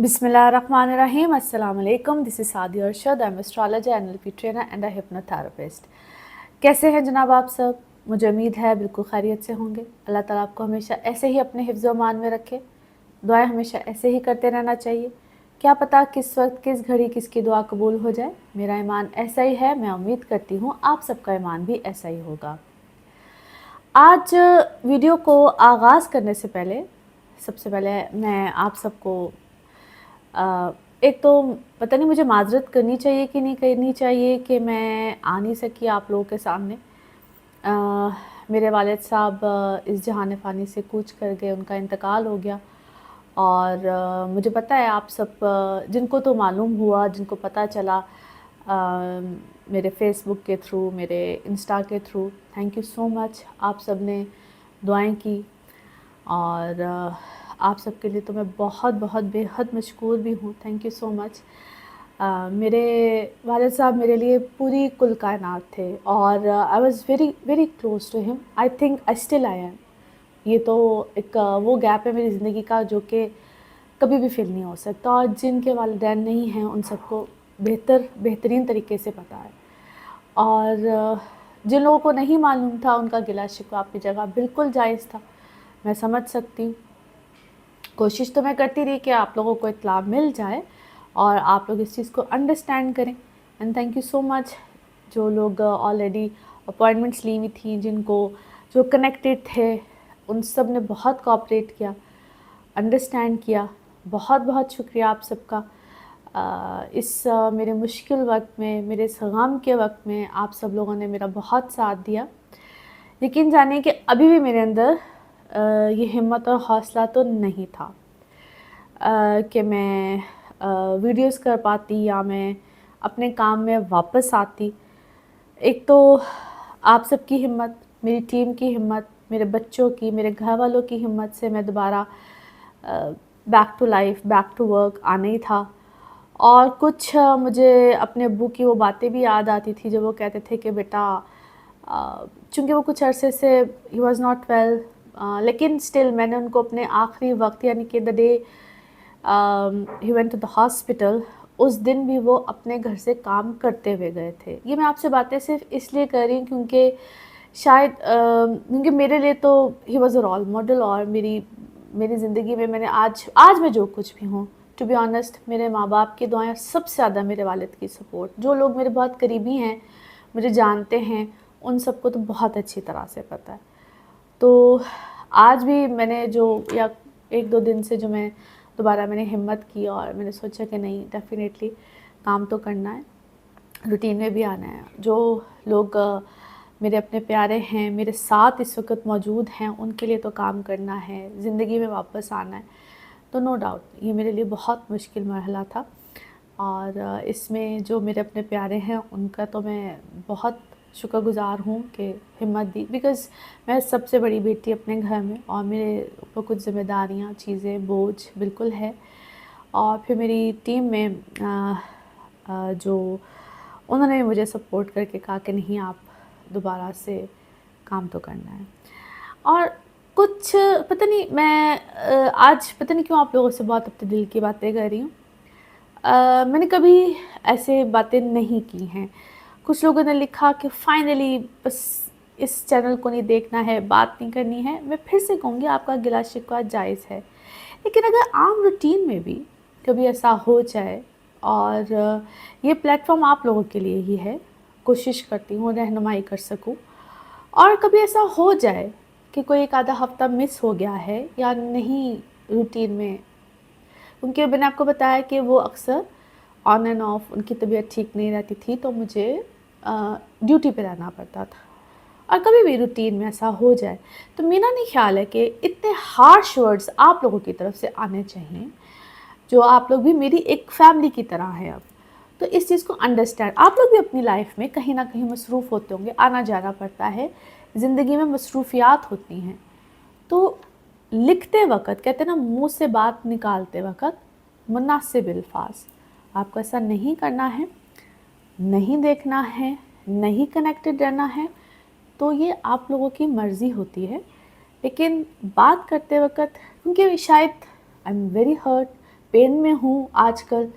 Bismillahirrahmanirrahim. Assalamu alaikum. This is Sadia Arshad. I'm astrologer, NLP trainer and a hypnotherapist. कैसे हैं जनाब आप सब? मुझे उम्मीद है बिल्कुल खैरियत से होंगे। अल्लाह ताला आपको हमेशा ऐसे ही अपने हिफ्ज़ व अमान में रखे। दुआएं हमेशा ऐसे ही करते रहना चाहिए। क्या पता किस वक्त किस घड़ी किसकी दुआ कबूल हो जाए। मेरा ईमान ऐसा ही है, मैं उम्मीद करती हूँ आप सबका ईमान भी ऐसा ही होगा। आज वीडियो को आगाज़ करने से पहले सबसे पहले मैं आप सबको एक तो पता नहीं मुझे माज़रत करनी चाहिए कि नहीं करनी चाहिए कि मैं आ नहीं सकी आप लोगों के सामने। मेरे वालिद साहब इस जहान फ़ानी से कूच कर गए, उनका इंतकाल हो गया। और मुझे पता है आप सब जिनको तो मालूम हुआ, जिनको पता चला मेरे फ़ेसबुक के थ्रू, मेरे इंस्टा के through, thank you so much. आप सब ने दुआएं की और आप सबके लिए तो मैं बहुत बहुत बेहद मशकूर भी हूँ। Thank you so much. मेरे वालिद साहब मेरे लिए पूरी कुल कायनात थे और I was very very close to him. I think I still I am. ये तो एक वो गैप है मेरी ज़िंदगी का जो कि कभी भी फिल नहीं हो सकता और जिनके वालिदैन नहीं हैं उन सबको बेहतरीन तरीके से पता है। और जिन लोगों को नहीं मालूम था उनका गिला शिकवा अपनी जगह बिल्कुल जायज़ था, मैं समझ सकती हूँ। कोशिश तो मैं करती रही कि आप लोगों को इत्तला मिल जाए और आप लोग इस चीज़ को अंडरस्टैंड करें। And thank you so much जो लोग ऑलरेडी अपॉइंटमेंट्स ली हुई थी, जिनको जो कनेक्टेड थे, उन सब ने बहुत कोऑपरेट किया, अंडरस्टैंड किया। बहुत बहुत शुक्रिया आप सबका। इस मेरे मुश्किल वक्त में, मेरे इस गम के वक्त में आप सब लोगों ने मेरा बहुत साथ दिया। यकीन जानिए कि अभी भी मेरे अंदर ये हिम्मत और हौसला तो नहीं था कि मैं वीडियोस कर पाती या मैं अपने काम में वापस आती। एक तो आप सबकी हिम्मत, मेरी टीम की हिम्मत, मेरे बच्चों की, मेरे घर वालों की हिम्मत से मैं दोबारा back to life, back to work आना ही था। और कुछ मुझे अपने अब्बू की वो बातें भी याद आती थी जब वो कहते थे कि बेटा चूँकि वो कुछ अरसे से ही वाज़ नॉट वेल, लेकिन स्टिल मैंने उनको अपने आखिरी वक्त यानी कि the day he went to the hospital, उस दिन भी वो अपने घर से काम करते हुए गए थे। ये मैं आपसे बातें सिर्फ इसलिए कर रही हूँ क्योंकि शायद क्योंकि मेरे लिए तो he was a role model और मेरी ज़िंदगी में मैंने आज मैं जो कुछ भी हूँ, टू बी ऑनेस्ट मेरे माँ बाप की दुआएं, सबसे ज़्यादा मेरे वालिद की सपोर्ट। जो लोग मेरे बहुत करीबी हैं, मुझे जानते हैं, उन सबको तो बहुत अच्छी तरह से पता है। तो आज भी मैंने जो या एक दो दिन से जो मैं दोबारा मैंने हिम्मत की और मैंने सोचा कि नहीं, डेफिनेटली काम तो करना है, रूटीन में भी आना है। जो लोग मेरे अपने प्यारे हैं, मेरे साथ इस वक्त मौजूद हैं, उनके लिए तो काम करना है, ज़िंदगी में वापस आना है। तो नो डाउट ये मेरे लिए बहुत मुश्किल मरहला था और इसमें जो मेरे अपने प्यारे हैं उनका तो मैं बहुत शुक्रगुज़ार हूँ कि हिम्मत दी। बिकॉज़ मैं सबसे बड़ी बेटी अपने घर में और मेरे ऊपर कुछ ज़िम्मेदारियाँ, चीज़ें, बोझ बिल्कुल है। और फिर मेरी टीम में जो उन्होंने मुझे सपोर्ट करके कहा कि नहीं, आप दोबारा से काम तो करना है। और कुछ पता नहीं मैं आज पता नहीं क्यों आप लोगों से बहुत अपने दिल की बातें कर रही हूँ। मैंने कभी ऐसे बातें नहीं की हैं। कुछ लोगों ने लिखा कि फाइनली बस इस चैनल को नहीं देखना है, बात नहीं करनी है। मैं फिर से कहूँगी आपका गिला शिकवा जायज़ है, लेकिन अगर आम रूटीन में भी कभी ऐसा हो जाए और ये प्लेटफॉर्म आप लोगों के लिए ही है, कोशिश करती हूँ रहनुमाई कर सकूँ। और कभी ऐसा हो जाए कि कोई एक आधा हफ़्ता मिस हो गया है या नहीं रूटीन में, क्योंकि मैंने आपको बताया कि वो अक्सर ऑन एंड ऑफ उनकी तबीयत ठीक नहीं रहती थी, तो मुझे ड्यूटी पे रहना पड़ता था। और कभी भी रूटीन में ऐसा हो जाए तो मेरा नहीं ख्याल है कि इतने हार्श वर्ड्स आप लोगों की तरफ से आने चाहिए, जो आप लोग भी मेरी एक फैमिली की तरह हैं अब। तो इस चीज़ को अंडरस्टैंड, आप लोग भी अपनी लाइफ में कहीं ना कहीं मसरूफ़ होते होंगे, आना जाना पड़ता है, ज़िंदगी में मसरूफियात होती हैं। तो लिखते वक़्त कहते हैं ना, मुँह से बात निकालते वक़्त मुनासिब अल्फाज, आपको ऐसा नहीं करना है, नहीं देखना है, नहीं कनेक्टेड रहना है, तो ये आप लोगों की मर्ज़ी होती है। लेकिन बात करते वक़्त क्योंकि शायद I am very hurt, pain में हूँ आजकल,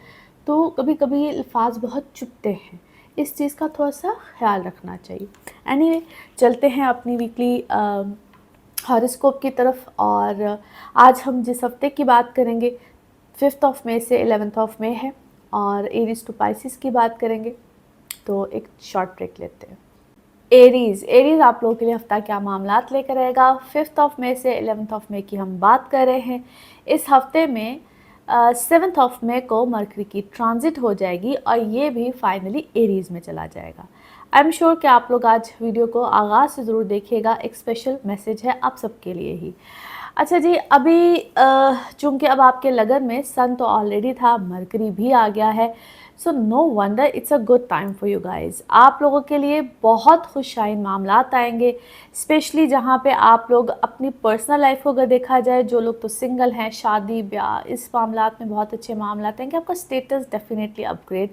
तो कभी कभी अल्फाज बहुत चुभते हैं, इस चीज़ का थोड़ा सा ख्याल रखना चाहिए। एनीवे, चलते हैं अपनी वीकली हॉरोस्कोप की तरफ। और आज हम जिस हफ्ते की बात करेंगे 5 मई से 11 मई है, और एरीज टू पाइसिस की बात करेंगे। तो एक शॉर्ट ब्रेक लेते हैं। एरीज आप लोगों के लिए हफ्ता क्या मामलात लेकर आएगा। 5 मई से 11 मई की हम बात कर रहे हैं। इस हफ्ते में 7 मई को मरकरी की ट्रांजिट हो जाएगी और ये भी फाइनली एरीज में चला जाएगा। आई एम श्योर कि आप लोग आज वीडियो को आगाज़ से ज़रूर देखिएगा, एक स्पेशल मैसेज है आप सबके लिए ही। अच्छा जी, अभी चूँकि अब आपके लगन में सन तो ऑलरेडी था, मरकरी भी आ गया है, so no wonder it's a good time for you guys. आप लोगों के लिए बहुत खुशहाइन मामलात आएंगे, स्पेशली जहाँ पे आप लोग अपनी पर्सनल लाइफ को अगर देखा जाए, जो लोग तो सिंगल हैं, शादी ब्याह, इस मामलात में बहुत अच्छे मामलात आएंगे। आपका स्टेटस डेफिनेटली अपग्रेड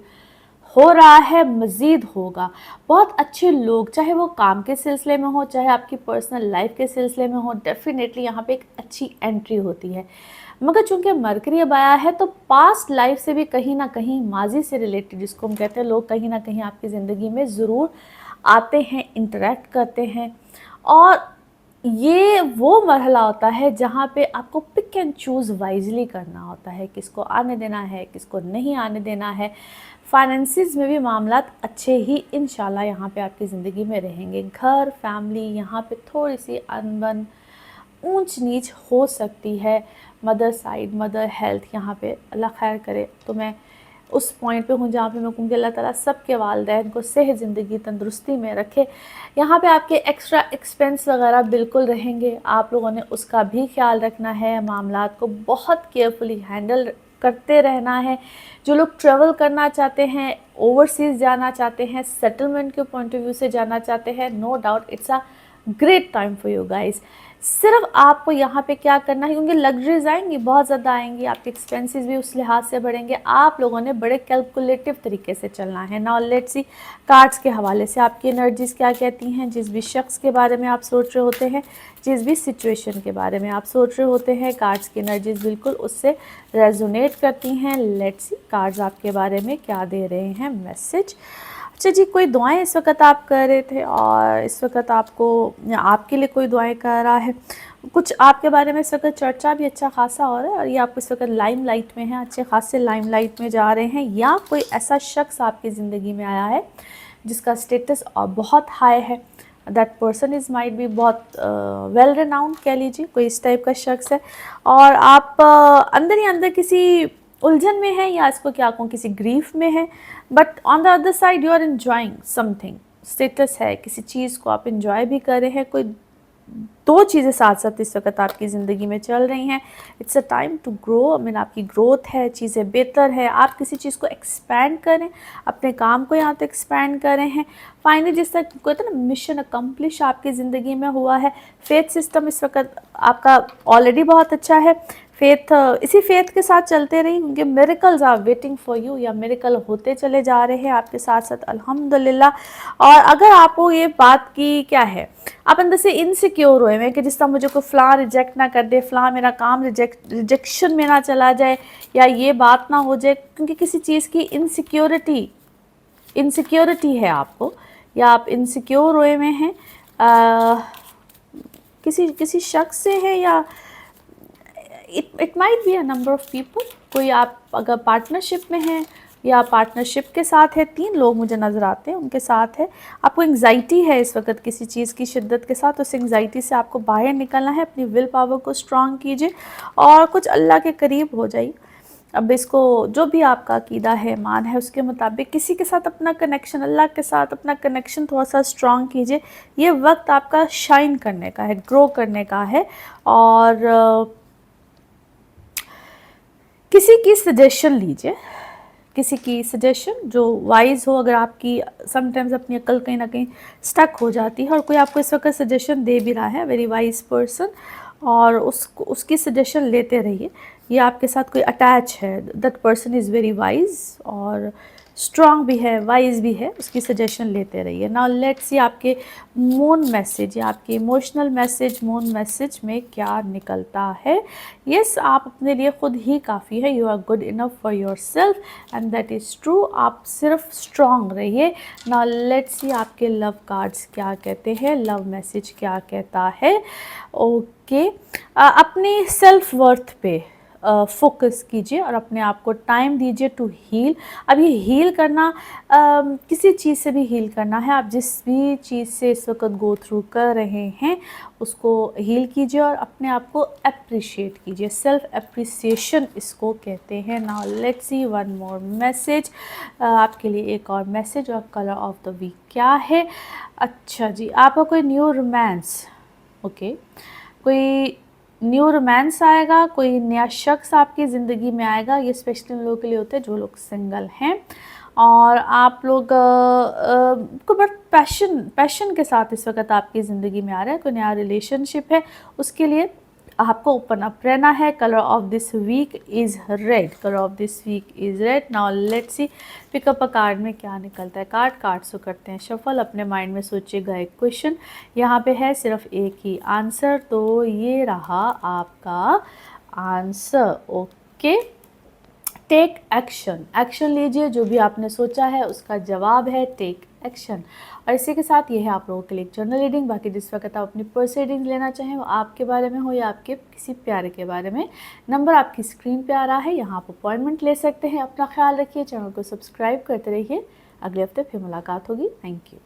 हो रहा है, मज़ीद होगा। बहुत अच्छे लोग, चाहे वो काम के सिलसिले में हो, चाहे आपकी पर्सनल लाइफ के सिलसिले में हो, डेफिनेटली यहाँ पे एक अच्छी एंट्री होती है। मगर चूंकि मरकरी अब आया है, तो पास्ट लाइफ से भी कहीं ना कहीं, माजी से रिलेटेड जिसको हम कहते हैं, लोग कहीं ना कहीं आपकी ज़िंदगी में ज़रूर आते हैं, इंटरेक्ट करते हैं। और ये वो मरहला होता है जहाँ पे आपको पिक एंड चूज़ वाइजली करना होता है, किसको आने देना है, किसको नहीं आने देना है। फाइनेंसिस में भी मामलात अच्छे ही इंशाल्लाह यहाँ पे आपकी ज़िंदगी में रहेंगे। घर, फैमिली, यहाँ पे थोड़ी सी अनबन, ऊंच नीच हो सकती है। मदर साइड, मदर हेल्थ, यहाँ पे अल्लाह खैर करे। तो मैं उस पॉइंट पे हूँ जहाँ पे मैं कहूँगी अल्लाह ताला सबके वालिदैन को सेहत, ज़िंदगी, तंदुरुस्ती में रखे। यहाँ पे आपके एक्स्ट्रा एक्सपेंस वगैरह बिल्कुल रहेंगे, आप लोगों ने उसका भी ख्याल रखना है। मामलात को बहुत केयरफुली हैंडल करते रहना है। जो लोग ट्रैवल करना चाहते हैं, ओवरसीज़ जाना चाहते हैं, सेटलमेंट के पॉइंट ऑफ व्यू से जाना चाहते हैं, no doubt it's a great time for you guys. सिर्फ आपको यहाँ पे क्या करना है, क्योंकि लग्जरीज आएंगी, बहुत ज़्यादा आएंगी, आपके एक्सपेंसेस भी उस लिहाज से बढ़ेंगे। आप लोगों ने बड़े कैलकुलेटिव तरीके से चलना है। नाउ लेट्स सी कार्ड्स के हवाले से आपकी एनर्जीज़ क्या कहती हैं। जिस भी शख्स के बारे में आप सोच रहे होते हैं, जिस भी सिचुएशन के बारे में आप सोच रहे होते हैं, कार्ड्स की एनर्जीज़ बिल्कुल उससे रेजोनेट करती हैं। लेट्स सी कार्ड्स आपके बारे में क्या दे रहे हैं मैसेज। अच्छा जी, कोई दुआएं इस वक्त आप कर रहे थे और इस वक्त आपको या आपके लिए कोई दुआएं कर रहा है। कुछ आपके बारे में इस वक्त चर्चा भी अच्छा खासा हो रहा है, और ये आप इस वक्त लाइम लाइट में हैं, अच्छे खासे लाइम लाइट में जा रहे हैं। या कोई ऐसा शख्स आपकी ज़िंदगी में आया है जिसका स्टेटस बहुत हाई है। दैट पर्सन इज़ माइट भी बहुत वेल रेनाउंड कह लीजिए, कोई इस टाइप का शख्स है। और आप अंदर ही अंदर किसी उलझन में है, या इसको क्या कहूँ, किसी ग्रीफ में है। But on the other side you are enjoying something. Status है, किसी चीज़ को आप इंजॉय भी कर रहे हैं। कोई दो चीज़ें साथ साथ इस वक्त आपकी ज़िंदगी में चल रही हैं। It's a time to grow, mean आपकी ग्रोथ है, चीज़ें बेहतर है, आप किसी चीज़ को एक्सपैंड करें, अपने काम को यहाँ तक एक्सपैंड कर रहे हैं। फाइनली जिस तक कहते हैं ना, मिशन अकम्प्लिश आपकी ज़िंदगी में हुआ है। फेथ सिस्टम इस वक्त आपका ऑलरेडी बहुत अच्छा है। फेथ, इसी फेथ के साथ चलते रहिए, क्योंकि miracles are waiting for you, या मिरेकल होते चले जा रहे हैं आपके साथ साथ, अल्हम्दुलिल्लाह। और अगर आपको ये बात की क्या है, आप अंदर से इनसिक्योर हुए हैं कि जिस तरह मुझे कोई फ़लाँ रिजेक्ट ना कर दे, फ़लाँ मेरा काम रिजेक्शन में ना चला जाए, या ये बात ना हो जाए, क्योंकि किसी चीज़ की इनसिक्योरिटी है आपको, या आप इनसिक्योर हुए में हैं किसी शख्स से है, या it might be a number of people. कोई आप अगर पार्टनरशिप में हैं या पार्टनरशिप के साथ है, 3 लोग मुझे नज़र आते हैं, उनके साथ है। आपको एंग्जाइटी है इस वक्त किसी चीज़ की शिद्दत के साथ, उस एंग्जाइटी से आपको बाहर निकलना है। अपनी विल पावर को स्ट्रॉन्ग कीजिए और कुछ अल्लाह के करीब हो जाइए। अब इसको जो भी आपका अकीदा है, ईमान है, उसके मुताबिक किसी के साथ अपना कनेक्शन, अल्लाह के साथ अपना कनेक्शन थोड़ा सा स्ट्रॉन्ग कीजिए। ये वक्त आपका शाइन करने का है, ग्रो करने का है। और किसी की सजेशन लीजिए, किसी की सजेशन जो वाइज हो। अगर आपकी समटाइम्स अपनी अक्ल कहीं ना कहीं स्टक हो जाती है, और कोई आपको इस वक्त सजेशन दे भी रहा है, वेरी वाइज पर्सन, और उसकी सजेशन लेते रहिए। ये आपके साथ कोई अटैच है, that person is very wise, और स्ट्रॉन्ग भी है, वाइज भी है, उसकी सजेशन लेते रहिए। नाउ लेट्स सी आपके मून मैसेज या आपके इमोशनल मैसेज मून मैसेज में क्या निकलता है। यस, आप अपने लिए खुद ही काफ़ी है, you are good enough for yourself and that is true. आप सिर्फ स्ट्रॉन्ग रहिए। नाउ लेट्स सी आपके लव कार्ड्स क्या कहते हैं, लव मैसेज क्या कहता है। ओके, अपनी सेल्फ वर्थ पे फोकस कीजिए और अपने आप को टाइम दीजिए टू हील। अब ये हील करना किसी चीज़ से भी हील करना है। आप जिस भी चीज़ से इस वक्त गो थ्रू कर रहे हैं उसको हील कीजिए और अपने आप को अप्रिशिएट कीजिए। सेल्फ अप्रिसिएशन इसको कहते हैं। Now let's see one more message, आपके लिए एक और मैसेज और कलर ऑफ द वीक क्या है। अच्छा जी, आपका कोई न्यू रोमांस, ओके, कोई न्यू रोमांस आएगा, कोई नया शख्स आपकी ज़िंदगी में आएगा। ये स्पेशली उन लोगों के लिए होते हैं जो लोग सिंगल हैं और आप लोग को बट पैशन के साथ इस वक्त आपकी ज़िंदगी में आ रहा है। कोई नया रिलेशनशिप है, उसके लिए आपको ओपन अप रहना है। Colour of this week is red, colour of this week is red. Now let's see pick up a card में क्या निकलता है। कार्ड्स को करते हैं शफल। अपने माइंड में सोचिएगा एक क्वेश्चन, यहाँ पे है सिर्फ एक ही आंसर, तो ये रहा आपका answer. Okay, take action, action लीजिए। जो भी आपने सोचा है उसका जवाब है टेक एक्शन। और इसी के साथ ये है आप लोगों के लिए एक जर्नल रीडिंग। बाकी जिस वक्त आप अपनी पर्सनल रीडिंग लेना चाहें वो आपके बारे में हो या आपके किसी प्यारे के बारे में, नंबर आपकी स्क्रीन पे आ रहा है, यहाँ आप अपॉइंटमेंट ले सकते हैं। अपना ख्याल रखिए, चैनल को सब्सक्राइब करते रहिए। अगले हफ्ते फिर मुलाकात होगी। Thank you.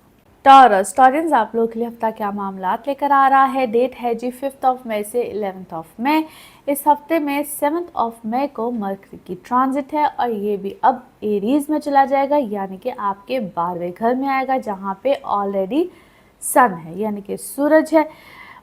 टॉरस, टॉरेंस आप लोगों के लिए हफ्ता क्या मामलात लेकर आ रहा है। डेट है जी 5 मई से 11 मई। इस हफ्ते में 7 मई को मरकरी की ट्रांजिट है और ये भी अब एरीज में चला जाएगा, यानी कि आपके 12वें घर में आएगा जहाँ पे ऑलरेडी सन है यानी कि सूरज है।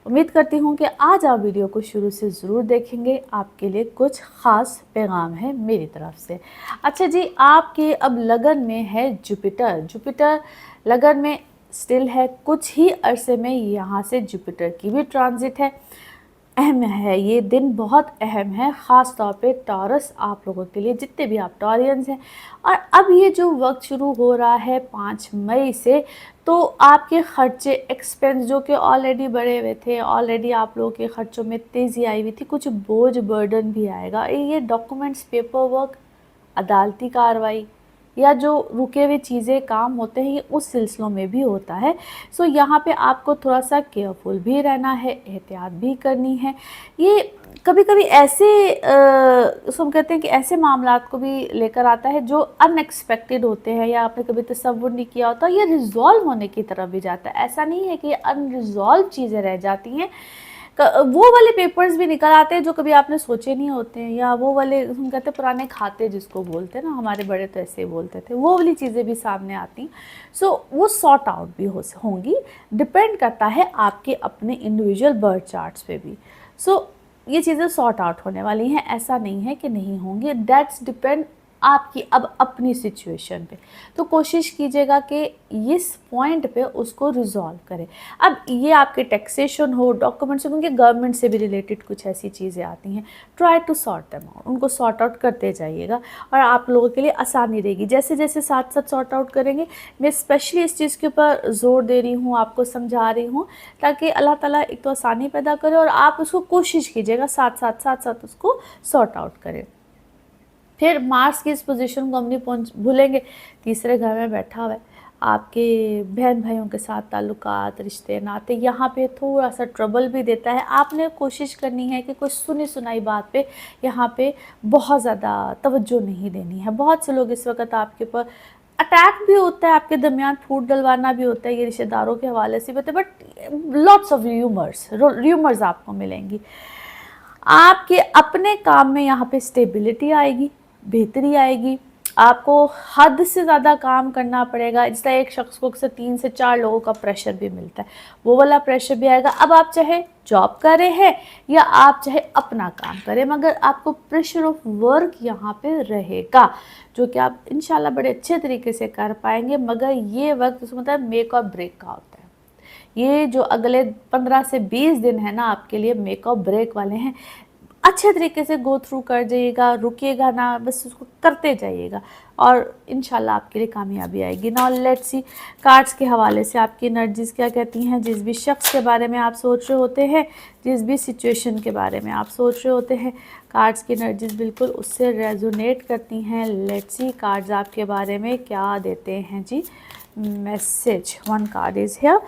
उम्मीद करती हूँ कि आज आप वीडियो को शुरू से ज़रूर देखेंगे, आपके लिए कुछ ख़ास पैगाम है मेरी तरफ से। अच्छा जी, आपके अब लगन में है जुपिटर। जुपिटर लगन में स्टिल है, कुछ ही अरसे में यहाँ से जुपिटर की भी ट्रांजिट है। अहम है, ये दिन बहुत अहम है, ख़ास तौर पे टॉरस आप लोगों के लिए, जितने भी आप टॉरियंस हैं। और अब ये जो वक्त शुरू हो रहा है 5 मई से, तो आपके ख़र्चे एक्सपेंस जो कि ऑलरेडी बढ़े हुए थे, ऑलरेडी आप लोगों के ख़र्चों में तेज़ी आई हुई थी, कुछ बोझ बर्डन भी आएगा। ये डॉक्यूमेंट्स, पेपर वर्क, अदालती कार्रवाई या जो रुके हुए चीज़ें काम होते हैं, ये उस सिलसिलों में भी होता है। सो यहाँ पे आपको थोड़ा सा केयरफुल भी रहना है, एहतियात भी करनी है। ये कभी कभी ऐसे हम कहते हैं कि ऐसे मामलात को भी लेकर आता है जो अनएक्सपेक्टेड होते हैं या आपने कभी तसव्वुर नहीं किया होता। ये रिजॉल्व होने की तरफ भी जाता है। ऐसा नहीं है कि अनरिजॉल्व चीज़ें रह जाती हैं, वो वाले पेपर्स भी निकल आते हैं जो कभी आपने सोचे नहीं होते हैं, या वो वाले हम कहते हैं पुराने खाते जिसको बोलते हैं ना, हमारे बड़े तो ऐसे ही बोलते थे, वो वाली चीज़ें भी सामने आती। सो वो सॉर्ट आउट भी होंगी। डिपेंड करता है आपके अपने इंडिविजुअल बर्थ चार्ट्स पे भी। सो ये चीज़ें सॉर्ट आउट होने वाली हैं, ऐसा नहीं है कि नहीं होंगी। दैट्स डिपेंड आपकी अब अपनी सिचुएशन पे। तो कोशिश कीजिएगा कि इस पॉइंट पे उसको रिजॉल्व करें। अब ये आपके टैक्सेशन हो, डॉक्यूमेंट्स हो, क्योंकि गवर्नमेंट से भी रिलेटेड कुछ ऐसी चीज़ें आती हैं, try to sort them out, उनको सॉर्ट आउट करते जाइएगा और आप लोगों के लिए आसानी रहेगी। जैसे जैसे साथ साथ सॉर्ट आउट करेंगे, मैं स्पेशली इस चीज़ के ऊपर ज़ोर दे रही हूँ, आपको समझा रही हूँ, ताकि अल्लाह ताला एक तो आसानी पैदा करे और आप उसको कोशिश कीजिएगा साथ साथ उसको सॉर्ट आउट करें। फिर मार्स की इस पोजीशन को हम नहीं भूलेंगे, तीसरे घर में बैठा हुआ है, आपके बहन भाइयों के साथ ताल्लुकात, रिश्ते नाते, यहाँ पे थोड़ा सा ट्रबल भी देता है। आपने कोशिश करनी है कि कुछ सुनी सुनाई बात पे यहाँ पे बहुत ज़्यादा तवज्जो नहीं देनी है। बहुत से लोग इस वक्त आपके ऊपर अटैक भी होता है, आपके दरमियान फूट डलवाना भी होता है, ये रिश्तेदारों के हवाले से भी होता है, बट लॉट्स ऑफ र्यूमर्स आपको मिलेंगी। आपके अपने काम में यहाँ पे स्टेबिलिटी आएगी, बेहतरी आएगी। आपको हद से ज़्यादा काम करना पड़ेगा, जिससे एक शख्स को अक्सर 3 से 4 लोगों का प्रेशर भी मिलता है, वो वाला प्रेशर भी आएगा। अब आप चाहे जॉब कर रहे हैं या आप चाहे अपना काम करें, मगर आपको प्रेशर ऑफ वर्क यहाँ पे रहेगा, जो कि आप इंशाल्लाह बड़े अच्छे तरीके से कर पाएंगे। मगर ये वक्त मतलब मेक और ब्रेक का होता है। ये जो अगले 15 से 20 दिन है ना, आपके लिए मेक और ब्रेक वाले हैं। अच्छे तरीके से गो थ्रू कर जाइएगा, रुकिएगा ना, बस उसको करते जाइएगा। और इंशाल्लाह आपके लिए कामयाबी आएगी। नाउ लेट्स सी कार्ड्स के हवाले से आपकी एनर्जीज क्या कहती हैं। जिस भी शख्स के बारे में आप सोच रहे होते हैं, जिस भी सिचुएशन के बारे में आप सोच रहे होते हैं, कार्ड्स की एनर्जीज बिल्कुल उससे रेजोनेट करती हैं। लेट्स सी कार्ड्स आपके बारे में क्या देते हैं जी message. One card is here.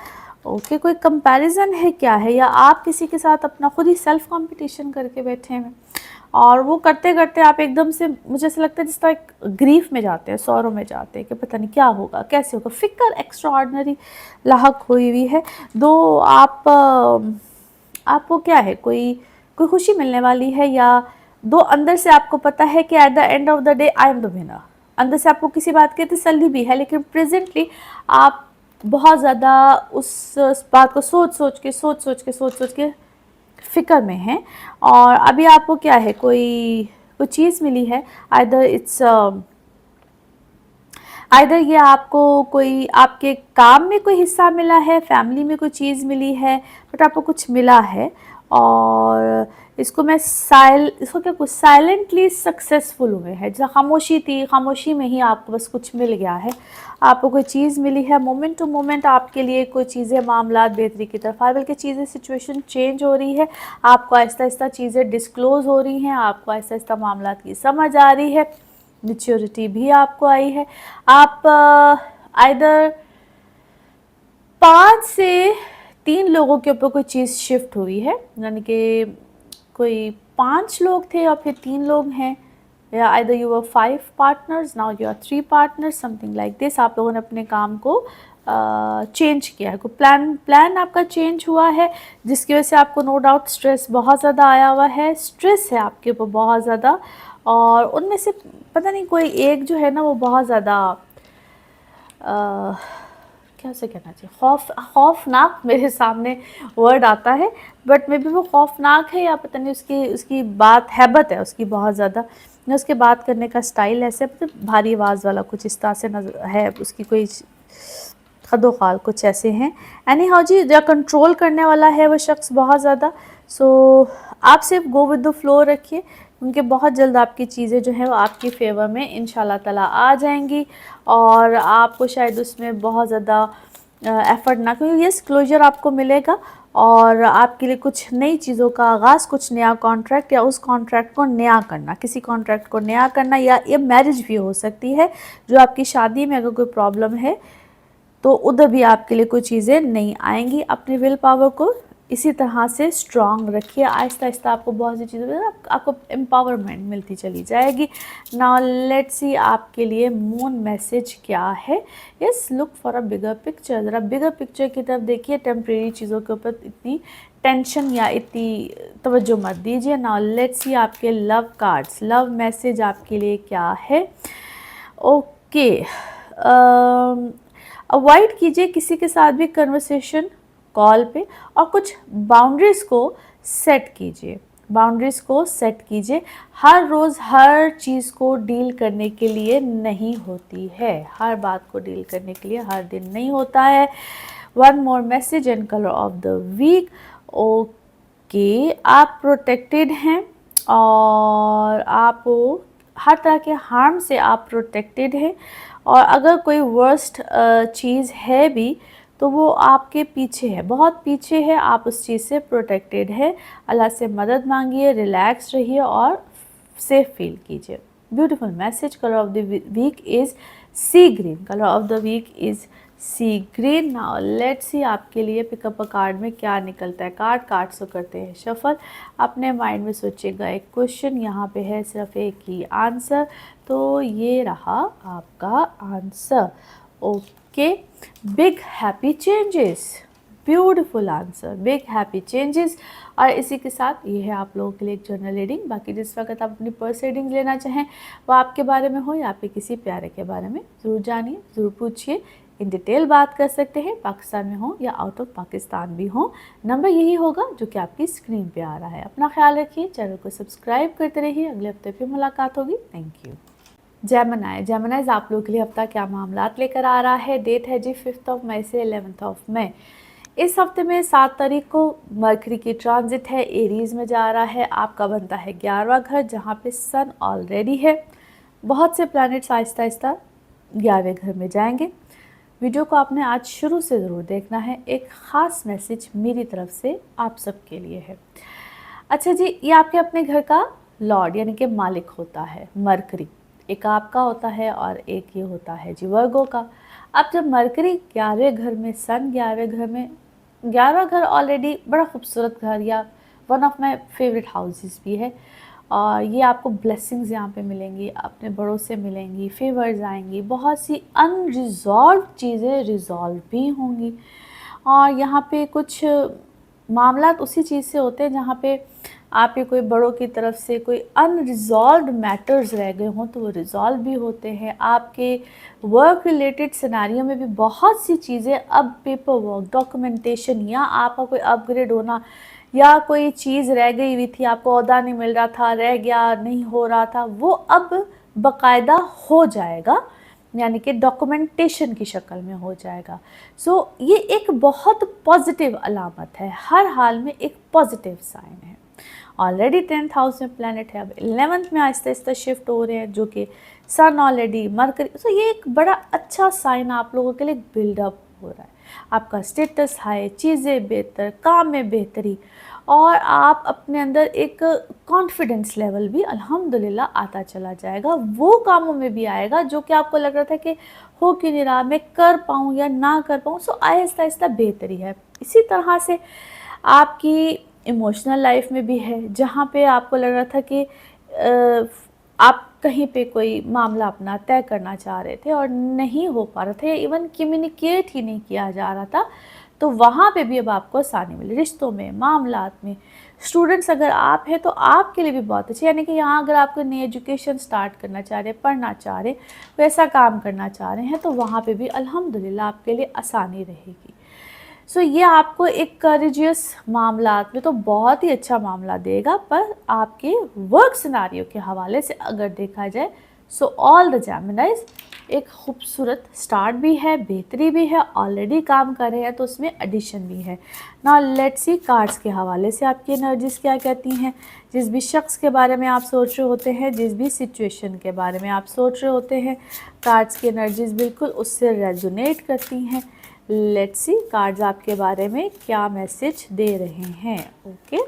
Okay, कोई कंपैरिजन है क्या है, या आप किसी के साथ अपना खुद ही सेल्फ कंपटीशन करके बैठे हैं और वो करते करते आप एकदम से, मुझे ऐसा लगता है जिस तरह एक ग्रीफ में जाते हैं, सौरों में जाते हैं कि पता नहीं क्या होगा, कैसे होगा। फिक्र एक्स्ट्रा ऑर्डिनरी लाहक हुई हुई है। दो आपको क्या है, कोई खुशी मिलने वाली है, या दो अंदर से आपको पता है कि at the end of the day I am the winner. अंदर से आपको किसी बात की तसल्ली भी है, लेकिन प्रेजेंटली आप बहुत ज़्यादा उस बात को सोच सोच के फ़िक्र में हैं। और अभी आपको क्या है, कोई चीज़ मिली है, आइदर ये आपको कोई आपके काम में कोई हिस्सा मिला है, फैमिली में कोई चीज़ मिली है, बट आपको कुछ मिला है। और इसको मैं कुछ साइलेंटली सक्सेसफुल हुए हैं। जहाँ खामोशी थी, खामोशी में ही आपको बस कुछ मिल गया है, आपको कोई चीज़ मिली है। मोमेंट टू मोमेंट आपके लिए कोई चीज़ें, मामलात बेहतरी की तरफ, बल्कि चीज़ें, सिचुएशन चेंज हो रही है। आपको आहिस्ता आहिस्ता चीज़ें डिस्क्लोज़ हो रही हैं, आपको आहिस्ता आहिस्ता मामलात की समझ आ रही है, मैच्योरिटी भी आपको आई है। आप आइदर 5 से 3 लोगों के ऊपर कोई चीज़ शिफ्ट हुई है, यानी कि कोई 5 लोग थे और फिर 3 लोग हैं, या either you were 5 partners, now you are 3 partners, something like this. आप लोगों ने अपने काम को चेंज किया है, कोई प्लान आपका चेंज हुआ है, जिसकी वजह से आपको नो डाउट स्ट्रेस बहुत ज़्यादा आया हुआ है। स्ट्रेस है आपके ऊपर बहुत ज़्यादा, और उनमें से पता नहीं कोई एक जो है ना, वो बहुत ज़्यादा क्या से कहना चाहिए, खौफनाक मेरे सामने वर्ड आता है, बट मे बी वो खौफनाक है, या पता नहीं उसकी बात हैबत है उसकी बहुत ज़्यादा, या उसके बात करने का स्टाइल ऐसे, मतलब भारी आवाज़ वाला कुछ इस तरह से नजर है, उसकी कोई खदो खाल कुछ ऐसे हैं। एनी हाउ जी, जो कंट्रोल करने वाला है वो शख्स बहुत ज़्यादा। सो आप सिर्फ गो विद द फ्लो रखिए, उनके बहुत जल्द आपकी चीज़ें जो हैं वो आपकी फेवर में इंशाल्लाह ताला आ जाएंगी, और आपको शायद उसमें बहुत ज़्यादा एफ़र्ट ना, क्योंकि यस क्लोजर आपको मिलेगा, और आपके लिए कुछ नई चीज़ों का आगाज़, कुछ नया कॉन्ट्रैक्ट, या उस कॉन्ट्रैक्ट को नया करना, किसी कॉन्ट्रैक्ट को नया करना, या ये मैरिज भी हो सकती है। जो आपकी शादी में अगर कोई प्रॉब्लम है तो उधर भी आपके लिए कोई चीज़ें नहीं आएंगी। अपनी विल पावर को इसी तरह से स्ट्रांग रखिए, आहिस्ता आहिस्ता आपको बहुत सी चीज़ों में आपको एम्पावरमेंट मिलती चली जाएगी। नाउ लेट्स सी आपके लिए मून मैसेज क्या है। Yes, look for a bigger picture, ज़रा बिगर पिक्चर की तरफ देखिए, टेम्प्रेरी चीज़ों के ऊपर इतनी टेंशन या इतनी तवज्जो मत दीजिए। नाउ लेट्स सी आपके लव कार्ड्स, लव मैसेज आपके लिए क्या है। ओके, अवॉइड कीजिए किसी के साथ भी कन्वर्सेशन कॉल पे, और कुछ बाउंड्रीज़ को सेट कीजिए, बाउंड्रीज़ को सेट कीजिए। हर रोज़ हर चीज़ को डील करने के लिए नहीं होती है, हर बात को डील करने के लिए हर दिन नहीं होता है। One more message and colour of the week. Okay, आप प्रोटेक्टेड हैं, और आप हर तरह के हार्म से आप प्रोटेक्टेड हैं, और अगर कोई वर्स्ट चीज़ है भी तो वो आपके पीछे है, बहुत पीछे है, आप उस चीज़ से प्रोटेक्टेड है। अल्लाह से मदद मांगिए, रिलैक्स रहिए और सेफ फील कीजिए। Beautiful message. Colour of the week is sea green, colour of the week is sea green. Now let's see आपके लिए पिकअप अ कार्ड में क्या निकलता है। कार्ड्स को करते हैं शफल। अपने माइंड में सोचिएगा एक क्वेश्चन, यहाँ पे है सिर्फ एक ही आंसर, तो ये रहा आपका answer. Okay, big happy changes, beautiful answer, big happy changes. और इसी के साथ ये है आप लोगों के लिए एक जर्नल रीडिंग। बाकी जिस वक्त आप अपनी पर्सनल रीडिंग लेना चाहें, वो आपके बारे में हो या आपके किसी प्यारे के बारे में, ज़रूर जानिए, ज़रूर पूछिए, इन डिटेल बात कर सकते हैं, पाकिस्तान में हो या आउट ऑफ पाकिस्तान भी हो। नंबर यही होगा जो कि आपकी स्क्रीन पे आ रहा है। अपना ख्याल रखिए, चैनल को सब्सक्राइब करते रहिए। अगले हफ्ते फिर मुलाकात होगी। Thank you. जेमिनाइज आप लोगों के लिए हफ्ता क्या मामलात लेकर आ रहा है। डेट है जी 5 मई से 11 मई। इस हफ्ते में 7 तारीख को मरकरी की ट्रांजिट है, एरीज़ में जा रहा है। आपका बनता है 11वां घर, जहाँ पे सन ऑलरेडी है। बहुत से प्लैनेट्स आहिस्ता आहिस्ता 11वें घर में जाएंगे। वीडियो को आपने आज शुरू से ज़रूर देखना है, एक ख़ास मैसेज मेरी तरफ से आप सबके लिए है। अच्छा जी, ये आपके अपने घर का लॉर्ड यानी कि मालिक होता है मरकरी, एक आपका होता है और एक ये होता है जी वर्गो का। अब जब मरकरी 11वें घर में, सन 11वें घर में, 11वां घर ऑलरेडी बड़ा खूबसूरत घर या one of my favourite houses भी है, और ये आपको ब्लेसिंग्स यहाँ पे मिलेंगी, अपने बड़ों से मिलेंगी, फेवर्स आएंगी, बहुत सी अनरिजॉल्व चीज़ें रिजॉल्व भी होंगी। और यहाँ पे कुछ मामला उसी चीज़ से होते हैं जहाँ पे आपके कोई बड़ों की तरफ से कोई अनरिजॉल्व मैटर्स रह गए हों तो वो रिजॉल्व भी होते हैं। आपके वर्क रिलेटेड सिनेरियो में भी बहुत सी चीज़ें अब पेपर वर्क, डॉक्यूमेंटेशन या आपका कोई अपग्रेड होना या कोई चीज़ रह गई हुई थी, आपको ओहदा नहीं मिल रहा था, रह गया, नहीं हो रहा था, वो अब बाकायदा हो जाएगा, यानी कि डॉक्यूमेंटेशन की शक्ल में हो जाएगा। सो ये एक बहुत पॉजिटिव अलामत है, हर हाल में एक पॉजिटिव साइन है। ऑलरेडी 10th हाउस में प्लैनेट है, अब 11th में आहिस्ता आहिस्ता शिफ्ट हो रहे हैं, जो कि सन ऑलरेडी मरकरी। सो ये एक बड़ा अच्छा साइन आप लोगों के लिए बिल्डअप हो रहा है। आपका स्टेटस हाई, चीज़ें बेहतर, काम में बेहतरी, और आप अपने अंदर एक कॉन्फिडेंस लेवल भी अल्हम्दुलिल्लाह आता चला जाएगा। वो कामों में भी आएगा जो कि आपको लग रहा था कि हो क्यों नहीं रहा, मैं कर पाऊँ या ना कर पाऊँ। सो आहिस्ता आहिस्ता बेहतरी है। इसी तरह से आपकी इमोशनल लाइफ में भी है, जहाँ पे आपको लग रहा था कि आप कहीं पे कोई मामला अपना तय करना चाह रहे थे और नहीं हो पा रहा था, या इवन कम्युनिकेट ही नहीं किया जा रहा था, तो वहाँ पे भी अब आपको आसानी मिली। रिश्तों में, मामलात में, स्टूडेंट्स अगर आप हैं तो आपके लिए भी बहुत अच्छे, यानी कि यहाँ अगर आप कोई नई एजुकेशन स्टार्ट करना चाह रहे हैं, पढ़ना चाह रहे हैं, कोई ऐसा काम करना चाह रहे हैं, तो वहाँ पे भी अल्हम्दुलिल्लाह आपके लिए आसानी रहेगी। सो ये आपको एक करेजियस मामलात में तो बहुत ही अच्छा मामला देगा, पर आपके वर्क सिनारियो के हवाले से अगर देखा जाए, सो ऑल द जेमिनाइज एक खूबसूरत स्टार्ट भी है, बेहतरी भी है, ऑलरेडी काम कर रहे हैं तो उसमें एडिशन भी है। नाउ लेट्स सी कार्ड्स के हवाले से आपकी एनर्जीज क्या कहती हैं। जिस भी शख्स के बारे में आप सोच रहे होते हैं, जिस भी सिचुएशन के बारे में आप सोच रहे होते हैं, कार्ड्स की एनर्जीज बिल्कुल उससे रेजोनेट करती हैं। लेट्स सी कार्ड्स आपके बारे में क्या मैसेज दे रहे हैं। ओके,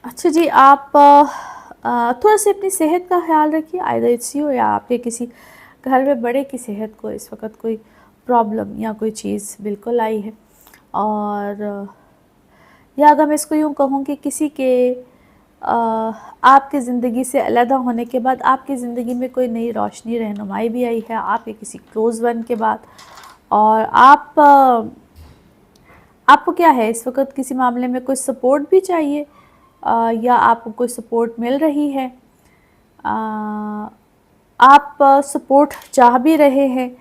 अच्छा जी, आप थोड़ा सा अपनी सेहत का ख्याल रखिए। आइदर इट्स यू या आपके किसी घर में बड़े की सेहत को इस वक्त कोई प्रॉब्लम या कोई चीज़ बिल्कुल आई है, और या अगर मैं इसको यूँ कहूँ कि किसी के आपकी ज़िंदगी से अलहदा होने के बाद आपकी ज़िंदगी में कोई नई रोशनी, रहनुमाई भी आई है आपके किसी क्लोज़ वन के बाद, और आपको क्या है इस वक्त किसी मामले में कोई सपोर्ट भी चाहिए, या आपको कोई सपोर्ट मिल रही है, आप सपोर्ट चाह भी रहे हैं।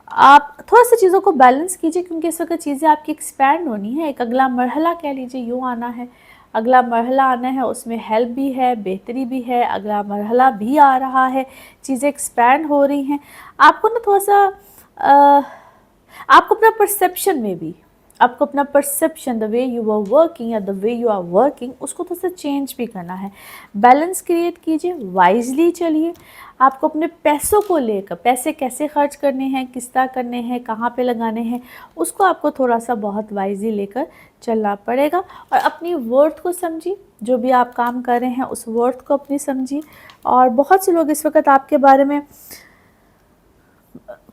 आप थोड़ा सा चीज़ों को बैलेंस कीजिए, क्योंकि इस वक्त चीज़ें आपकी एक्सपैंड होनी है, एक अगला मरहला कह लीजिए यूँ आना है, अगला मरहला आना है, उसमें हेल्प भी है, बेहतरी भी है, अगला मरहला भी आ रहा है, चीज़ें एक्सपैंड हो रही हैं। आपको ना थोड़ा सा आपको अपना परसेप्शन में भी, आपको अपना perception, the way you are working या the way you are working, उसको थोड़ा सा चेंज भी करना है। बैलेंस क्रिएट कीजिए, वाइजली चलिए। आपको अपने पैसों को लेकर, पैसे कैसे खर्च करने हैं, किस तरह करने हैं, कहाँ पे लगाने हैं, उसको आपको थोड़ा सा बहुत वाइजली लेकर चलना पड़ेगा। और अपनी वर्थ को समझिए, जो भी आप काम कर रहे हैं उस वर्थ को अपनी समझिए। और बहुत से लोग इस वक्त आपके बारे में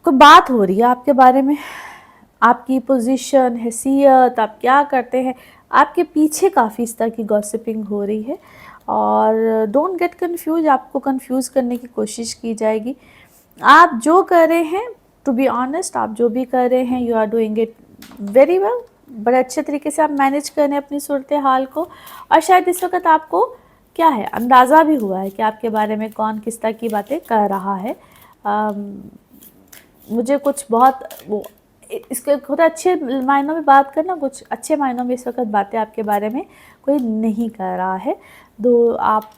कोई बात हो रही है, आपके बारे में, आपकी पोजीशन, हैसियत, आप क्या करते हैं, आपके पीछे काफ़ी इस तरह की गॉसिपिंग हो रही है। और डोंट गेट कंफ्यूज, आपको कंफ्यूज करने की कोशिश की जाएगी। आप जो कर रहे हैं, टू बी ऑनेस्ट, आप जो भी कर रहे हैं, you are doing it very well, बड़े अच्छे तरीके से आप मैनेज कर रहे हैं अपनी सूरत हाल को। और शायद इस वक्त आपको क्या है, अंदाज़ा भी हुआ है कि आपके बारे में कौन किस तरह की बातें कर रहा है। मुझे कुछ बहुत वो इसके खुद अच्छे मायनों में बात करना, कुछ अच्छे मायनों में इस वक्त बातें आपके बारे में कोई नहीं कर रहा है। दो आप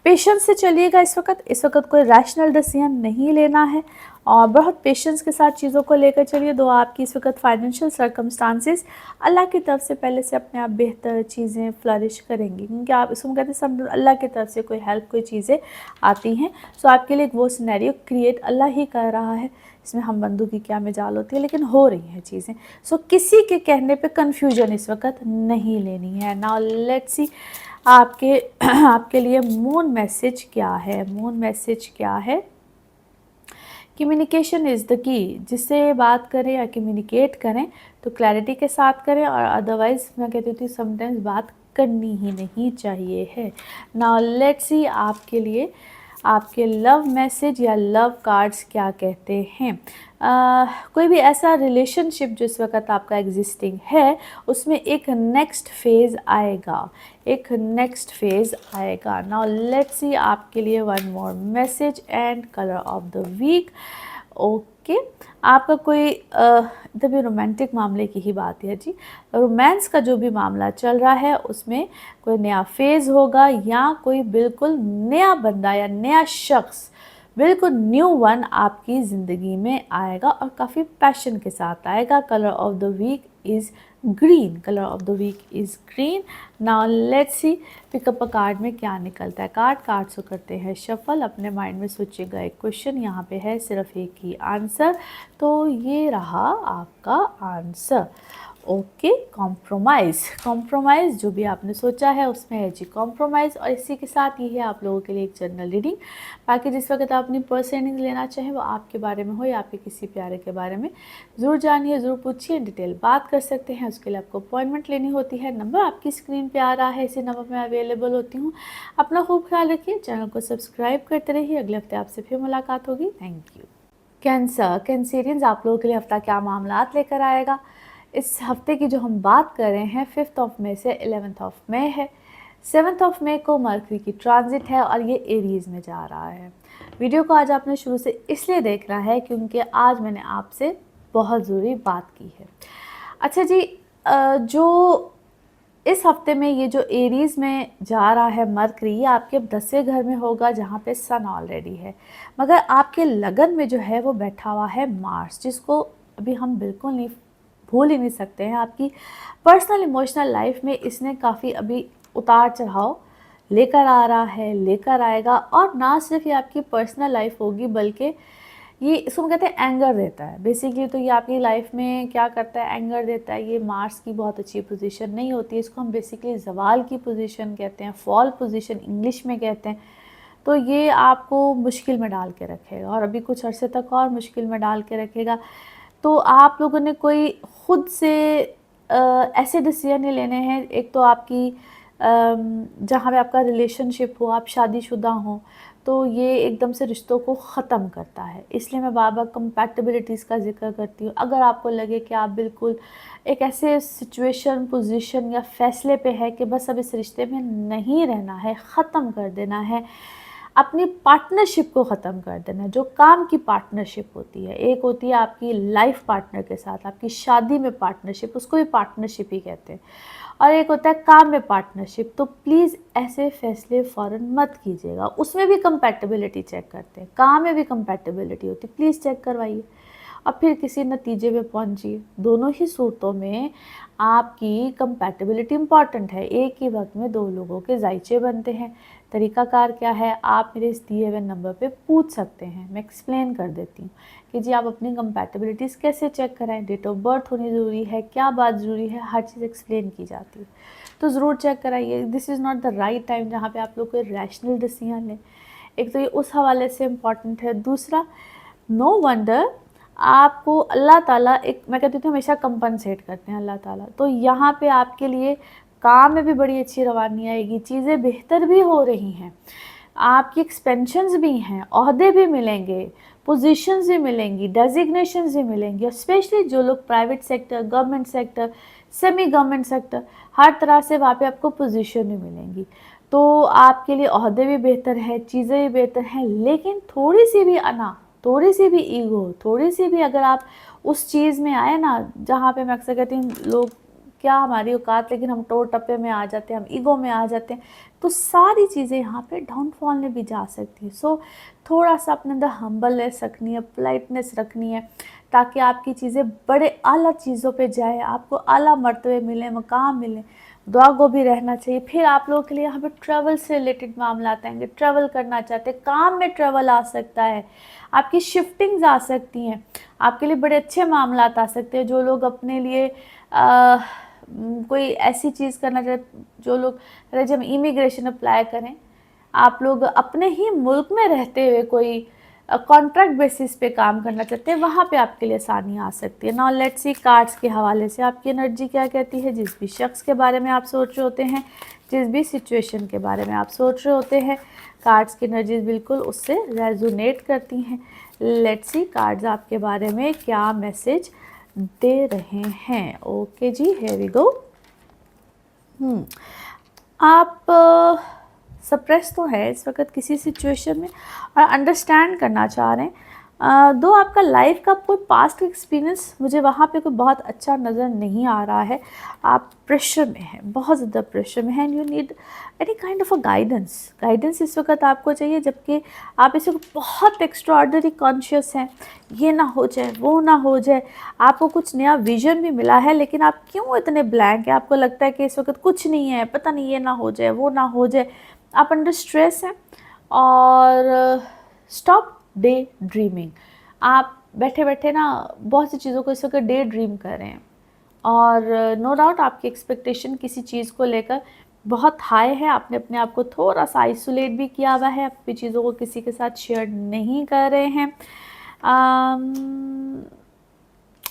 पेशेंस से चलिएगा। इस वक्त कोई रैशनल डिसीजन नहीं लेना है, और बहुत पेशेंस के साथ चीज़ों को लेकर चलिए। दो आपकी इस वक्त फाइनेंशियल सर्कमस्टांसिस अल्लाह की तरफ से पहले से अपने आप बेहतर चीज़ें फ्लरिश करेंगी, क्योंकि आप इसको कहते हैं सब अल्लाह की तरफ से कोई हेल्प, कोई चीज़ें आती हैं। सो आपके लिए वो सिनेरियो क्रिएट अल्लाह ही कर रहा है, इसमें हम बंदों की क्या मजाल होती है, लेकिन हो रही हैं चीज़ें। सो किसी के कहने पे कन्फ्यूजन इस वक्त नहीं लेनी है। नाउ लेट्स सी आपके आपके लिए मून मैसेज क्या है। मून मैसेज क्या है? Communication is the key. जिससे बात करें या कम्युनिकेट करें तो क्लैरिटी के साथ करें, और अदरवाइज़ मैं कहती थी समटाइम्स बात करनी ही नहीं चाहिए है। नाउ लेट्स सी आपके लिए आपके लव मैसेज या लव कार्ड्स क्या कहते हैं। कोई भी ऐसा रिलेशनशिप जो इस वक्त आपका एग्जिस्टिंग है, उसमें एक नेक्स्ट फेज़ आएगा, एक नेक्स्ट फेज़ आएगा। नाउ लेट्स सी आपके लिए one more message and colour of the week. Okay, आपका कोई इधर भी रोमांटिक मामले की ही बात है जी। रोमांस का जो भी मामला चल रहा है उसमें कोई नया फेज़ होगा, या कोई बिल्कुल नया बंदा या नया शख्स, बिल्कुल न्यू वन आपकी ज़िंदगी में आएगा और काफ़ी पैशन के साथ आएगा। Colour of the week is green. Colour of the week is green. Now let's see pick up a card में क्या निकलता है। कार्ड्स को करते हैं शफल। अपने माइंड में सोचिएगा एक क्वेश्चन, यहाँ पे है सिर्फ एक ही आंसर, तो ये रहा आपका आंसर। Okay, compromise. कॉम्प्रोमाइज़ जो भी आपने सोचा है उसमें है जी कॉम्प्रोमाइज़। और इसी के साथ ये है आप लोगों के लिए एक जनरल रीडिंग। बाकी जिस वक्त आप अपनी पर्सनल रीडिंग लेना चाहें वो आपके बारे में हो या आपके किसी प्यारे के बारे में, ज़रूर जानिए, ज़रूर पूछिए, डिटेल बात कर सकते हैं। उसके लिए आपको अपॉइंटमेंट लेनी होती है। नंबर आपकी स्क्रीन पर आ रहा है, इसी नंबर में अवेलेबल होती हूँ। अपना खूब ख्याल रखिए, चैनल को सब्सक्राइब करते रहिए। अगले हफ्ते आपसे फिर मुलाकात होगी। Thank you. कैंसर, कैंसेरियंस आप लोगों के लिए हफ्ता क्या मामलात लेकर आएगा। इस हफ्ते की जो हम बात कर रहे हैं 5 ऑफ मई से 11 ऑफ मई है। 7 ऑफ मई को मरकरी की ट्रांजिट है और ये एरीज़ में जा रहा है। वीडियो को आज आपने शुरू से इसलिए देखना है क्योंकि आज मैंने आपसे बहुत ज़रूरी बात की है। अच्छा जी, जो इस हफ्ते में ये जो एरीज़ में जा रहा है मरकरी, ये आपके 10वें घर में होगा जहाँ पे सन ऑलरेडी है, मगर आपके लगन में जो है वो बैठा हुआ है मार्स, जिसको अभी हम बिल्कुल नहीं भूल ही नहीं सकते हैं। आपकी पर्सनल इमोशनल लाइफ में इसने काफ़ी अभी उतार चढ़ाव लेकर आ रहा है, लेकर आएगा। और ना सिर्फ ये आपकी पर्सनल लाइफ होगी बल्कि ये इसको हम कहते हैं एंगर देता है बेसिकली। तो ये आपकी लाइफ में क्या करता है, एंगर देता है। ये मार्स की बहुत अच्छी पोजीशन नहीं होती है, इसको हम बेसिकली ज़वाल की पोजीशन कहते हैं, फॉल पोजीशन इंग्लिश में कहते हैं। तो ये आपको मुश्किल में डाल के रखेगा और अभी कुछ अरसे तक और मुश्किल में डाल के रखेगा। तो आप लोगों ने कोई ख़ुद से ऐसे डिसीजन नहीं लेने हैं। एक तो आपकी जहाँ पे आपका रिलेशनशिप हो, आप शादीशुदा हों, तो ये एकदम से रिश्तों को ख़त्म करता है। इसलिए मैं बार बार कंपैटिबिलिटीज़ का जिक्र करती हूँ। अगर आपको लगे कि आप बिल्कुल एक ऐसे सिचुएशन, पोजीशन या फ़ैसले पे है कि बस अब इस रिश्ते में नहीं रहना है, ख़त्म कर देना है, अपनी पार्टनरशिप को ख़त्म कर देना है। जो काम की पार्टनरशिप होती है, एक होती है आपकी लाइफ पार्टनर के साथ, आपकी शादी में पार्टनरशिप, उसको भी पार्टनरशिप ही कहते हैं, और एक होता है काम में पार्टनरशिप। तो प्लीज़ ऐसे फैसले फ़ौरन मत कीजिएगा। उसमें भी कंपैटिबिलिटी चेक करते हैं, काम में भी कंपैटिबिलिटी होती है, प्लीज़ चेक करवाइए और फिर किसी नतीजे पे पहुंचिए। दोनों ही सूरतों में आपकी कंपैटिबिलिटी इम्पॉर्टेंट है। एक ही वक्त में दो लोगों के जायचे बनते हैं। तरीक़ाकार क्या है, आप मेरे इस दिए हुए नंबर पे पूछ सकते हैं, मैं एक्सप्लेन कर देती हूँ कि जी आप अपनी कंपैटिबिलिटीज़ कैसे चेक कराएं। डेट ऑफ बर्थ होनी ज़रूरी है, क्या बात ज़रूरी है, हर चीज़ एक्सप्लेन की जाती है, तो ज़रूर चेक कराइए। This is not the right time जहाँ पे आप लोग कोई रैशनल डिसीजन लें। एक तो ये उस हवाले से इम्पॉर्टेंट है। दूसरा, नो वंडर आपको अल्लाह ताला एक, मैं कहती हूँ हमेशा कंपनसेट करते हैं अल्लाह ताला। तो यहाँ पे आपके लिए काम में भी बड़ी अच्छी रवानी आएगी, चीज़ें बेहतर भी हो रही हैं, आपकी एक्सपेंशंस भी हैं, ओहदे भी मिलेंगे, पोजीशंस भी मिलेंगी, डेजिग्नेशंस भी मिलेंगी। और स्पेशली जो लोग private sector, government sector, semi government sector, हर तरह से वहाँ पे आपको पोजीशन भी मिलेंगी। तो आपके लिए ओहदे भी बेहतर है, चीज़ें भी बेहतर हैं, लेकिन थोड़ी सी भी अना, थोड़ी सी भी ईगो, थोड़ी सी भी अगर आप उस चीज़ में आए ना, जहाँ पे मैं अक्सर कहती हूँ लोग क्या हमारी औकात, लेकिन हम टोर टप्पे में आ जाते हैं, हम ईगो में आ जाते हैं, तो सारी चीज़ें यहाँ पे डाउनफॉल में भी जा सकती है। सो थोड़ा सा अपने अंदर हम्बलनेस रखनी है, पोलाइटनेस रखनी है, ताकि आपकी चीज़ें बड़े आला चीज़ों पे जाए, आपको आला मर्तबे मिले, मकाम मिले। दुआ गो भी रहना चाहिए। फिर आप लोगों के लिए यहाँ पे ट्रैवल से रिलेटेड मामला आएंगे, ट्रैवल करना चाहते हैं, काम में ट्रैवल आ सकता है, आपकी शिफ्टिंग्स आ सकती हैं, आपके लिए बड़े अच्छे मामला आ सकते हैं। जो लोग अपने लिए कोई ऐसी चीज़ करना चाहते, जो लोग जब इमिग्रेशन अप्लाई करें, आप लोग अपने ही मुल्क में रहते हुए कोई कॉन्ट्रैक्ट बेसिस पे काम करना चाहते हैं, वहाँ पे आपके लिए आसानी आ सकती है। नाउ लेट्स सी कार्ड्स के हवाले से आपकी एनर्जी क्या कहती है। जिस भी शख्स के बारे में आप सोच रहे होते हैं, जिस भी सिचुएशन के बारे में आप सोच रहे होते हैं, कार्ड्स की एनर्जीज बिल्कुल उससे रेजोनेट करती हैं। लेट्स सी कार्ड्स आपके बारे में क्या मैसेज दे रहे हैं। ओके जी, हियर वी गो। आप सप्रेस तो है इस वक्त किसी सिचुएशन में और अंडरस्टैंड करना चाह रहे हैं। दो आपका लाइफ का कोई पास्ट एक्सपीरियंस मुझे वहाँ पे कोई बहुत अच्छा नज़र नहीं आ रहा है। आप प्रेशर में हैं, बहुत ज़्यादा प्रेशर में हैं, and you need any kind of a guidance इस वक्त आपको चाहिए, जबकि आप इस वक्त बहुत एक्स्ट्राऑर्डिनरी कॉन्शियस हैं। ये ना हो जाए, वो ना हो जाए, आपको कुछ नया विजन भी मिला है, लेकिन आप क्यों इतने ब्लैंक हैं? आपको लगता है कि इस वक्त कुछ नहीं है, पता नहीं ये ना हो जाए, वो ना हो जाए, आप अंडर स्ट्रेस हैं। और स्टॉप डे ड्रीमिंग। आप बैठे बैठे ना बहुत सी चीज़ों को इस वक्त डे ड्रीम कर रहे हैं, और नो डाउट आपकी एक्सपेक्टेशन किसी चीज़ को लेकर बहुत हाई है। आपने अपने आप को थोड़ा सा आइसोलेट भी किया हुआ है, अपनी चीज़ों को किसी के साथ शेयर नहीं कर रहे हैं।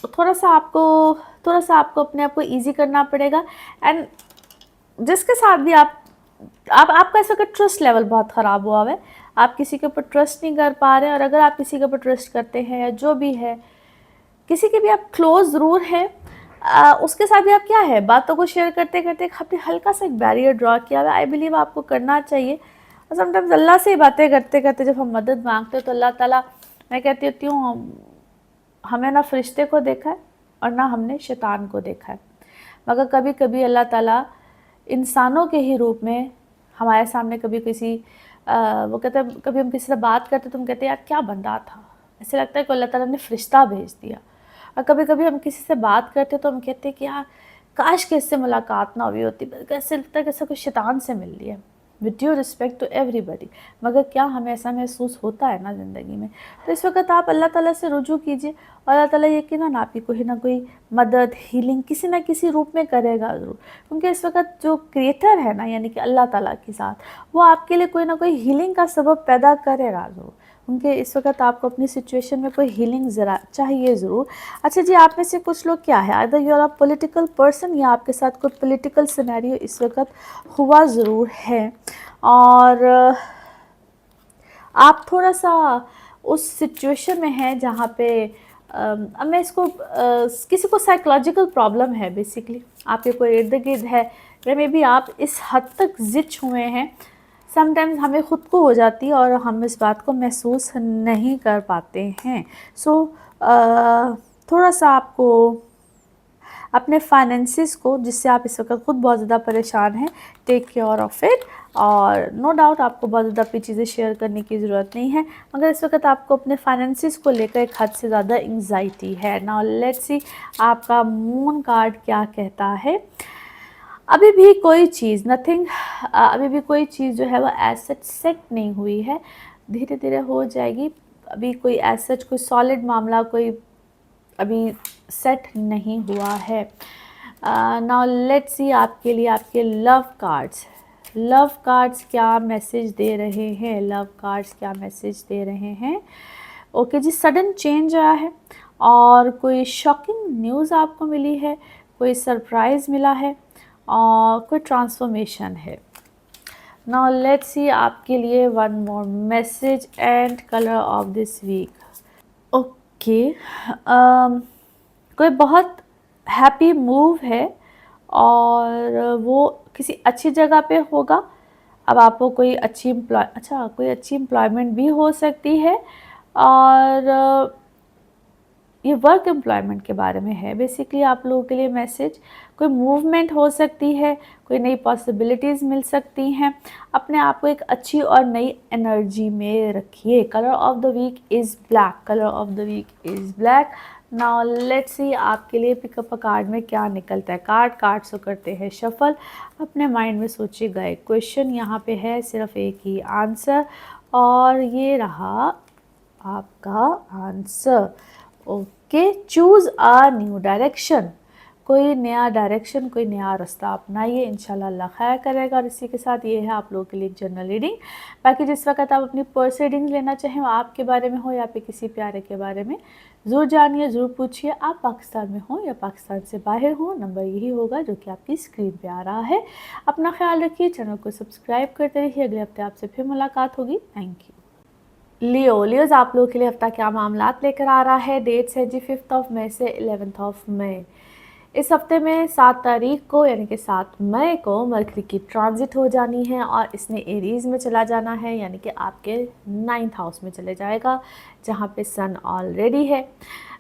थोड़ा सा आपको अपने आप को ईजी करना पड़ेगा। एंड जिसके साथ भी आपका इस वक्त ट्रस्ट लेवल बहुत ख़राब हुआ है, आप किसी के ऊपर ट्रस्ट नहीं कर पा रहे हैं। और अगर आप किसी के ऊपर ट्रस्ट करते हैं या जो भी है, किसी के भी आप क्लोज ज़रूर है, उसके साथ भी आप क्या है, बातों को शेयर करते करते आपने हल्का सा एक बैरियर ड्रॉ किया हुआ है। आई बिलीव आपको करना चाहिए। और समटाइम्स अल्लाह से बातें करते करते जब हम मदद मांगते हैं, तो अल्लाह ताला, मैं कहती होती हूँ, हमें ना फरिश्ते को देखा है और ना हमने शैतान को देखा है, मगर कभी कभी अल्लाह ताला इंसानों के ही रूप में हमारे सामने कभी वो कहते हैं, कभी हम किसी से बात करते तो हम कहते हैं यार क्या बंदा था, ऐसे लगता है कि अल्लाह ताला ने फरिश्ता भेज दिया। और कभी कभी हम किसी से बात करते तो हम कहते हैं कि यार काश कि इससे मुलाकात ना हुई होती, ऐसे लगता है कि ऐसा कोई शैतान से मिल लिया। With due respect to everybody, मगर क्या हमें ऐसा महसूस होता है ना ज़िंदगी में? तो इस वक्त आप अल्लाह ताला से रुजू कीजिए, और अल्लाह ताला यकीनन आपकी कोई ना कोई मदद, हीलिंग किसी ना किसी रूप में करेगा ज़रूर। क्योंकि इस वक्त जो क्रिएटर है ना, यानी कि अल्लाह ताला के साथ, वो आपके लिए कोई ना कोई हीलिंग का सबब पैदा करेगा ज़रूर। उनके इस वक्त आपको अपनी सिचुएशन में कोई हीलिंग ज़रा चाहिए ज़रूर। अच्छा जी, आप में से कुछ लोग क्या है, either you are a political person, या आपके साथ कोई पॉलिटिकल सिनेरियो इस वक्त हुआ ज़रूर है, और आप थोड़ा सा उस सिचुएशन में हैं जहाँ पे अब मैं इसको किसी को साइकोलॉजिकल प्रॉब्लम है बेसिकली, आपके कोई इर्द गिर्द है, या मे बी आप इस हद तक जिच हुए हैं, समटाइम्स हमें ख़ुद को हो जाती है और हम इस बात को महसूस नहीं कर पाते हैं। सो थोड़ा सा आपको अपने फाइनेंसिस को, जिससे आप इस वक्त खुद बहुत ज़्यादा परेशान हैं, टेक केयर ऑफ़ इट। और नो डाउट आपको बहुत ज़्यादा अपनी चीज़ें शेयर करने की ज़रूरत नहीं है, मगर इस वक्त आपको अपने फाइनेंसिस को लेकर एक हद से ज़्यादा एंग्जाइटी है। नाउ लेट्स सी आपका मून कार्ड क्या कहता है। अभी भी कोई चीज़ अभी भी कोई चीज़ जो है वो एज सच सेट नहीं हुई है, धीरे धीरे हो जाएगी। अभी कोई एज सच कोई सॉलिड मामला कोई अभी सेट नहीं हुआ है। नाउ लेट्स सी आपके लिए आपके लव कार्ड्स क्या मैसेज दे रहे हैं। लव कार्ड्स क्या मैसेज दे रहे हैं। ओके जी, सडन चेंज आया है और कोई शॉकिंग न्यूज़ आपको मिली है, कोई सरप्राइज़ मिला है और कोई ट्रांसफॉर्मेशन है। नाउ लेट्स सी आपके लिए one more message and colour of this week. Okay, कोई बहुत हैप्पी मूव है और वो किसी अच्छी जगह पे होगा। अब आपको कोई अच्छी एम्प्लॉयमेंट भी हो सकती है, और ये वर्क एम्प्लॉयमेंट के बारे में है बेसिकली आप लोगों के लिए मैसेज। कोई मूवमेंट हो सकती है, कोई नई पॉसिबिलिटीज़ मिल सकती हैं। अपने आप को एक अच्छी और नई एनर्जी में रखिए। Colour of the week is black, colour of the week is black. Now let's see आपके लिए पिकअप अ कार्ड में क्या निकलता है। कार्ड्स को करते हैं शफल। अपने माइंड में सोचिएगा एक क्वेश्चन, यहाँ पे है सिर्फ एक ही आंसर और ये रहा आपका answer. Okay, choose a new direction. कोई नया डायरेक्शन, कोई नया रास्ता अपनाइए, इंशाल्लाह अल्लाह खैर करेगा। और इसी के साथ ये है आप लोगों के लिए जनरल रीडिंग। बाकी जिस वक्त आप अपनी पर्स रीडिंग लेना चाहें, आपके बारे में हो या फिर किसी प्यारे के बारे में, ज़रूर जानिए, ज़रूर पूछिए। आप पाकिस्तान में हो या पाकिस्तान से बाहर हो, नंबर यही होगा जो कि आपकी स्क्रीन पे आ रहा है। अपना ख्याल रखिए, चैनल को सब्सक्राइब करते रहिए। अगले हफ्ते आपसे फिर मुलाकात होगी। Thank you. लियोज आप लोगों के लिए हफ्ता क्या मामलात लेकर आ रहा है। डेट्स है जी 5 मई से 11 मई। इस हफ्ते में 7 तारीख को यानी कि 7 मई को मरकरी की ट्रांजिट हो जानी है और इसने एरीज़ में चला जाना है, यानी कि आपके 9th हाउस में चले जाएगा जहाँ पे सन ऑलरेडी है।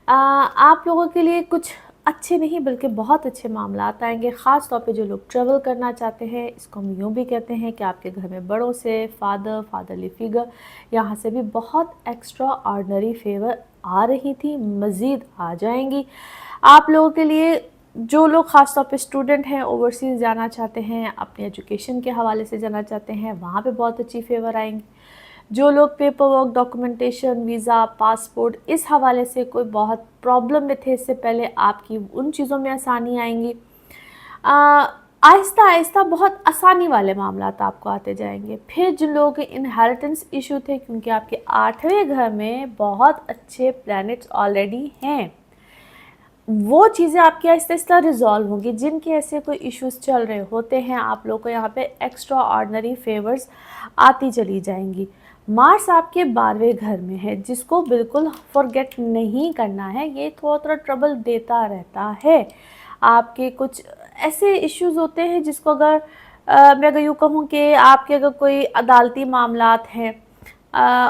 आप लोगों के लिए कुछ अच्छे नहीं बल्कि बहुत अच्छे मामलात आएंगे, ख़ास तौर पे जो लोग ट्रैवल करना चाहते हैं। इसको हम यूँ भी कहते हैं कि आपके घर में बड़ों से, फादरली फिगर, यहाँ से भी बहुत एक्स्ट्रा ऑर्डनरी फेवर आ रही थी, मज़ीद आ जाएंगी। आप लोगों के लिए जो लोग ख़ास तौर पे स्टूडेंट हैं, ओवरसीज़ जाना चाहते हैं, अपने एजुकेशन के हवाले से जाना चाहते हैं, वहाँ पे बहुत अच्छी फेवर आएंगी। जो लोग paper work, documentation, visa, passport इस हवाले से कोई बहुत प्रॉब्लम में थे इससे पहले, आपकी उन चीज़ों में आसानी आएंगी। आहिस्ता आहिस्ता बहुत आसानी वाले मामलात आपको आते जाएंगे। फिर जिन लोगों के इनहेरिटेंस इशू थे, क्योंकि आपके 8वें घर में बहुत अच्छे प्लैनेट्स ऑलरेडी हैं, वो चीज़ें आपकी आहिस्ता आहिस्ता रिजॉल्व होंगी। जिनके ऐसे कोई इश्यूज चल रहे होते हैं, आप लोग को यहाँ पे एक्स्ट्रा ऑर्डनरी फेवर्स आती चली जाएंगी। मार्स आपके 12वें घर में है, जिसको बिल्कुल फॉरगेट नहीं करना है। ये थोड़ा थोड़ा ट्रबल देता रहता है। आपके कुछ ऐसे इश्यूज होते हैं जिसको अगर मैं अगर यूँ कहूँ कि आपके अगर कोई अदालती मामलात हैं,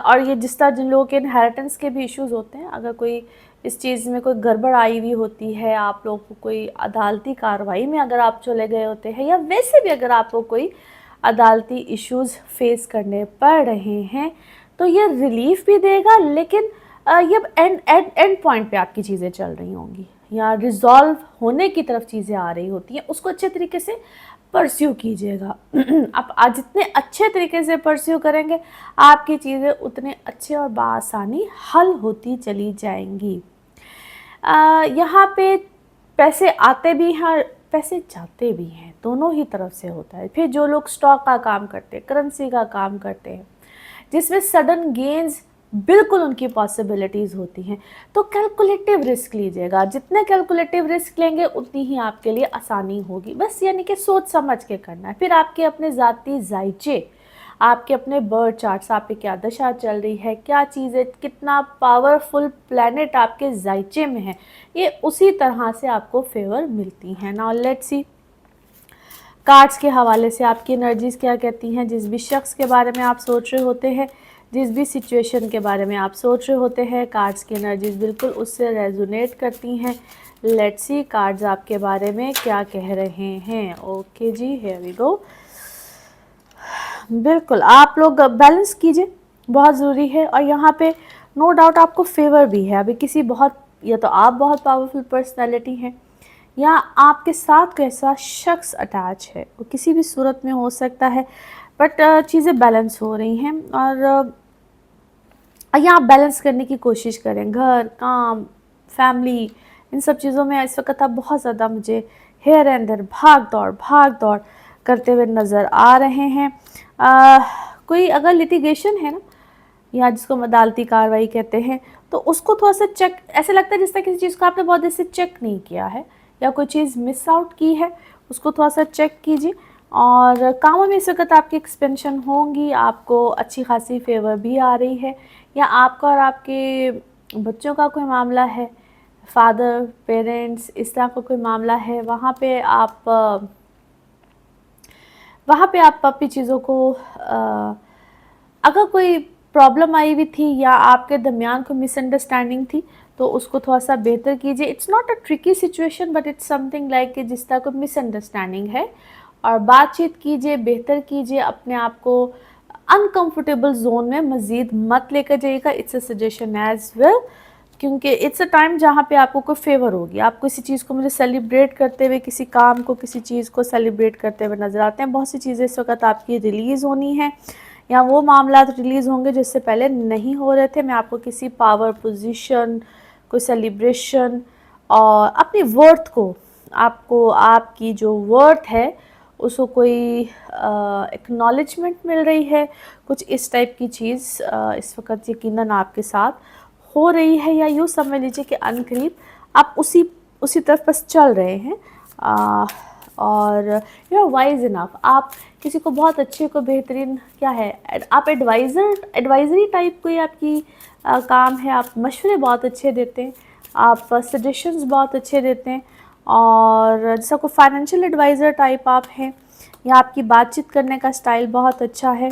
और ये जिस तरह जिन लोगों के इनहेरिटेंस के भी इश्यूज होते हैं, अगर कोई इस चीज़ में कोई गड़बड़ आई हुई होती है, आप लोग को कोई अदालती कार्रवाई में अगर आप चले गए होते हैं, या वैसे भी अगर आपको कोई अदालती इश्यूज फेस करने पड़ रहे हैं, तो ये रिलीफ भी देगा। लेकिन ये एंड पॉइंट पे आपकी चीज़ें चल रही होंगी या रिजॉल्व होने की तरफ चीज़ें आ रही होती हैं, उसको अच्छे तरीके से परस्यू कीजिएगा। आप आज जितने अच्छे तरीके से परस्यू करेंगे, आपकी चीज़ें उतने अच्छे और बआसानी हल होती चली जाएंगी। यहाँ पे पैसे आते भी हैं, पैसे जाते भी हैं, दोनों ही तरफ से होता है। फिर जो लोग स्टॉक का काम करते हैं, करेंसी का काम करते हैं, जिसमें सडन गेन्स बिल्कुल उनकी पॉसिबिलिटीज़ होती हैं, तो कैलकुलेटिव रिस्क लीजिएगा। जितने कैलकुलेटिव रिस्क लेंगे उतनी ही आपके लिए आसानी होगी। बस यानी कि सोच समझ के करना है। फिर आपके अपने ज़ाती जायचे, आपके अपने बर्थ चार्ट्स, आप पे क्या दशा चल रही है, क्या चीज़ है, कितना पावरफुल प्लैनेट आपके जायचे में है, ये उसी तरह से आपको फेवर मिलती हैं। नाउ लेट्स सी कार्ड्स के हवाले से आपकी एनर्जीज़ क्या कहती हैं। जिस भी शख्स के बारे में आप सोच रहे होते हैं, जिस भी सिचुएशन के बारे में आप सोच रहे होते हैं, कार्ड्स की एनर्जीज़ बिल्कुल उससे रेजोनेट करती हैं। लेट्स सी कार्ड्स आपके बारे में क्या कह रहे हैं। ओके जी, हियर वी गो। बिल्कुल आप लोग बैलेंस कीजिए, बहुत ज़रूरी है। और यहाँ पे नो डाउट आपको फेवर भी है। अभी किसी बहुत, या तो आप बहुत पावरफुल पर्सनैलिटी हैं, या आपके साथ कोई ऐसा शख्स अटैच है, वो किसी भी सूरत में हो सकता है, बट चीज़ें बैलेंस हो रही हैं। और यहाँ आप बैलेंस करने की कोशिश करें। घर, काम, फैमिली, इन सब चीज़ों में इस वक्त आप बहुत ज़्यादा मुझे हेयर एंड देयर भाग दौड़ करते हुए नज़र आ रहे हैं। कोई अगर लिटिगेशन है ना, या जिसको हम अदालती कार्रवाई कहते हैं, तो उसको थोड़ा सा चेक, ऐसे लगता है जिस तरह किसी चीज़ को आपने बहुत देर से चेक नहीं किया है, या कोई चीज़ मिस आउट की है, उसको थोड़ा सा चेक कीजिए। और कामों में इस वक्त आपकी एक्सपेंशन होंगी, आपको अच्छी खासी फेवर भी आ रही है। या आपका और आपके बच्चों का कोई मामला है, फादर, पेरेंट्स, इस तरह का कोई मामला है, वहाँ पे आप अपनी चीज़ों को अगर कोई प्रॉब्लम आई हुई थी या आपके दरमियान कोई मिसअंडरस्टैंडिंग थी, तो उसको थोड़ा सा बेहतर कीजिए। It's not a tricky situation but it's something like कि जिस तरह कोई मिसअंडरस्टैंडिंग है, और बातचीत कीजिए, बेहतर कीजिए, अपने आप को अनकंफर्टेबल जोन में मज़ीद मत लेकर जाइएगा। It's a suggestion as well, क्योंकि इट्स अ टाइम जहाँ पे आपको कोई फेवर होगी। आप किसी चीज़ को मुझे सेलिब्रेट करते हुए, किसी काम को, किसी चीज़ को सेलिब्रेट करते हुए नज़र आते हैं। बहुत सी चीज़ें इस वक्त आपकी रिलीज़ होनी है, या वो मामला रिलीज़ होंगे जिससे पहले नहीं हो रहे थे। मैं आपको किसी पावर पोजीशन, कोई सेलिब्रेशन, और अपनी वर्थ को, आपको आपकी जो वर्थ है उसको कोई एक्नॉलेजमेंट मिल रही है, कुछ इस टाइप की चीज़ इस वक्त यकीनन आपके साथ हो रही है। या यूँ समझ लीजिए कि अनकरीब आप उसी तरफ बस चल रहे हैं। और यू आर वाइज इनफ, आप किसी को बहुत अच्छे को बेहतरीन क्या है, आप एडवाइज़री टाइप कोई आपकी काम है। आप मशवरे बहुत अच्छे देते हैं, आप सजेशंस बहुत अच्छे देते हैं, और जैसा कोई फाइनेंशियल एडवाइज़र टाइप आप हैं, या आपकी बातचीत करने का स्टाइल बहुत अच्छा है।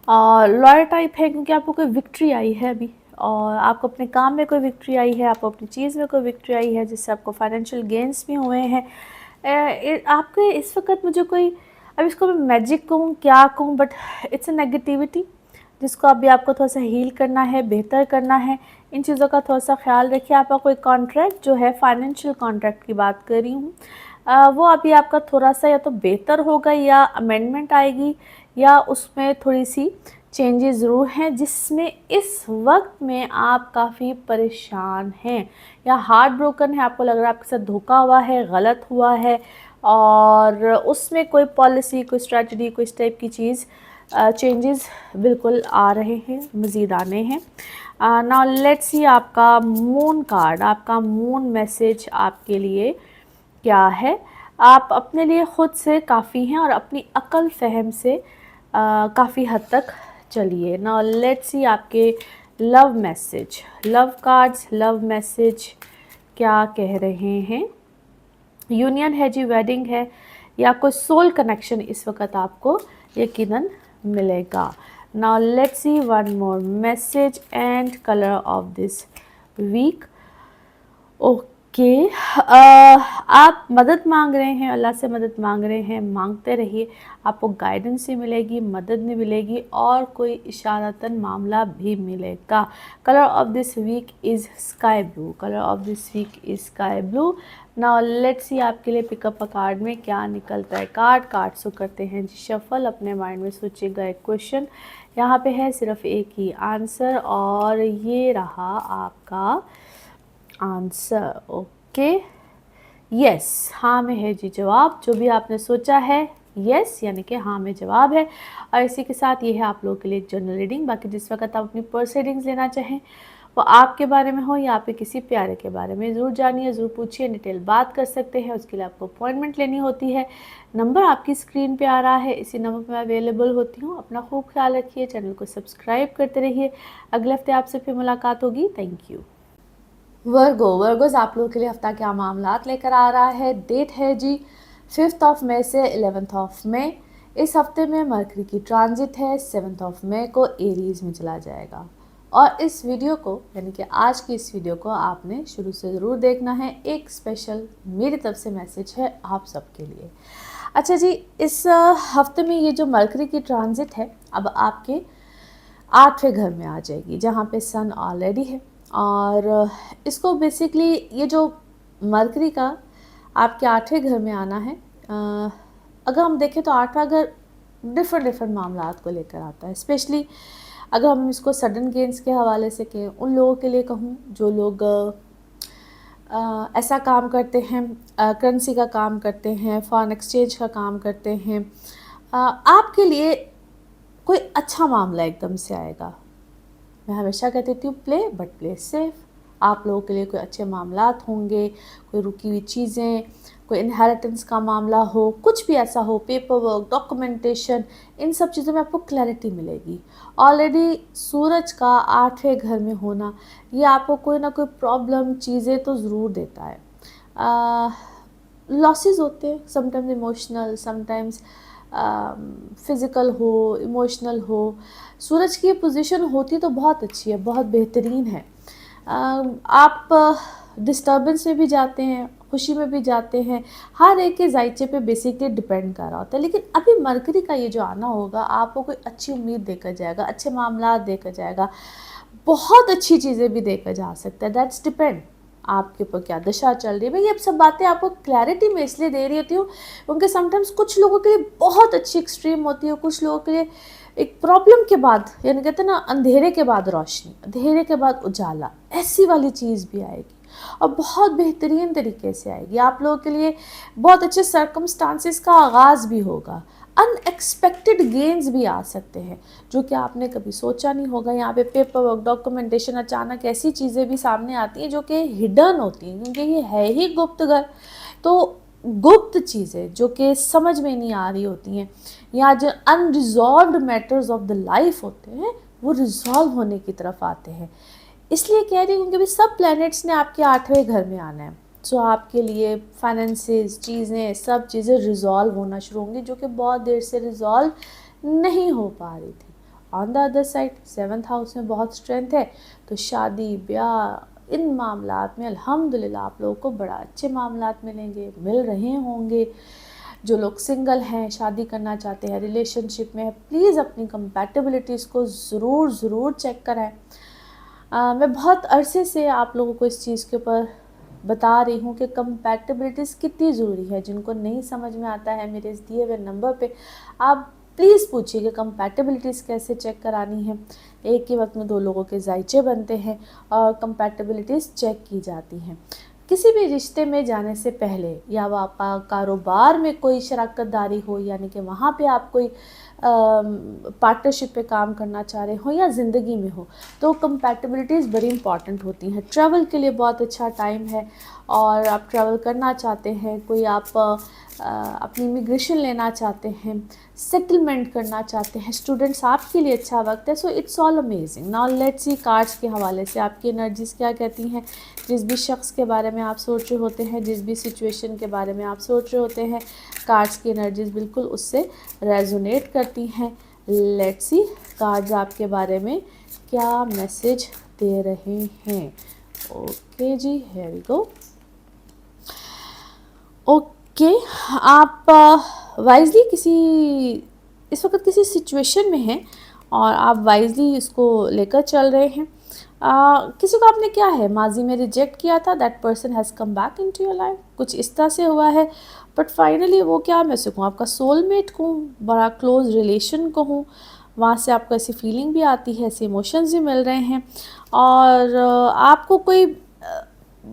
लॉयर टाइप है क्योंकि आपको कोई विक्ट्री आई है अभी, और आपको अपने काम में कोई विक्ट्री आई है, आपको अपनी चीज़ में कोई विक्ट्री आई है जिससे आपको फाइनेंशियल गेंस भी हुए हैं। आपके इस वक्त मुझे कोई, अब इसको मैं मैजिक कहूँ क्या कहूँ, बट इट्स अ नेगेटिविटी जिसको अभी आपको थोड़ा सा हील करना है, बेहतर करना है। इन चीज़ों का थोड़ा सा ख्याल रखिए। आपका कोई कॉन्ट्रैक्ट जो है, फाइनेंशियल कॉन्ट्रैक्ट की बात कर रही हूँ, वो अभी आपका थोड़ा सा या तो बेहतर होगा, या अमेंडमेंट आएगी, या उसमें थोड़ी सी चेंजेस ज़रूर हैं जिसमें इस वक्त में आप काफ़ी परेशान हैं या हार्ट ब्रोकन है। आपको लग रहा है आपके साथ धोखा हुआ है, गलत हुआ है, और उसमें कोई पॉलिसी, कोई स्ट्रेटजी, कोई इस टाइप की चीज़, चेंजेस बिल्कुल आ रहे हैं, मज़ीद आने हैं। नाउ लेट्स सी आपका मून कार्ड, आपका मून मैसेज आपके लिए क्या है। आप अपने लिए ख़ुद से काफ़ी हैं और अपनी अक्ल फ़हम से काफ़ी हद तक चलिए। नाउ लेट्स सी आपके love message, love cards, love message क्या कह रहे हैं। यूनियन है जी, वेडिंग है, या कोई सोल कनेक्शन इस वक्त आपको यकीनन मिलेगा। Now let's see one more message and colour of this week. Okay, आप मदद मांग रहे हैं, अल्लाह से मदद मांग रहे हैं, मांगते रहिए। आपको गाइडेंस भी मिलेगी, मदद भी मिलेगी, और कोई इशारतन मामला भी मिलेगा। Colour of this week is sky blue, colour of this week is sky blue. Now let's see आपके लिए पिकअप अ कार्ड में क्या निकलता है। कार्ड्स को करते हैं जी शफल। अपने माइंड में सोचिएगा एक क्वेश्चन, यहाँ पे है सिर्फ एक ही आंसर, और ये रहा आपका आंसर। ओके, यस, हाँ में है जी जवाब। जो भी आपने सोचा है यस यानी कि हाँ में जवाब है। और इसी के साथ ये है आप लोगों के लिए एक जनरल रीडिंग। बाकी जिस वक्त आप अपनी पर्स रीडिंग्स लेना चाहें, वो आपके बारे में हो या आपके किसी प्यारे के बारे में, ज़रूर जानिए, ज़रूर पूछिए, डिटेल बात कर सकते हैं। उसके लिए आपको अपॉइंटमेंट लेनी होती है। नंबर आपकी स्क्रीन पे आ रहा है, इसी नंबर पर मैं अवेलेबल होती हूँ। अपना खूब ख्याल रखिए, चैनल को सब्सक्राइब करते रहिए। अगले हफ्ते आपसे फिर मुलाकात होगी। Thank you. वर्गोज़ आप लोगों के लिए हफ्ता क्या मामलात लेकर आ रहा है। डेट है जी 5 मई से 11 मई। इस हफ्ते में मरकरी की ट्रांजिट है। 7 मई को एरीज में चला जाएगा। और इस वीडियो को यानी कि आज की इस वीडियो को आपने शुरू से ज़रूर देखना है। एक स्पेशल मेरी तरफ से मैसेज है आप सबके लिए। अच्छा जी, इस हफ्ते में ये जो मरकरी की ट्रांजिट है अब आपके 8वें घर में आ जाएगी, जहाँ पे सन ऑलरेडी है। और इसको बेसिकली ये जो मरकरी का आपके 8वें घर में आना है, अगर हम देखें तो 8वां घर डिफरेंट मामलात को लेकर आता है। स्पेशली अगर हम इसको सडन गेंस के हवाले से कहें, उन लोगों के लिए कहूँ जो लोग ऐसा काम करते हैं, करेंसी का काम करते हैं, फॉरेन एक्सचेंज का काम करते हैं, आपके लिए कोई अच्छा मामला एकदम से आएगा। मैं हमेशा कहती हूँ प्ले बट प्ले सेफ। आप लोगों के लिए कोई अच्छे मामलात होंगे, कोई रुकी हुई चीज़ें, कोई इनहेरिटेंस का मामला हो, कुछ भी ऐसा हो, पेपर वर्क, डॉक्यूमेंटेशन, इन सब चीज़ों में आपको क्लैरिटी मिलेगी। ऑलरेडी सूरज का 8वें घर में होना ये आपको कोई ना कोई प्रॉब्लम, चीज़ें तो ज़रूर देता है। लॉसेस होते हैं, समटाइम्स इमोशनल, समटाइम्स फिज़िकल हो, इमोशनल हो। सूरज की पोजीशन होती तो बहुत अच्छी है, बहुत बेहतरीन है। आप डिस्टर्बेंस में भी जाते हैं, खुशी में भी जाते हैं, हर एक के जायचे पे बेसिकली डिपेंड कर रहा होता है। लेकिन अभी मरकरी का ये जो आना होगा आपको कोई अच्छी उम्मीद देकर जाएगा, अच्छे मामला देकर जाएगा, बहुत अच्छी चीज़ें भी देकर जा सकता है। दैट्स डिपेंड आपके ऊपर क्या दशा चल रही है। मैं ये सब बातें आपको क्लैरिटी में इसलिए दे रही होती हूँ क्योंकि समटाइम्स कुछ लोगों के लिए बहुत अच्छी एक्सट्रीम होती है, कुछ लोगों के लिए एक प्रॉब्लम के बाद, यानी कहते हैं ना अंधेरे के बाद रोशनी, अंधेरे के बाद उजाला, ऐसी वाली चीज़ भी आएगी और बहुत बेहतरीन तरीके से आएगी। आप लोगों के लिए बहुत अच्छे सर्कमस्टांसिस का आगाज़ भी होगा, अनएक्सपेक्टेड गेन्स भी आ सकते हैं जो कि आपने कभी सोचा नहीं होगा। यहाँ पे पेपर वर्क, डॉक्यूमेंटेशन, अचानक ऐसी चीज़ें भी सामने आती हैं जो कि हिडन होती हैं क्योंकि ये है ही गुप्त घर। तो गुप्त चीज़ें जो कि समझ में नहीं आ रही होती हैं या जो unresolved matters of the life होते हैं वो रिजॉल्व होने की तरफ आते हैं। इसलिए कह रही हूँ क्योंकि अभी सब प्लैनेट्स ने आपके 8वें घर में आना है। सो आपके लिए फाइनेंसेस, चीज़ें, सब चीज़ें रिजॉल्व होना शुरू होंगी जो कि बहुत देर से रिजॉल्व नहीं हो पा रही थी। On the other side 7th house में बहुत स्ट्रेंथ है, तो शादी ब्याह इन मामलात में अल्हम्दुलिल्लाह आप लोगों को बड़ा अच्छे मामलात मिलेंगे, मिल रहे होंगे। जो लोग सिंगल हैं, शादी करना चाहते हैं, रिलेशनशिप में, प्लीज़ अपनी कंपैटिबिलिटीज़ को ज़रूर चेक कराएं। मैं बहुत अरसे से आप लोगों को इस चीज़ के ऊपर बता रही हूँ कि कंपैटिबिलिटीज़ कितनी ज़रूरी है। जिनको नहीं समझ में आता है मेरे इस दिए हुए नंबर पे आप प्लीज़ पूछिए कि कंपैटिबिलिटीज़ कैसे चेक करानी है। एक ही वक्त में 2 लोगों के जायचे बनते हैं और कंपैटिबिलिटीज़ चेक की जाती हैं। किसी भी रिश्ते में जाने से पहले या वो आपका कारोबार में कोई शराकतदारी हो, यानी कि वहाँ पे आप कोई पार्टनरशिप पे काम करना चाह रहे हो या ज़िंदगी में हो, तो कंपैटिबिलिटीज़ बड़ी इंपॉर्टेंट होती हैं। ट्रैवल के लिए बहुत अच्छा टाइम है और आप ट्रैवल करना चाहते हैं, कोई आप अपनी इमिग्रेशन लेना चाहते हैं, सेटलमेंट करना चाहते हैं, स्टूडेंट्स, आपके लिए अच्छा वक्त है। So it's all amazing. Now let's C cards के हवाले से आपकी एनर्जीज़ क्या कहती हैं। जिस भी शख्स के बारे में आप सोच रहे होते हैं, जिस भी सिचुएशन के बारे में आप सोच रहे होते हैं, कार्ड्स की एनर्जीज़ बिल्कुल उससे रेजोनेट करती हैं। लेट्स सी कार्ड्स आपके बारे में क्या मैसेज दे रहे हैं। ओके जी, हियर वी गो। ओके, आप वाइजली इस वक्त किसी सिचुएशन में हैं और आप वाइजली इसको लेकर चल रहे हैं। किसी को आपने क्या है माजी में रिजेक्ट किया था, that person has come back into your life, कुछ इस तरह से हुआ है। बट फाइनली वो क्या मैं से कहूँ, आपका सोलमेट कहूँ, बड़ा क्लोज रिलेशन कहूँ, वहाँ से आपको ऐसी फीलिंग भी आती है, ऐसे इमोशंस भी मिल रहे हैं। और आपको कोई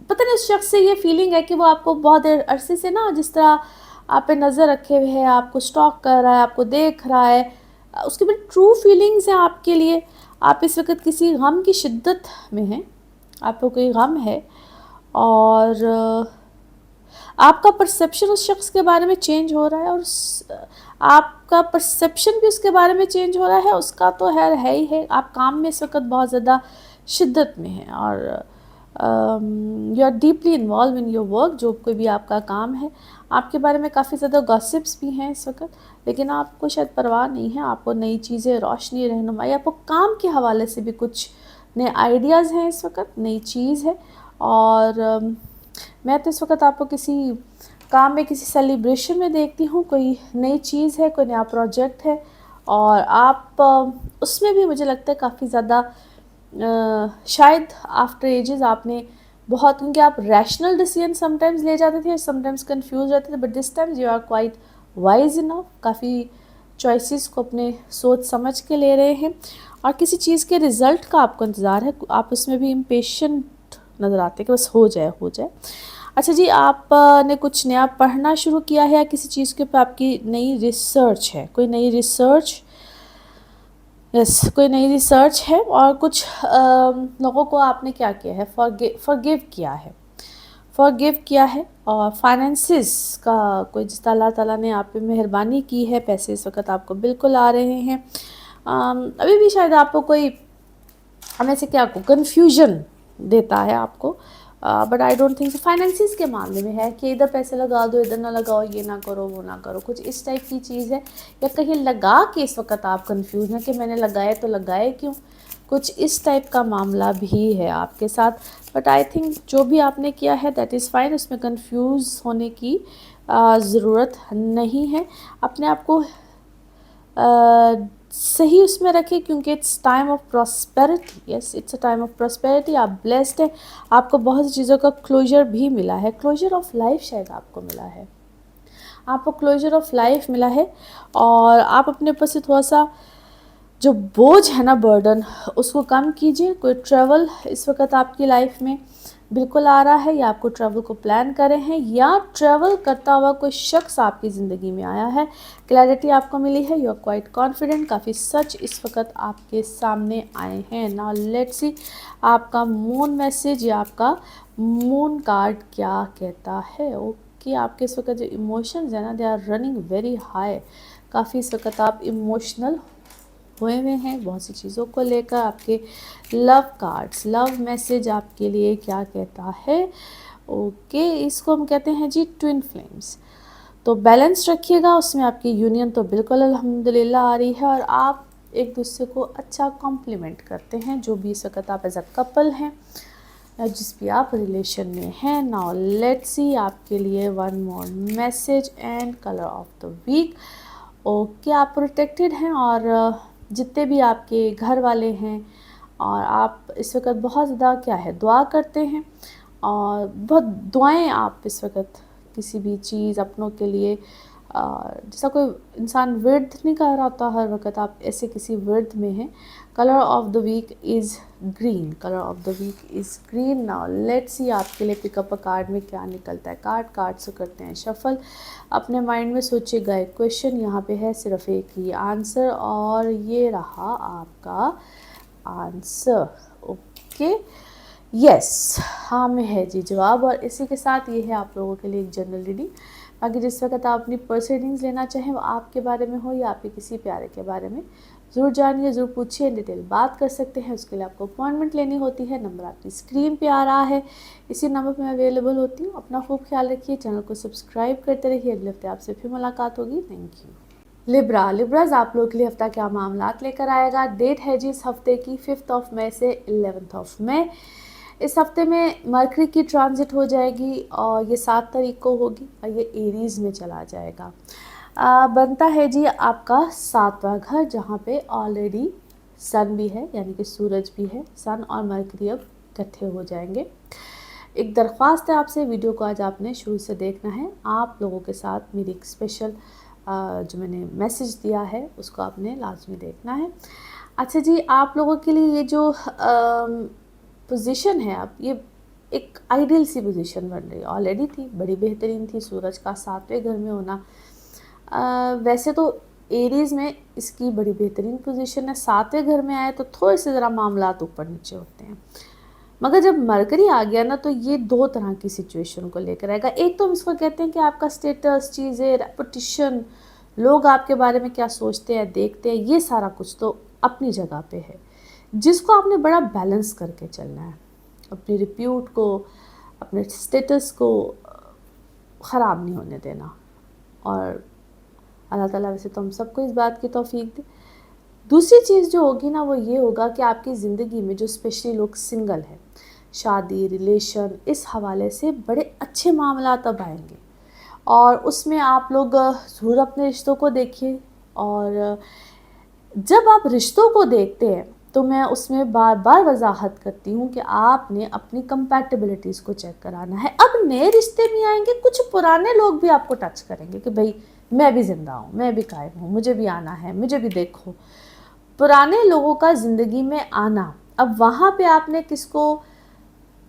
पता नहीं उस शख्स से ये फीलिंग है कि वो आपको बहुत देर अरसे से ना जिस तरह आप पे नज़र रखे हुए है, आपको स्टॉक कर रहा है, आपको देख रहा है, उसकी बड़ी ट्रू फीलिंग्स हैं आपके लिए। आप इस वक्त किसी गम की शिद्दत में हैं, आपको कोई गम है और आपका परसेप्शन उस शख्स के बारे में चेंज हो रहा है और आपका परसेप्शन भी उसके बारे में चेंज हो रहा है। उसका तो है ही है। आप काम में इस वक्त बहुत ज़्यादा शिद्दत में हैं और you are deeply involve in your work. जो कोई भी आपका काम है, आपके बारे में काफ़ी ज़्यादा गॉसिप्स भी हैं इस वक्त, लेकिन आपको शायद परवाह नहीं है। आपको नई चीज़ें, रोशनी, रहनुमाई, आपको काम के हवाले से भी कुछ नए आइडियाज़ हैं इस वक्त, नई चीज़ है। और मैं तो इस वक्त आपको किसी काम में, किसी सेलिब्रेशन में देखती हूँ। कोई नई चीज़ है, कोई नया प्रोजेक्ट है और आप उसमें भी मुझे लगता है काफ़ी ज़्यादा शायद आफ्टर एजेस आपने बहुत, क्योंकि आप रैशनल डिसीजन समटाइम्स ले जाते थे, समटाइम्स कंफ्यूज रहते थे, but this times you are quite wise enough. काफ़ी चॉइसेस को अपने सोच समझ के ले रहे हैं और किसी चीज़ के रिज़ल्ट का आपको इंतज़ार है। आप उसमें भी इम्पेशेंट नज़र आते हैं कि बस हो जाए। अच्छा जी, आपने कुछ नया पढ़ना शुरू किया है या किसी चीज़ के ऊपर आपकी नई रिसर्च है? कोई नई रिसर्च, यस, कोई नई रिसर्च है। और कुछ लोगों को आपने क्या किया है, फॉरगिव किया है। और फाइनेंसिस का कोई, जिस अल्लाह ताला ने आप पे मेहरबानी की है, पैसे इस वक्त आपको बिल्कुल आ रहे हैं। अभी भी शायद आपको कोई हमें से क्या को कन्फ्यूजन देता है आपको, but I don't think finances के मामले में है कि इधर पैसे लगा दो, इधर ना लगाओ, ये ना करो, वो ना करो, कुछ इस टाइप की चीज़ है। या कहीं लगा के इस वक्त आप कंफ्यूज हैं कि मैंने लगाए तो लगाए क्यों, कुछ इस टाइप का मामला भी है आपके साथ। बट आई थिंक जो भी आपने किया है दैट इज़ फाइन, उसमें कंफ्यूज होने की ज़रूरत नहीं है। अपने आप को सही उसमें रखें, क्योंकि it's time of prosperity. Yes, it's a time of prosperity. आप ब्लेस्ड हैं, आपको बहुत सी चीज़ों का क्लोजर भी मिला है, क्लोजर ऑफ लाइफ शायद आपको मिला है, आपको क्लोजर ऑफ लाइफ मिला है। और आप अपने ऊपर से थोड़ा सा जो बोझ है ना, बर्डन, उसको कम कीजिए। कोई ट्रैवल इस वक्त आपकी लाइफ में बिल्कुल आ रहा है, या आपको ट्रैवल को प्लान करे हैं, या ट्रैवल करता हुआ कोई शख्स आपकी ज़िंदगी में आया है। क्लैरिटी आपको मिली है, यू आर क्वाइट कॉन्फिडेंट, काफ़ी सच इस वक्त आपके सामने आए हैं। नाउ लेट्स सी आपका मून मैसेज या आपका मून कार्ड क्या कहता है। ओके, आपके इस वक्त जो इमोशंस है ना, they are running very high. काफ़ी इस वक्त आप इमोशनल हुए हुए हैं बहुत सी चीज़ों को लेकर। आपके लव कार्ड्स, लव मैसेज आपके लिए क्या कहता है। ओके, इसको हम कहते हैं जी ट्विन फ्लेम्स। तो बैलेंस रखिएगा, उसमें आपकी यूनियन तो बिल्कुल अल्हम्दुलिल्लाह आ रही है, और आप एक दूसरे को अच्छा कॉम्प्लीमेंट करते हैं, जो भी इस वक्त आप एज अ कपल हैं या जिस भी आप रिलेशन में हैं। नाउ लेट्स सी आपके लिए one more message and colour of the week. Okay, आप प्रोटेक्टेड हैं, और जितने भी आपके घर वाले हैं, और आप इस वक्त बहुत ज़्यादा क्या है दुआ करते हैं, और बहुत दुआएं आप इस वक्त किसी भी चीज़ अपनों के लिए, जैसा कोई इंसान वर्थ नहीं कर रहा होता हर वक्त, आप ऐसे किसी वर्थ में हैं। Colour of the week is green, colour of the week is green. Now let's see आपके लिए पिकअप अ कार्ड में क्या निकलता है। कार्ड से करते हैं शफल। अपने माइंड में सोचिएगा एक क्वेश्चन, यहाँ पे है सिर्फ एक ही आंसर, और ये रहा आपका आंसर। ओके, यस, हाँ में है जी जवाब। और इसी के साथ ये है आप लोगों के लिए एक जनरल रीडिंग। बाकी जिस वक्त आप अपनी पर्सनल रीडिंग्स लेना चाहें, वो आपके बारे में हो या आपके किसी प्यारे के बारे में, ज़रूर जानिए, ज़रूर पूछिए, डिटेल बात कर सकते हैं। उसके लिए आपको अपॉइंटमेंट लेनी होती है। नंबर आपकी स्क्रीन पे आ रहा है, इसी नंबर पे मैं अवेलेबल होती हूँ। अपना खूब ख्याल रखिए, चैनल को सब्सक्राइब करते रहिए। अगले हफ्ते आपसे फिर मुलाकात होगी। Thank you. लिब्राज आप लोगों के लिए हफ्ता क्या मामलात लेकर आएगा। डेट है जी इस हफ्ते की 5 मई से 11 मई। इस हफ्ते में मरकरी की ट्रांजिट हो जाएगी, और ये 7 तारीख को होगी, और ये एरीज़ में चला जाएगा। बनता है जी आपका 7वां घर, जहाँ पे ऑलरेडी सन भी है, यानी कि सूरज भी है। सन और मरकरी अब इकट्ठे हो जाएंगे। एक दरख्वास्त है आपसे, वीडियो को आज आपने शुरू से देखना है। आप लोगों के साथ मेरी एक स्पेशल जो मैंने मैसेज दिया है, उसको आपने लाजमी देखना है। अच्छा जी, आप लोगों के लिए ये जो पोजीशन है, अब ये एक आइडियल सी पोजीशन बन रही है। ऑलरेडी थी, बड़ी बेहतरीन थी, सूरज का 7वें घर में होना। वैसे तो एरीज़ में इसकी बड़ी बेहतरीन पोजीशन है, 7वें घर में आए तो थोड़े से ज़रा मामलात ऊपर नीचे होते हैं। मगर जब मरकरी आ गया ना, तो ये 2 तरह की सिचुएशन को लेकर आएगा। एक तो हम इसको कहते हैं कि आपका स्टेटस, चीज़ें, रेपुटेशन, लोग आपके बारे में क्या सोचते हैं, देखते हैं, ये सारा कुछ तो अपनी जगह पे है, जिसको आपने बड़ा बैलेंस करके चलना है। अपनी रिप्यूट को, अपने स्टेटस को ख़राब नहीं होने देना। और अल्लाह ताला वैसे तो हम सबको इस बात की तौफीक दे। दूसरी चीज़ जो होगी ना, वो ये होगा कि आपकी ज़िंदगी में जो स्पेशली लोग सिंगल हैं, शादी, रिलेशन, इस हवाले से बड़े अच्छे मामलात अब आएंगे, और उसमें आप लोग ज़रूर अपने रिश्तों को देखिए। और जब आप रिश्तों को देखते हैं, तो मैं उसमें बार बार वजाहत करती हूँ कि आपने अपनी कंपैटिबिलिटीज़ को चेक कराना है। अब नए रिश्ते नहीं आएंगे, कुछ पुराने लोग भी आपको टच करेंगे कि भाई मैं भी ज़िंदा हूँ, मैं भी कायम हूँ, मुझे भी आना है, मुझे भी देखो। पुराने लोगों का ज़िंदगी में आना, अब वहाँ पे आपने किसको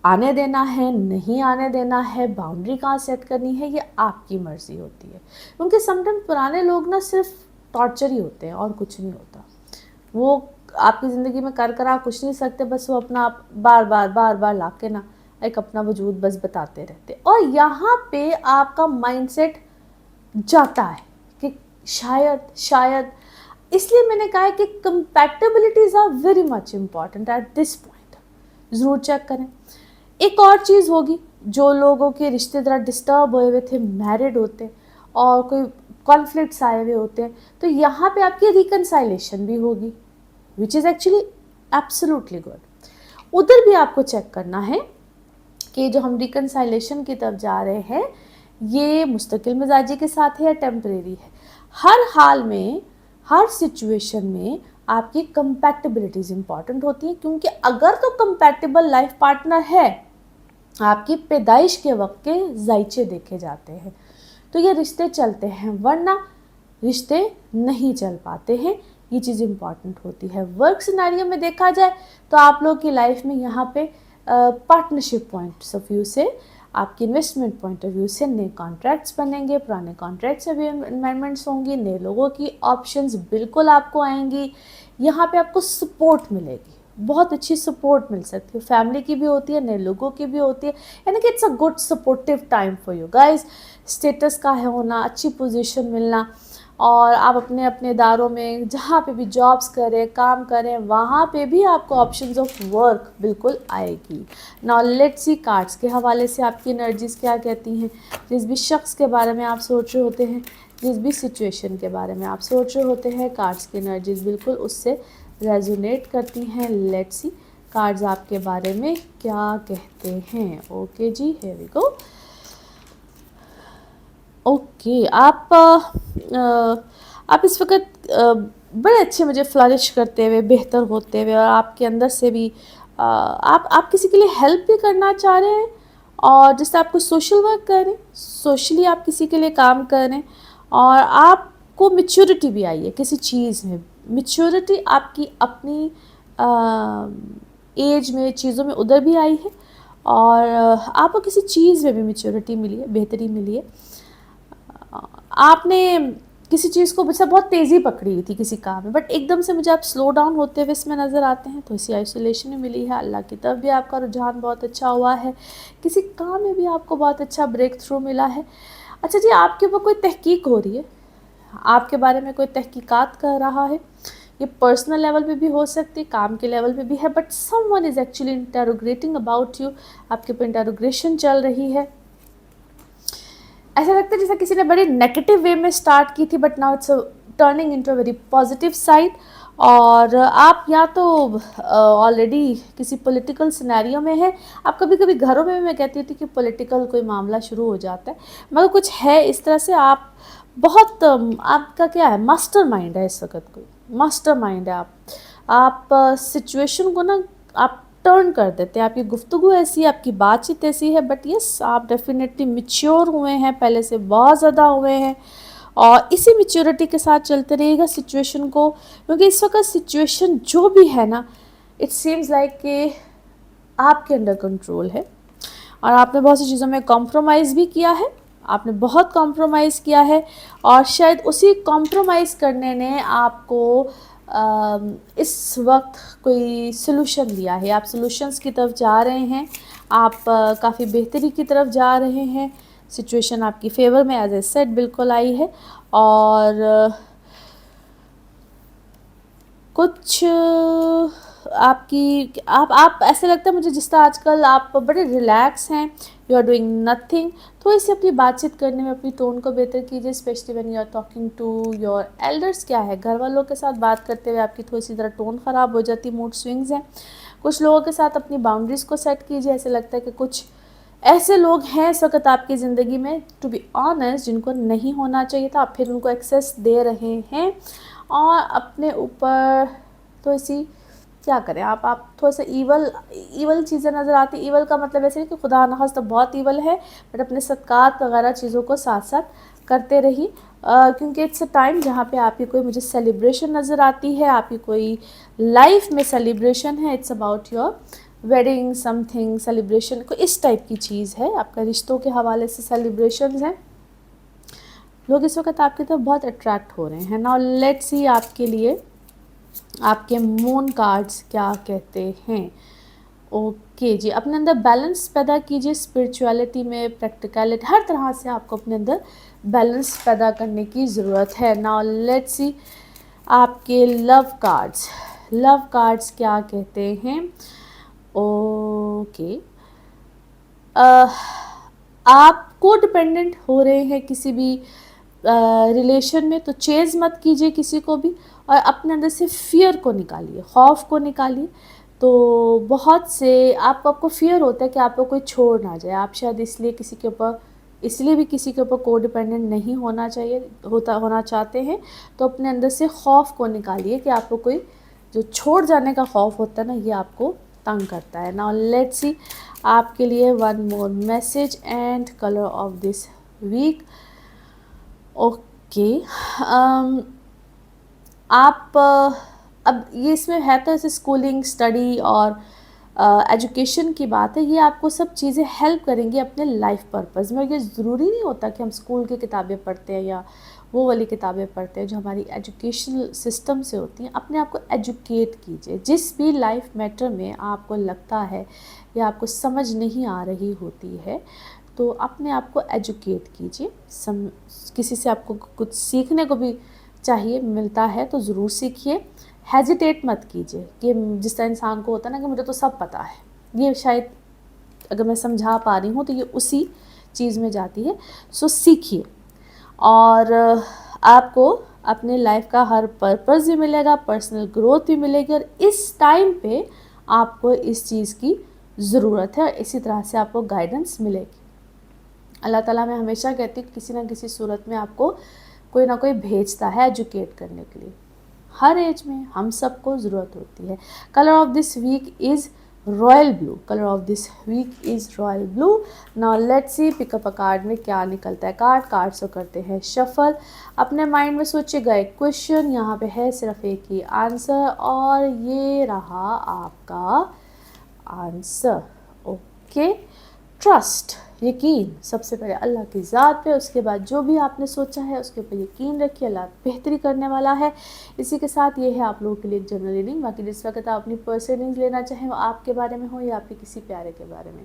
आने देना है, नहीं आने देना है, बाउंड्री कहाँ सेट करनी है, ये आपकी मर्ज़ी होती है। क्योंकि समटाइम पुराने लोग ना सिर्फ टॉर्चर ही होते हैं, और कुछ नहीं होता। वो आपकी ज़िंदगी में कर आप कुछ नहीं सकते, बस वो अपना आप बार बार ला के ना एक अपना वजूद बस बताते रहते। और यहाँ पे आपका माइंडसेट जाता है कि शायद इसलिए मैंने कहा है कि compatibilities are very much important at this point. ज़रूर चेक करें। एक और चीज़ होगी, जो लोगों के रिश्ते ज़रा डिस्टर्ब हुए हुए थे, मैरिड होते और कोई कॉन्फ्लिक्ट्स आए हुए होते हैं, तो यहाँ पे आपकी रिकन्साइलेशन भी होगी, which is actually absolutely good. उधर भी आपको चेक करना है कि जो हम रिकनसाइलेशन की तरफ जा रहे हैं ये मुस्तकिल मिजाजी के साथ है या टेम्परेरी है। हर हाल में, हर सिचुएशन में आपकी कंपैटिबिलिटीज इंपॉर्टेंट होती है, क्योंकि अगर तो कंपैटिबल लाइफ पार्टनर है, आपकी पैदाइश के वक्त के जायचे देखे जाते हैं तो ये रिश्ते चलते हैं, वरना रिश्ते नहीं चल पाते हैं। ये चीज़ इंपॉर्टेंट होती है। वर्क सिनेरियो में देखा जाए तो आप लोग की लाइफ में यहाँ पे पार्टनरशिप पॉइंट्स ऑफ व्यू से, आपकी इन्वेस्टमेंट पॉइंट ऑफ व्यू से नए कॉन्ट्रैक्ट्स बनेंगे, पुराने कॉन्ट्रैक्ट्स में भी अमेंडमेंट्स होंगी, नए लोगों की ऑप्शंस बिल्कुल आपको आएंगी। यहाँ पे आपको सपोर्ट मिलेगी, बहुत अच्छी सपोर्ट मिल सकती है, फैमिली की भी होती है, नए लोगों की भी होती है, यानी कि it's a good supportive time for you guys. Status का है होना, अच्छी पोजीशन मिलना, और आप अपने अपने इदारों में जहाँ पे भी जॉब्स करें, काम करें, वहाँ पे भी आपको ऑप्शंस ऑफ वर्क बिल्कुल आएगी। नाउ लेट्स सी कार्ड्स के हवाले से आपकी एनर्जीज़ क्या कहती हैं। जिस भी शख्स के बारे में आप सोच रहे होते हैं, जिस भी सिचुएशन के बारे में आप सोच रहे होते हैं, कार्ड्स की एनर्जीज़ बिल्कुल उससे रेजोनेट करती हैं। लेट्स सी कार्ड्स आपके बारे में क्या कहते हैं। ओके जी, हियर वी गो। ओके, आप इस वक्त बड़े अच्छे मुझे फ्लरिश करते हुए, बेहतर होते हुए, और आपके अंदर से भी आप किसी के लिए हेल्प भी करना चाह रहे हैं, और जिससे आपको सोशल वर्क करें, सोशली आप किसी के लिए काम करें, और आपको मैच्योरिटी भी आई है किसी चीज़ में। मैच्योरिटी आपकी अपनी एज में, चीज़ों में उधर भी आई है, और आपको किसी चीज़ में भी मैच्योरिटी मिली है, बेहतरी मिली है। आपने किसी चीज़ को मुझसे बहुत तेज़ी पकड़ी हुई थी किसी काम में, बट एकदम से मुझे आप स्लो डाउन होते हुए इसमें नज़र आते हैं, तो इसी आइसोलेशन में मिली है। अल्लाह की तरफ भी आपका रुझान बहुत अच्छा हुआ है, किसी काम में भी आपको बहुत अच्छा ब्रेक थ्रू मिला है। अच्छा जी, आपके ऊपर कोई तहकीक हो रही है, आपके बारे में कोई तहकीकात कर रहा है, ये पर्सनल लेवल पे भी हो सकती है, काम के लेवल पे भी है, but someone is actually interrogating about you, आपके ऊपर इंटरोगेशन चल रही है। ऐसा लगता है जैसे किसी ने बड़ी नेगेटिव वे में स्टार्ट की थी, but now it's turning into a very positive side. और आप या तो ऑलरेडी किसी पॉलिटिकल सिनेरियो में है, आप कभी कभी घरों में भी, मैं कहती थी कि पॉलिटिकल कोई मामला शुरू हो जाता है, मगर कुछ है इस तरह से। आप बहुत आपका क्या है, मास्टर माइंड है इस वक्त, कोई मास्टर माइंड है आप सिचुएशन को ना आप टर्न कर देते हैं। आपकी गुफ्तगू ऐसी है, आपकी बातचीत ऐसी है, बट यस आप डेफिनेटली मैच्योर हुए हैं, पहले से बहुत ज़्यादा हुए हैं, और इसी मैच्योरिटी के साथ चलते रहिएगा सिचुएशन को, क्योंकि इस वक्त सिचुएशन जो भी है ना, इट सीम्स लाइक कि आपके अंडर कंट्रोल है, और आपने बहुत सी चीज़ों में कॉम्प्रोमाइज़ भी किया है, आपने बहुत कॉम्प्रोमाइज़ किया है, और शायद उसी कॉम्प्रोमाइज़ करने ने आपको इस वक्त कोई सलूशन दिया है। आप सलूशंस की तरफ जा रहे हैं, आप काफ़ी बेहतरी की तरफ जा रहे हैं, सिचुएशन आपकी फेवर में एज ए सेट बिल्कुल आई है, और कुछ आपकी आप ऐसे लगता है मुझे जिस तरह आजकल आप बड़े रिलैक्स हैं, यू आर डूइंग नथिंग। थोड़ी सी अपनी बातचीत करने में अपनी टोन को बेहतर कीजिए, specially when you are talking to your elders. क्या है, घर वालों के साथ बात करते हुए आपकी थोड़ी सी तरह टोन ख़राब हो जाती, मूड स्विंग्स हैं। कुछ लोगों के साथ अपनी बाउंड्रीज़ को सेट कीजिए, ऐसे लगता है कि कुछ ऐसे लोग हैं इस वक्त आपकी ज़िंदगी में, टू बी ऑनेस्ट, जिनको नहीं होना चाहिए था, आप फिर उनको एक्सेस दे रहे हैं, और अपने ऊपर थोड़ी सी क्या करें, आप थोड़ा सा ईवल चीज़ें नज़र आती। ईवल का मतलब ऐसे नहीं कि खुदा न खास्ता बहुत ईवल है, बट अपने सदकात वगैरह चीज़ों को साथ साथ करते रही, क्योंकि इट्स अ टाइम जहाँ पे आपकी कोई मुझे सेलिब्रेशन नज़र आती है, आपकी कोई लाइफ में सेलिब्रेशन है, it's about your wedding something celebration, कोई इस टाइप की चीज़ है, आपका रिश्तों के हवाले से सेलिब्रेशंस हैं। लोग इस वक्त आपकी तरफ बहुत अट्रैक्ट हो रहे हैं। नाउ लेट्स सी आपके लिए आपके मून कार्ड्स क्या कहते हैं। ओके जी, अपने अंदर बैलेंस पैदा कीजिए, स्पिरिचुअलिटी में, प्रैक्टिकलिटी, हर तरह से आपको अपने अंदर बैलेंस पैदा करने की ज़रूरत है। नाउ लेट्स सी आपके लव कार्ड्स क्या कहते हैं। ओके, आप को डिपेंडेंट हो रहे हैं किसी भी रिलेशन में, तो चेज़ मत कीजिए किसी को भी, और अपने अंदर से फ़ियर को निकालिए, खौफ को निकालिए। तो बहुत से आपको फ़ियर होता है कि आपको कोई छोड़ ना जाए, आप शायद इसलिए भी किसी के ऊपर कोडिपेंडेंट नहीं होना चाहते हैं। तो अपने अंदर से खौफ को निकालिए कि आपको कोई जो छोड़ जाने का खौफ होता है ना, ये आपको तंग करता है। नाउ लेट्स सी आपके लिए one more message and colour of this week. Okay, आप अब ये इसमें है तो ऐसे स्कूलिंग, स्टडी और एजुकेशन की बात है, ये आपको सब चीज़ें हेल्प करेंगी अपने लाइफ पर्पस में। ये ज़रूरी नहीं होता कि हम स्कूल की किताबें पढ़ते हैं या वो वाली किताबें पढ़ते हैं जो हमारी एजुकेशनल सिस्टम से होती हैं। अपने आप को एजुकेट कीजिए, जिस भी लाइफ मैटर में आपको लगता है या आपको समझ नहीं आ रही होती है, तो अपने आप को एजुकेट कीजिए। किसी से आपको कुछ सीखने को भी चाहिए, मिलता है तो ज़रूर सीखिए। हेजिटेट मत कीजिए कि जिस तरह इंसान को होता है ना कि मुझे तो सब पता है, ये शायद अगर मैं समझा पा रही हूँ तो ये उसी चीज़ में जाती है। सो सीखिए, और आपको अपने लाइफ का हर पर्पस भी मिलेगा, पर्सनल ग्रोथ भी मिलेगी, और इस टाइम पे आपको इस चीज़ की ज़रूरत है, और इसी तरह से आपको गाइडेंस मिलेगी। अल्लाह ताला, मैं हमेशा कहती हूँ किसी ना किसी सूरत में आपको कोई ना कोई भेजता है एजुकेट करने के लिए। हर एज में हम सबको ज़रूरत होती है। Colour of this week is royal blue. Colour of this week is royal blue. Now let's see pick up a card में क्या निकलता है। कार्ड से करते हैं शफल। अपने माइंड में सोचिएगा एक क्वेश्चन, यहाँ पे है सिर्फ एक ही आंसर, और ये रहा आपका आंसर। ओके, ट्रस्ट, यकीन, सबसे पहले अल्लाह की ज़ात पे, उसके बाद जो भी आपने सोचा है उसके ऊपर यकीन रखिए, अल्लाह बेहतरी करने वाला है। इसी के साथ ये है आप लोगों के लिए एक जनरल रीडिंग। बाकी जिस वक्त आप अपनी पर्सनल रीडिंग लेना चाहें वो आपके बारे में हो या आपके किसी प्यारे के बारे में,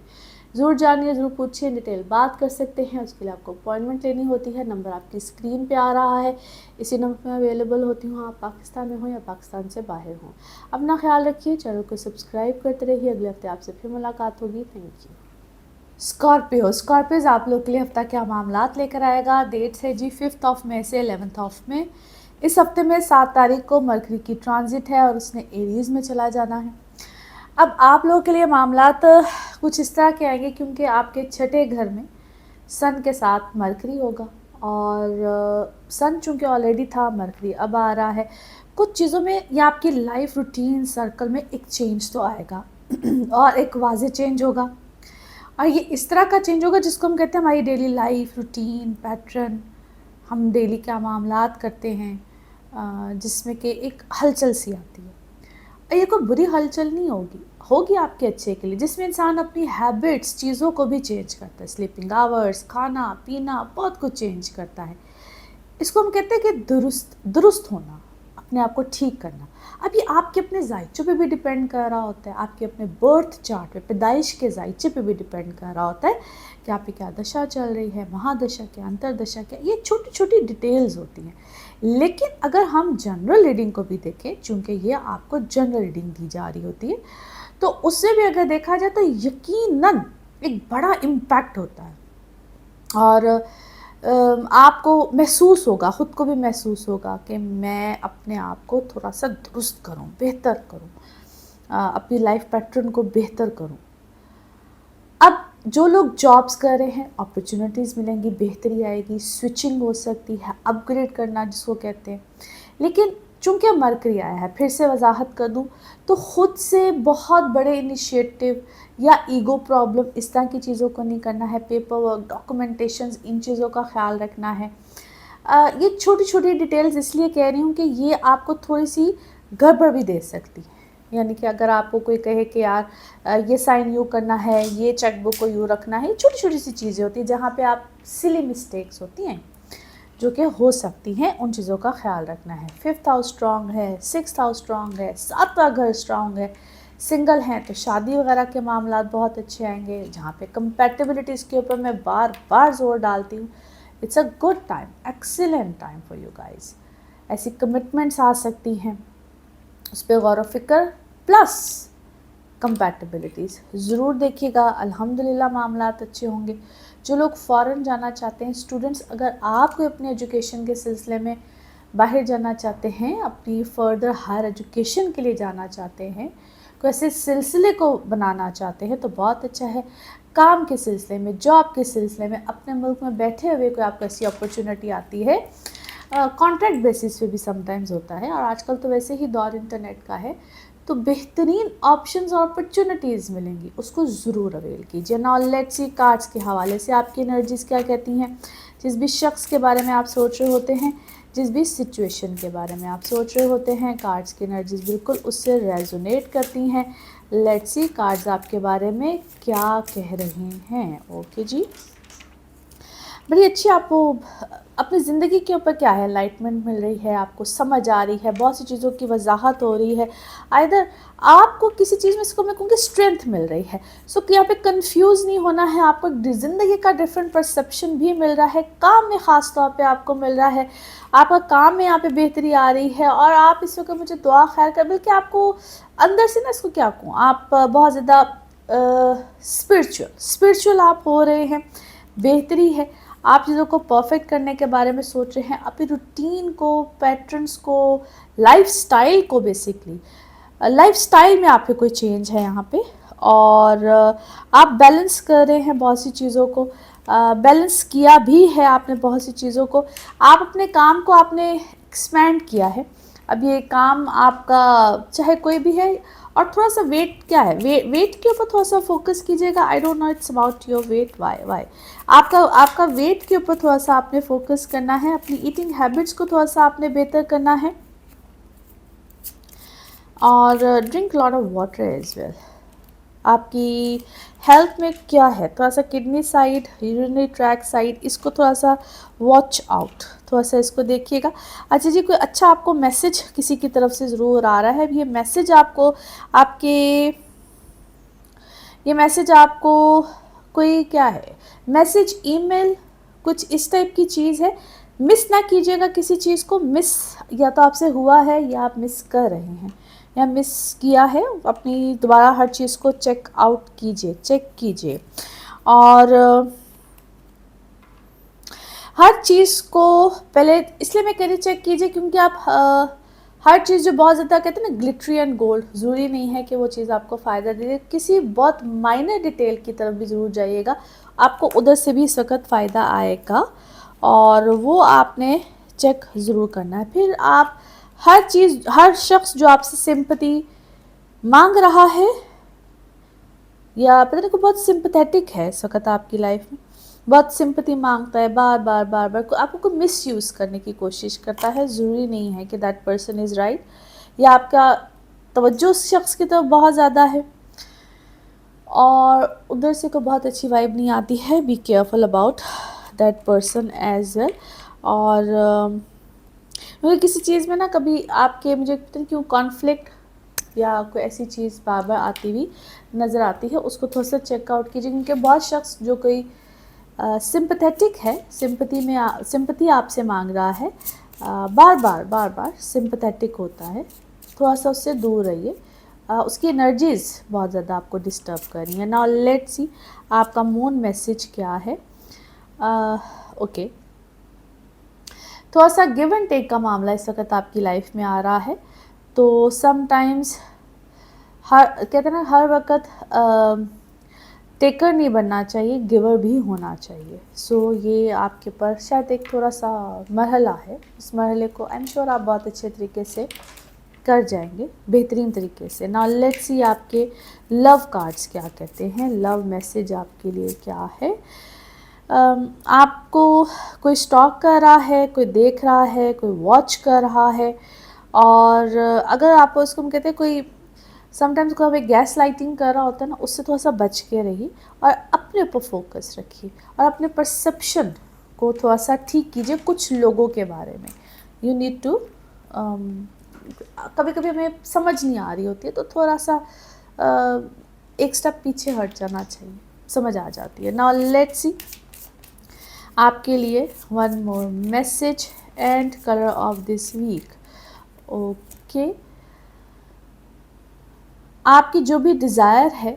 ज़रूर जानिए, ज़रूर पूछिए, डिटेल बात कर सकते हैं। उसके लिए आपको अपॉइंटमेंट लेनी होती है। नंबर आपकी स्क्रीन पे आ रहा है, इसी नंबर पर अवेलेबल होती हूँ, आप पाकिस्तान में हो या पाकिस्तान से बाहर हों। अपना ख्याल रखिए, चैनल को सब्सक्राइब करते रहिए। अगले हफ्ते आपसे फिर मुलाकात होगी। Thank you. स्कॉर्पियोज आप लोग के लिए हफ्ता क्या मामलात लेकर आएगा। डेट्स है जी 5 मई से 11 मई। इस हफ्ते में 7 तारीख को मरकरी की ट्रांजिट है और उसने एरीज में चला जाना है। अब आप लोगों के लिए मामलात कुछ इस तरह के आएंगे, क्योंकि आपके छठे घर में सन के साथ मरकरी होगा, और सन चूँकि ऑलरेडी था, मरकरी अब आ रहा है। कुछ चीज़ों में या आपकी लाइफ रूटीन सर्कल में एक चेंज तो आएगा और एक वाज़ेह चेंज होगा, और ये इस तरह का चेंज होगा जिसको हम कहते हैं हमारी डेली लाइफ रूटीन पैटर्न, हम डेली क्या मामलात करते हैं, जिसमें कि एक हलचल सी आती है। और ये कोई बुरी हलचल नहीं होगी आपके अच्छे के लिए, जिसमें इंसान अपनी हैबिट्स, चीज़ों को भी चेंज करता है, स्लीपिंग आवर्स, खाना पीना, बहुत कुछ चेंज करता है। इसको हम कहते हैं कि दुरुस्त होना, अपने आप को ठीक करना। अब ये आपके अपने जायचे पे भी डिपेंड कर रहा होता है, आपके अपने बर्थ चार्ट पे, पैदाइश के जायचे पे भी डिपेंड कर रहा होता है कि आप पे क्या दशा चल रही है, महादशा क्या, अंतरदशा क्या, ये छोटी छोटी डिटेल्स होती हैं। लेकिन अगर हम जनरल रीडिंग को भी देखें, चूँकि ये आपको जनरल रीडिंग दी जा रही होती है, तो उससे भी अगर देखा जाए तो यकीनन एक बड़ा इम्पैक्ट होता है, और आपको महसूस होगा, ख़ुद को भी महसूस होगा कि मैं अपने आप को थोड़ा सा दुरुस्त करूं, बेहतर करूं, अपनी लाइफ पैटर्न को बेहतर करूं। अब जो लोग जॉब्स कर रहे हैं, अपॉर्चुनिटीज़ मिलेंगी, बेहतरी आएगी, स्विचिंग हो सकती है, अपग्रेड करना जिसको कहते हैं। लेकिन चूँकि मरकरी आया है, फिर से वजाहत कर दूँ तो ख़ुद से बहुत बड़े इनिशिएटिव या ईगो प्रॉब्लम, इस तरह की चीज़ों को नहीं करना है। पेपर वर्क, डॉक्यूमेंटेशंस, इन चीज़ों का ख्याल रखना है। ये छोटी छोटी डिटेल्स इसलिए कह रही हूँ कि ये आपको थोड़ी सी गड़बड़ भी दे सकती है। यानी कि अगर आपको कोई कहे कि यार ये साइन यूँ करना है, ये चेकबुक को यूँ रखना है, छोटी छोटी सी चीज़ें होती हैं जहाँ पे आप सिली मिस्टेक्स होती हैं जो कि हो सकती हैं, उन चीज़ों का ख्याल रखना है। 5th हाउस स्ट्रॉन्ग है, 6th हाउस स्ट्रॉन्ग है, 7वां घर स्ट्रॉन्ग है। सिंगल हैं तो शादी वगैरह के मामलात बहुत अच्छे आएंगे, जहाँ पे कंपैटिबिलिटीज़ के ऊपर मैं बार बार जोर डालती हूँ। It's a good time, excellent time for you guys. ऐसी कमिटमेंट्स आ सकती हैं, उस पर गौर व फिक्र, प्लस कंपैटिबिलिटीज़ ज़रूर देखिएगा। अल्हम्दुलिल्लाह मामलात अच्छे होंगे। जो लोग फ़ॉरेन जाना चाहते हैं, स्टूडेंट्स, अगर आप कोई अपने एजुकेशन के सिलसिले में बाहर जाना चाहते हैं, अपनी फर्दर हायर एजुकेशन के लिए जाना चाहते हैं, कोई ऐसे सिलसिले को बनाना चाहते हैं, तो बहुत अच्छा है। काम के सिलसिले में, जॉब के सिलसिले में, अपने मुल्क में बैठे हुए कोई आपको ऐसी अपॉर्चुनिटी आती है, कॉन्ट्रैक्ट बेसिस पे भी समटाइम्स होता है, और आजकल तो वैसे ही दौर इंटरनेट का है, तो बेहतरीन ऑप्शंस और अपॉर्चुनिटीज़ मिलेंगी, उसको ज़रूर अवेल कीजिए। नाउ लेट्स सी कार्ड्स के हवाले से आपकी एनर्जीज़ क्या कहती हैं। जिस भी शख्स के बारे में आप सोच रहे होते हैं, जिस भी सिचुएशन के बारे में आप सोच रहे होते हैं, कार्ड्स की एनर्जीज़ बिल्कुल उससे रेजोनेट करती हैं। लेट्स सी कार्ड्स आपके बारे में क्या कह रहे हैं। ओके जी, बड़ी अच्छी आपको अपनी ज़िंदगी के ऊपर क्या है, एनलाइटमेंट मिल रही है, आपको समझ आ रही है, बहुत सी चीज़ों की वजाहत हो रही है, आइदर आपको किसी चीज़ में, इसको मैं कहूँगी स्ट्रेंथ मिल रही है। सो यहाँ पे कंफ्यूज नहीं होना है, आपको ज़िंदगी का डिफरेंट परसेप्शन भी मिल रहा है, काम में ख़ास तौर पे आपको मिल रहा है, आपका काम में यहाँ पे बेहतरी आ रही है, और आप इस वक्त मुझे दुआ खैर कर, बल्कि आपको अंदर से ना, इसको क्या कहूँ, आप बहुत ज़्यादा स्पिरिचुअल आप हो रहे हैं, बेहतरी है, आप चीज़ों को परफेक्ट करने के बारे में सोच रहे हैं, अपनी रूटीन को, पैटर्न्स को, लाइफस्टाइल को, बेसिकली लाइफस्टाइल में आपके कोई चेंज है यहाँ पे, और आप बैलेंस कर रहे हैं बहुत सी चीज़ों को, बैलेंस किया भी है आपने बहुत सी चीज़ों को, आप अपने काम को आपने एक्सपैंड किया है। अब ये काम आपका चाहे कोई भी है, और थोड़ा सा वेट क्या है, वेट के ऊपर थोड़ा सा फोकस कीजिएगा। I don't know it's about your weight, why आपका वेट के ऊपर थोड़ा सा आपने फोकस करना है, अपनी ईटिंग हैबिट्स को थोड़ा सा आपने बेहतर करना है, और drink lot of water as well. आपकी हेल्थ में क्या है, थोड़ा सा kidney side, urinary tract side, इसको थोड़ा सा वॉच आउट, थोड़ा सा इसको देखिएगा। अच्छा जी, कोई अच्छा आपको मैसेज किसी की तरफ से ज़रूर आ रहा है, ये मैसेज आपको कोई क्या है, मैसेज, ईमेल, कुछ इस टाइप की चीज़ है। मिस ना कीजिएगा किसी चीज़ को, मिस या तो आपसे हुआ है या आप मिस कर रहे हैं या मिस किया है, अपनी दोबारा हर चीज़ को चेक कीजिए, और हर चीज़ को पहले इसलिए मैं कह रही चेक कीजिए, क्योंकि आप हर चीज़ जो बहुत ज़्यादा कहते हैं ना ग्लिटरी एंड गोल्ड, ज़रूरी नहीं है कि वो चीज़ आपको फ़ायदा दे दे, किसी बहुत माइनर डिटेल की तरफ भी ज़रूर जाइएगा, आपको उधर से भी इस वक्त फ़ायदा आएगा, और वो आपने चेक ज़रूर करना है। फिर आप हर शख्स जो आपसे सिंपैथी मांग रहा है, या पता नहीं को बहुत सिंपैथेटिक है इस वक्त आपकी लाइफ में, बहुत सिंपैथी मांगता है, बार बार आपको कोई मिस यूज़ करने की कोशिश करता है, ज़रूरी नहीं है कि दैट पर्सन इज़ राइट, या आपका तवज्जो उस शख्स की तरफ बहुत ज़्यादा है, और उधर से कोई बहुत अच्छी वाइब नहीं आती है। Be careful about that person as well. और मुझे किसी चीज़ में ना कभी आपके, मुझे पता नहीं क्यों, कॉन्फ्लिक्ट या कोई ऐसी चीज़ बार बार आती हुई नज़र आती है, उसको थोड़ा सा चेकआउट कीजिए, क्योंकि बहुत शख्स जो कोई सिंपैथेटिक है, सिंपैथी आपसे मांग रहा है, बार बार सिंपैथेटिक होता है, थोड़ा सा उससे दूर रहिए, उसकी एनर्जीज़ बहुत ज़्यादा आपको डिस्टर्ब कर रही हैं। नाउ लेट्स सी आपका मून मैसेज क्या है। ओके, थोड़ा सा गिव एंड टेक का मामला इस वक्त आपकी लाइफ में आ रहा है, तो समटाइम्स कहते हैं ना, हर वक्त टेकर नहीं बनना चाहिए, गिवर भी होना चाहिए। सो ये आपके ऊपर शायद एक थोड़ा सा मरहला है, इस मरहले को आई एम श्योर आप बहुत अच्छे तरीके से कर जाएंगे, बेहतरीन तरीके से। नाउ लेट्स सी आपके लव कार्ड्स क्या कहते हैं, लव मैसेज आपके लिए क्या है। आपको कोई स्टॉक कर रहा है, कोई देख रहा है, कोई वॉच कर रहा है, और अगर आप उसको हम कहते हैं कोई समटाइम्स को हमें गैस लाइटिंग कर रहा होता है ना, उससे थोड़ा सा बच के रहिए, और अपने ऊपर फोकस रखिए, और अपने परसेप्शन को थोड़ा सा ठीक कीजिए कुछ लोगों के बारे में। यू नीड टू, कभी कभी हमें समझ नहीं आ रही होती है, तो थोड़ा सा एक स्टेप पीछे हट जाना चाहिए, समझ आ जाती है। नाउ लेट्स सी आपके लिए one more message and colour of this week. Okay, आपकी जो भी डिज़ायर है,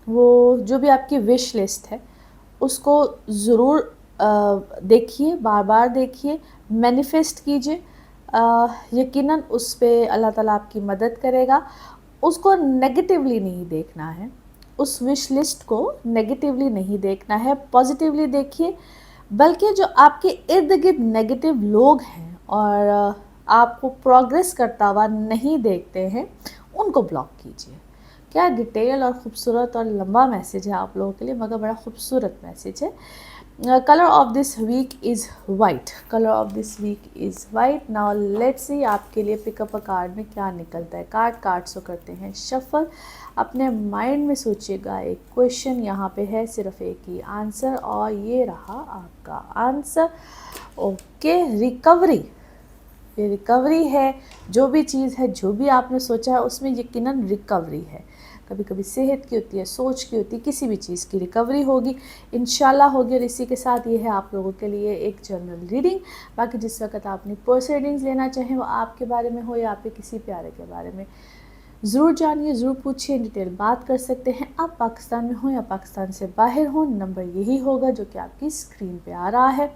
वो जो भी आपकी विश लिस्ट है, उसको ज़रूर देखिए, बार बार देखिए, मैनिफेस्ट कीजिए। यकीनन उस पे अल्लाह ताला आपकी मदद करेगा। उसको नेगेटिवली नहीं देखना है, उस विश लिस्ट को नेगेटिवली नहीं देखना है, पॉजिटिवली देखिए। बल्कि जो आपके इर्द गिर्द नेगेटिव लोग हैं और आपको प्रोग्रेस करता हुआ नहीं देखते हैं, उनको ब्लॉक कीजिए। क्या डिटेल और ख़ूबसूरत और लंबा मैसेज है आप लोगों के लिए, मगर बड़ा खूबसूरत मैसेज है। Colour of this week is white, colour of this week is white. Now let's see आपके लिए पिकअप अ कार्ड में क्या निकलता है। कार्ड्स को करते हैं शफल। अपने माइंड में सोचिएगा, एक क्वेश्चन यहाँ पे है, सिर्फ एक ही आंसर, और ये रहा आपका आंसर। Okay, recovery. ये रिकवरी है। जो भी चीज़ है, जो भी आपने सोचा है, उसमें यकीनन रिकवरी है। कभी कभी सेहत की होती है, सोच की होती है, किसी भी चीज़ की रिकवरी होगी, इंशाल्लाह होगी। और इसी के साथ ये है आप लोगों के लिए एक जनरल रीडिंग। बाकी जिस वक्त आप अपनी पर्सनल रीडिंग्स लेना चाहें, वो आपके बारे में हो या आपके किसी प्यारे के बारे में, ज़रूर जानिए, ज़रूर पूछिए, डिटेल बात कर सकते हैं। आप पाकिस्तान में हो या पाकिस्तान से बाहर हो, नंबर यही होगा जो कि आपकी स्क्रीन पे आ रहा है।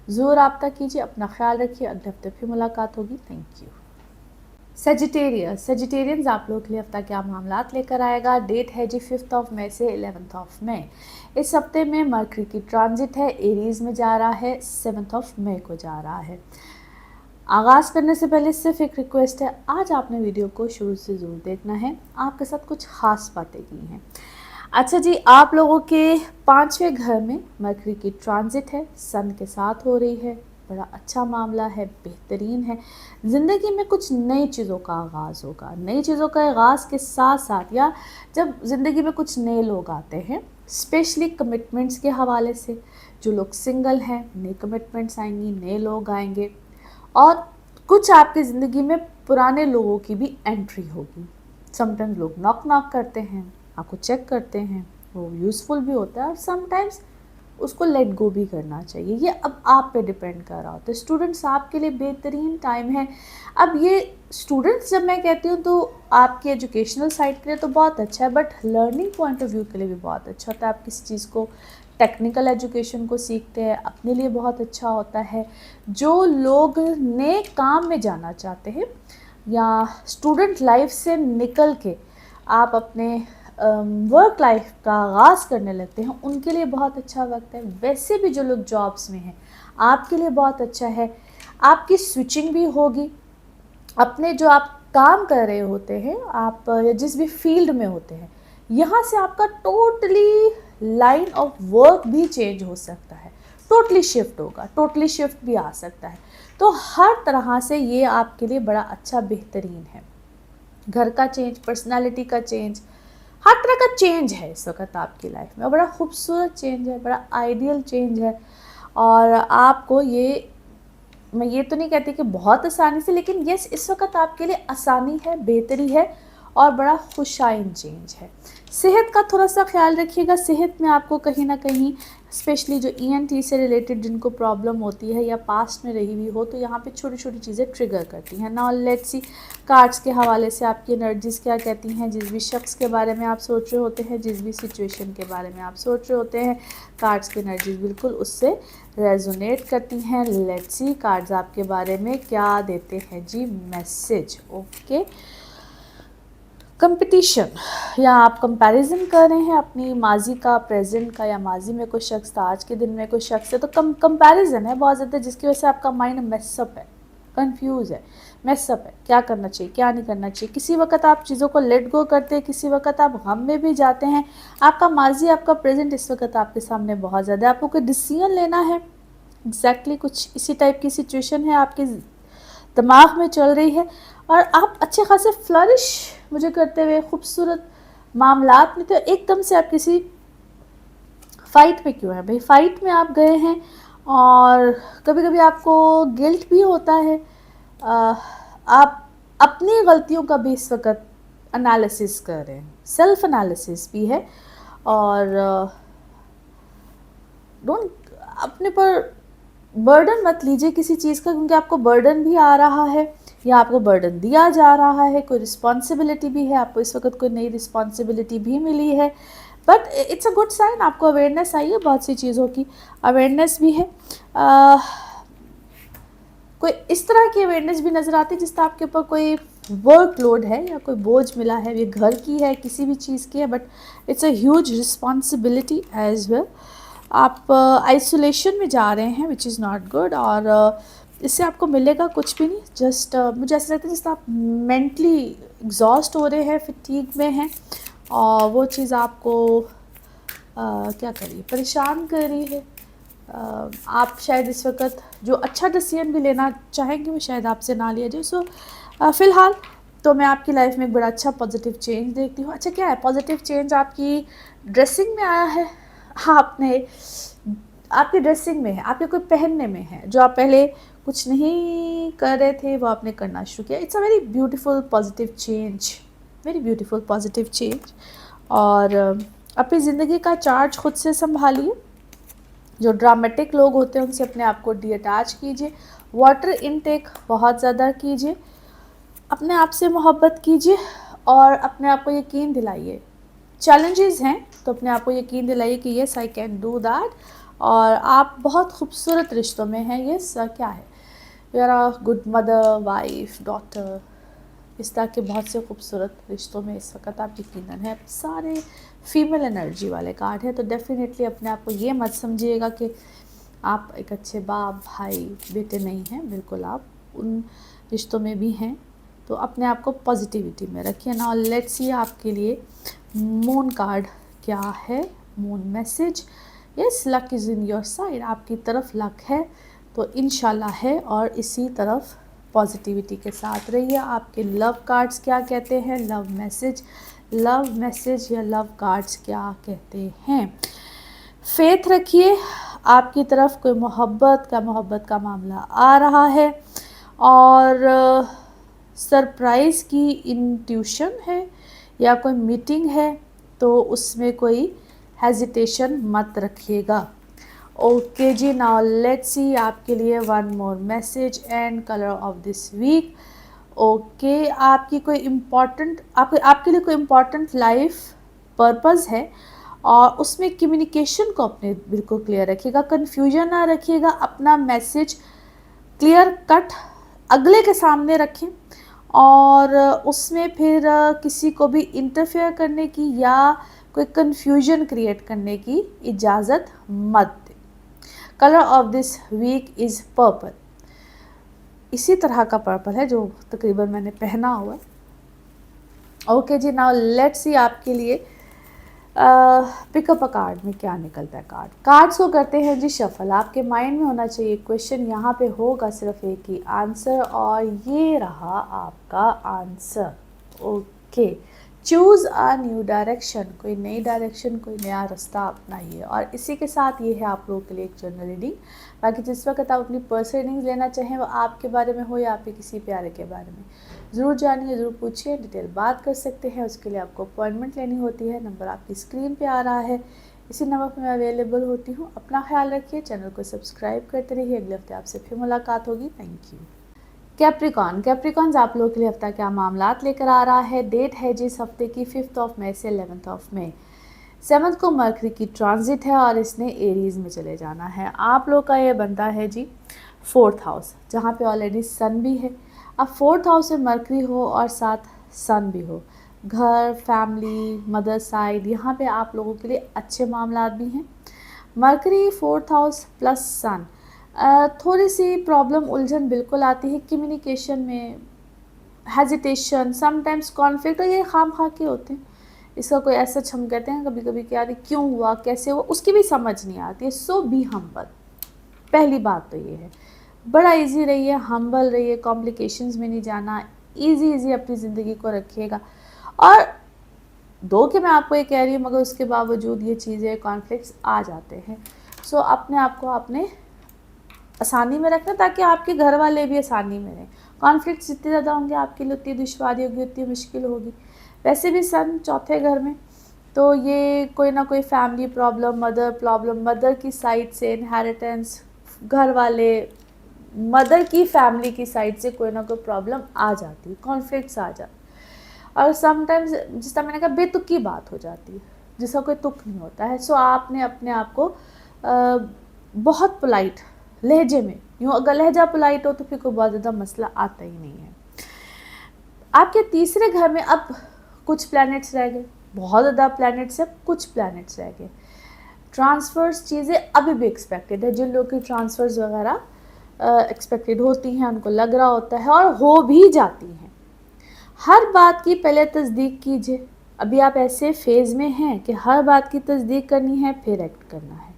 ज़रूर रब्ता कीजिए। अपना ख्याल रखिए। अगले हफ्ते फिर मुलाकात होगी। Thank you. सेजिटेरियंस आप लोगों के लिए हफ्ता क्या मामलात लेकर आएगा। डेट है जी 5 मई से 11 मई। इस हफ्ते में मरकरी की ट्रांजिट है, एरीज़ में जा रहा है, 7 मई को जा रहा है। आगाज़ करने से पहले सिर्फ एक रिक्वेस्ट है, आज आपने वीडियो को शुरू से ज़रूर देखना है। आपके साथ कुछ ख़ास बातें की हैं। अच्छा जी, आप लोगों के 5वें घर में मरकरी की ट्रांजिट है, सन के साथ हो रही है। बड़ा अच्छा मामला है, बेहतरीन है। ज़िंदगी में कुछ नई चीज़ों का आगाज़ होगा। नई चीज़ों का आगाज़ के साथ साथ, या जब ज़िंदगी में कुछ नए लोग आते हैं, स्पेशली कमिटमेंट्स के हवाले से, जो लोग सिंगल हैं, नई कमिटमेंट्स आएंगी, नए लोग आएंगे। और कुछ आपकी ज़िंदगी में पुराने लोगों की भी एंट्री होगी। समटाइम्स लोग नॉक करते हैं, आपको चेक करते हैं, वो यूज़फुल भी होता है, और समटाइम्स उसको लेट गो भी करना चाहिए। ये अब आप पे डिपेंड कर रहा होता है। स्टूडेंट्स आपके लिए बेहतरीन टाइम है। अब ये स्टूडेंट्स जब मैं कहती हूँ तो आपकी एजुकेशनल साइड के लिए तो बहुत अच्छा है, but learning point of view के लिए भी बहुत अच्छा होता है। आप किसी चीज़ को, टेक्निकल एजुकेशन को सीखते हैं, अपने लिए बहुत अच्छा होता है। जो लोग नए काम में जाना चाहते हैं या स्टूडेंट लाइफ से निकल के आप अपने वर्क लाइफ का आगाज़ करने लगते हैं, उनके लिए बहुत अच्छा वक्त है। वैसे भी जो लोग जॉब्स में हैं, आपके लिए बहुत अच्छा है। आपकी स्विचिंग भी होगी। अपने जो आप काम कर रहे होते हैं, आप या जिस भी फील्ड में होते हैं, यहाँ से आपका टोटली लाइन ऑफ वर्क भी चेंज हो सकता है, टोटली शिफ्ट होगा, टोटली शिफ्ट भी आ सकता है। तो हर तरह से ये आपके लिए बड़ा अच्छा बेहतरीन है। घर का चेंज, पर्सनालिटी का चेंज, हर तरह का चेंज है इस वक्त आपकी लाइफ में। बड़ा खूबसूरत चेंज है, बड़ा आइडियल चेंज है। और आपको ये, मैं ये तो नहीं कहती कि बहुत आसानी से, लेकिन यस, इस वक्त आपके लिए आसानी है, बेहतरी है और बड़ा खुशाइन चेंज है। सेहत का थोड़ा सा ख्याल रखिएगा। सेहत में आपको कहीं ना कहीं, स्पेशली जो ENT से रिलेटेड जिनको प्रॉब्लम होती है या पास्ट में रही हुई हो, तो यहाँ पे छोटी छोटी चीज़ें ट्रिगर करती हैं। नाउ लेट्स सी कार्ड्स के हवाले से आपकी एनर्जीज़ क्या कहती हैं। जिस भी शख्स के बारे में आप सोच रहे होते हैं, जिस भी सिचुएशन के बारे में आप सोच रहे होते हैं, कार्ड्स की एनर्जीज़ बिल्कुल उससे रेजोनेट करती हैं। लेट्स सी कार्ड्स आपके बारे में क्या देते हैं जी मैसेज। ओके, कंपटीशन, या आप कंपैरिजन कर रहे हैं अपनी माजी का, प्रेजेंट का, या माजी में कोई शख्स था, आज के दिन में कोई शख्स है, तो कंपैरिजन है बहुत ज़्यादा, जिसकी वजह से आपका माइंड मैसअप है, कंफ्यूज है, मैसअप है। क्या करना चाहिए, क्या नहीं करना चाहिए। किसी वक्त आप चीज़ों को लेट गो करते हैं, किसी वक्त आप गम में भी जाते हैं। आपका माजी, आपका प्रेजेंट इस वक्त आपके सामने बहुत ज़्यादा, आपको कोई डिसीजन लेना है। एग्जैक्टली कुछ इसी टाइप की सिचुएशन है, आपके दिमाग में चल रही है। और आप अच्छे खासे फ्लरिश मुझे करते हुए खूबसूरत मामलात में, तो एकदम से आप किसी फ़ाइट में क्यों है भाई, फ़ाइट में आप गए हैं। और कभी कभी आपको गिल्ट भी होता है। आप अपनी गलतियों का भी इस वक्त एनालिसिस कर रहे हैं, सेल्फ एनालिसिस भी है। और डोंट, अपने पर बर्डन मत लीजिए किसी चीज़ का, क्योंकि आपको बर्डन भी आ रहा है या आपको बर्डन दिया जा रहा है। कोई रिस्पॉन्सिबिलिटी भी है, आपको इस वक्त कोई नई रिस्पॉन्सिबिलिटी भी मिली है। But it's a good sign, आपको अवेयरनेस आई है, बहुत सी चीज़ों की अवेयरनेस भी है। uh, कोई इस तरह की अवेयरनेस भी नज़र आती है जिससे आपके ऊपर कोई वर्कलोड है या कोई बोझ मिला है, ये घर की है, किसी भी चीज़ की है, but it's a huge responsibility as well. आप आइसोलेशन में जा रहे हैं विच इज़ नॉट गुड, और इससे आपको मिलेगा कुछ भी नहीं। जस्ट मुझे ऐसा लगता है जैसे आप मेंटली एग्जॉस्ट हो रहे हैं, फिटीग में हैं, और वो चीज़ आपको क्या करिए परेशान कर रही है। आप शायद इस वक्त जो अच्छा डिसीजन भी लेना चाहेंगे वो शायद आपसे ना लिया जाए। सो फ़िलहाल तो मैं आपकी लाइफ में एक बड़ा अच्छा पॉजिटिव चेंज देखती हूँ। अच्छा क्या है पॉजिटिव चेंज? आपकी ड्रेसिंग में आया है। आपने आपकी ड्रेसिंग में है, आपके कोई पहनने में है, जो आप पहले कुछ नहीं कर रहे थे वो आपने करना शुरू किया। It's a very beautiful positive change, very beautiful positive change. और अपनी ज़िंदगी का चार्ज खुद से संभालिए। जो ड्रामेटिक लोग होते हैं उनसे अपने आप को डिअटैच कीजिए। वाटर इनटेक बहुत ज़्यादा कीजिए, अपने आप से मोहब्बत कीजिए, और अपने आप को यकीन दिलाइए। चैलेंजेस हैं तो अपने आप को यकीन दिलाइए कि yes I can do that, और आप बहुत खूबसूरत रिश्तों में हैं। येस क्या है, you are a good mother, wife, daughter, इस तरह के बहुत से खूबसूरत रिश्तों में इस वक्त आप यकीनन है। सारे फीमेल एनर्जी वाले कार्ड हैं, तो डेफिनेटली अपने आप को ये मत समझिएगा कि आप एक अच्छे बाप, भाई, बेटे नहीं हैं। बिल्कुल आप उन रिश्तों में भी हैं, तो अपने आप को पॉजिटिविटी में रखिए ना। लेट्स सी आपके लिए मून कार्ड क्या है, moon message. Yes, luck is in your side, आपकी तरफ लक है, तो इंशाल्लाह है, और इसी तरफ पॉजिटिविटी के साथ रहिए। आपके लव कार्ड्स क्या कहते हैं, लव मैसेज या लव कार्ड्स क्या कहते हैं? फेथ रखिए, आपकी तरफ कोई मोहब्बत का मामला आ रहा है, और सरप्राइज़ की इंट्यूशन है या कोई मीटिंग है, तो उसमें कोई हेजिटेशन मत रखिएगा। ओके जी, नाउ लेट्स सी आपके लिए one more message and colour of this week. Okay, आपकी कोई इम्पॉर्टेंट आपके लिए कोई इम्पॉर्टेंट लाइफ पर्पस है, और उसमें कम्युनिकेशन को अपने बिल्कुल क्लियर रखिएगा, कन्फ्यूजन ना रखिएगा। अपना मैसेज क्लियर कट अगले के सामने रखें, और उसमें फिर किसी को भी इंटरफेयर करने की या कोई कन्फ्यूजन क्रिएट करने की इजाज़त मत दें। Colour of this week is purple. इसी तरह का पर्पल है जो तकरीबन मैंने पहना हुआ है। ओके जी, नाउ लेट्स सी आपके लिए पिकअप अ कार्ड में क्या निकलता है। कार्ड्स को करते हैं जी शफल। आपके माइंड में होना चाहिए क्वेश्चन, यहाँ पे होगा सिर्फ एक ही आंसर, और ये रहा आपका answer. Okay, choose a new direction, कोई नई डायरेक्शन, कोई नया रास्ता अपनाइए। और इसी के साथ ये है आप लोगों के लिए एक जनरल रीडिंग। बाकी जिस वक्त आप अपनी पर्सनल रीडिंग लेना चाहें, वो आपके बारे में हो या आपके किसी प्यारे के बारे में, ज़रूर जानिए, ज़रूर पूछिए, डिटेल बात कर सकते हैं। उसके लिए आपको अपॉइंटमेंट लेनी होती है। नंबर आपकी स्क्रीन पे आ रहा है, इसी नंबर पर मैं अवेलेबल होती हूँ। अपना ख्याल रखिए, चैनल को सब्सक्राइब करते रहिए। अगले हफ्ते आपसे फिर मुलाकात होगी। Thank you. कैप्रिकॉन्स आप लोगों के लिए हफ्ता क्या मामलात लेकर आ रहा है। डेट है जी इस हफ्ते की 5 मई से 11 मई। 7 को मरकरी की ट्रांजिट है, और इसने एरीज़ में चले जाना है। आप लोग का ये बनता है जी 4th हाउस, जहाँ पे ऑलरेडी सन भी है। अब 4th हाउस में मरकरी हो और साथ सन भी हो, घर, फैमिली, मदर साइड, यहाँ पे आप लोगों के लिए अच्छे मामलात भी हैं। मरकरी 4th हाउस प्लस सन, थोड़ी सी प्रॉब्लम, उलझन बिल्कुल आती है कम्युनिकेशन में, हेजिटेशन, समटाइम्स कॉन्फ्लिक्ट, और ये खाम खा के होते हैं। इसका कोई ऐसा हम कहते हैं कभी कभी क्या क्यों हुआ, कैसे हुआ, उसकी भी समझ नहीं आती है। सो बी हम्बल, पहली बात तो ये है। बड़ा इजी रहिए, हम्बल रहिए, कॉम्प्लिकेशंस में नहीं जाना, इजी अपनी ज़िंदगी को रखिएगा। और दो कि मैं आपको ये कह रही हूँ, मगर उसके बावजूद ये चीज़ें, कॉन्फ्लिक्ट्स आ जाते हैं। सो अपने आप को आपने आसानी में रखना, ताकि आपके घर वाले भी आसानी में रहें। कॉन्फ्लिक्ट्स जितने ज़्यादा होंगे आपके लिए उतनी दुश्वारी होगी, उतनी मुश्किल होगी। वैसे भी सन चौथे घर में, तो ये कोई ना कोई फैमिली प्रॉब्लम, मदर की साइड से इनहेरिटेंस, घर वाले, मदर की फैमिली की साइड से कोई ना कोई प्रॉब्लम आ जाती है, कॉन्फ्लिक्ट्स आ जाती है। और समटाइम्स जिस तरह मैंने कहा बेतुकी बात हो जाती है, जिसका कोई तुक नहीं होता है। सो आपने अपने आप को बहुत पोलाइट लहजे में, यूँ अगर लहजा पोलाइट हो तो फिर कोई बहुत ज़्यादा मसला आता ही नहीं है। आपके तीसरे घर में अब कुछ प्लैनेट्स रह गए, बहुत ज़्यादा प्लैनेट्स है, कुछ प्लैनेट्स रह गए। ट्रांसफर्स चीज़ें अभी भी एक्सपेक्टेड है, जिन लोगों की ट्रांसफर्स वगैरह एक्सपेक्टेड होती हैं, उनको लग रहा होता है और हो भी जाती हैं। हर बात की पहले तस्दीक कीजिए। अभी आप ऐसे फेज़ में हैं कि हर बात की तस्दीक करनी है, फिर एक्ट करना है।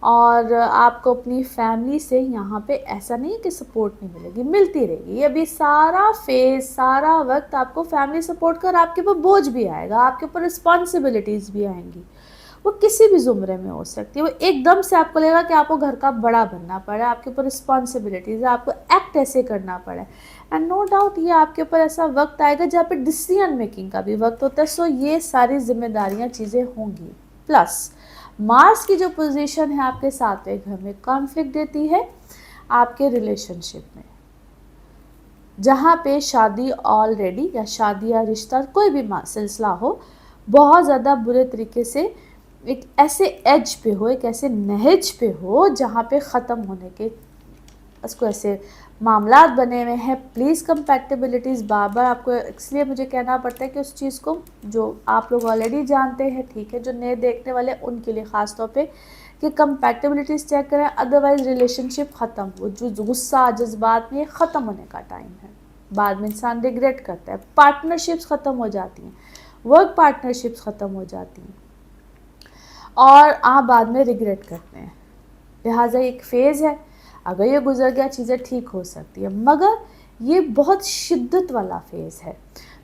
और आपको अपनी फैमिली से यहाँ पे ऐसा नहीं कि सपोर्ट नहीं मिलेगी, मिलती रहेगी। ये अभी सारा फेज़, सारा वक्त आपको फैमिली सपोर्ट कर, आपके ऊपर बोझ भी आएगा, आपके ऊपर रिस्पॉन्सिबिलिटीज़ भी आएंगी। वो किसी भी ज़ुमरे में हो सकती है। वो एकदम से आपको लगेगा कि आपको घर का बड़ा बनना पड़ा, आपके ऊपर रिस्पॉन्सिबिलिटीज़ है, आपको एक्ट ऐसे करना पड़ा। एंड नो डाउट ये आपके ऊपर ऐसा वक्त आएगा जहाँ पे डिसीजन मेकिंग का भी वक्त होता है। सो ये सारी जिम्मेदारियाँ चीज़ें होंगी। प्लस मार्स की जो पोजीशन है आपके 7वें घर में कॉन्फ्लिक्ट देती है आपके रिलेशनशिप में, जहाँ पे शादी ऑलरेडी या शादी या रिश्ता कोई भी सिलसिला हो, बहुत ज़्यादा बुरे तरीके से एक ऐसे एज पे हो, एक ऐसे नहज पे हो जहाँ पे ख़त्म होने के उसको ऐसे मामलात बने हुए हैं। प्लीज़ कंपैटिबिलिटीज़ बार बार आपको इसलिए मुझे कहना पड़ता है कि उस चीज़ को जो आप लोग ऑलरेडी जानते हैं, ठीक है, जो नए देखने वाले उनके लिए ख़ास तौर पे कि कंपैटिबिलिटीज़ चेक करें, अदरवाइज़ रिलेशनशिप ख़त्म हो, जो गुस्सा जज्बात में ख़त्म होने का टाइम है। बाद में इंसान रिग्रेट करता है, पार्टनरशिप्स ख़त्म हो जाती हैं, वर्क पार्टनरशिप्स ख़त्म हो जाती हैं और आप बाद में रिग्रेट करते हैं। लिहाजा एक फ़ेज़ है, अगर ये गुजर गया चीज़ें ठीक हो सकती है, मगर ये बहुत शिद्दत वाला फेज़ है,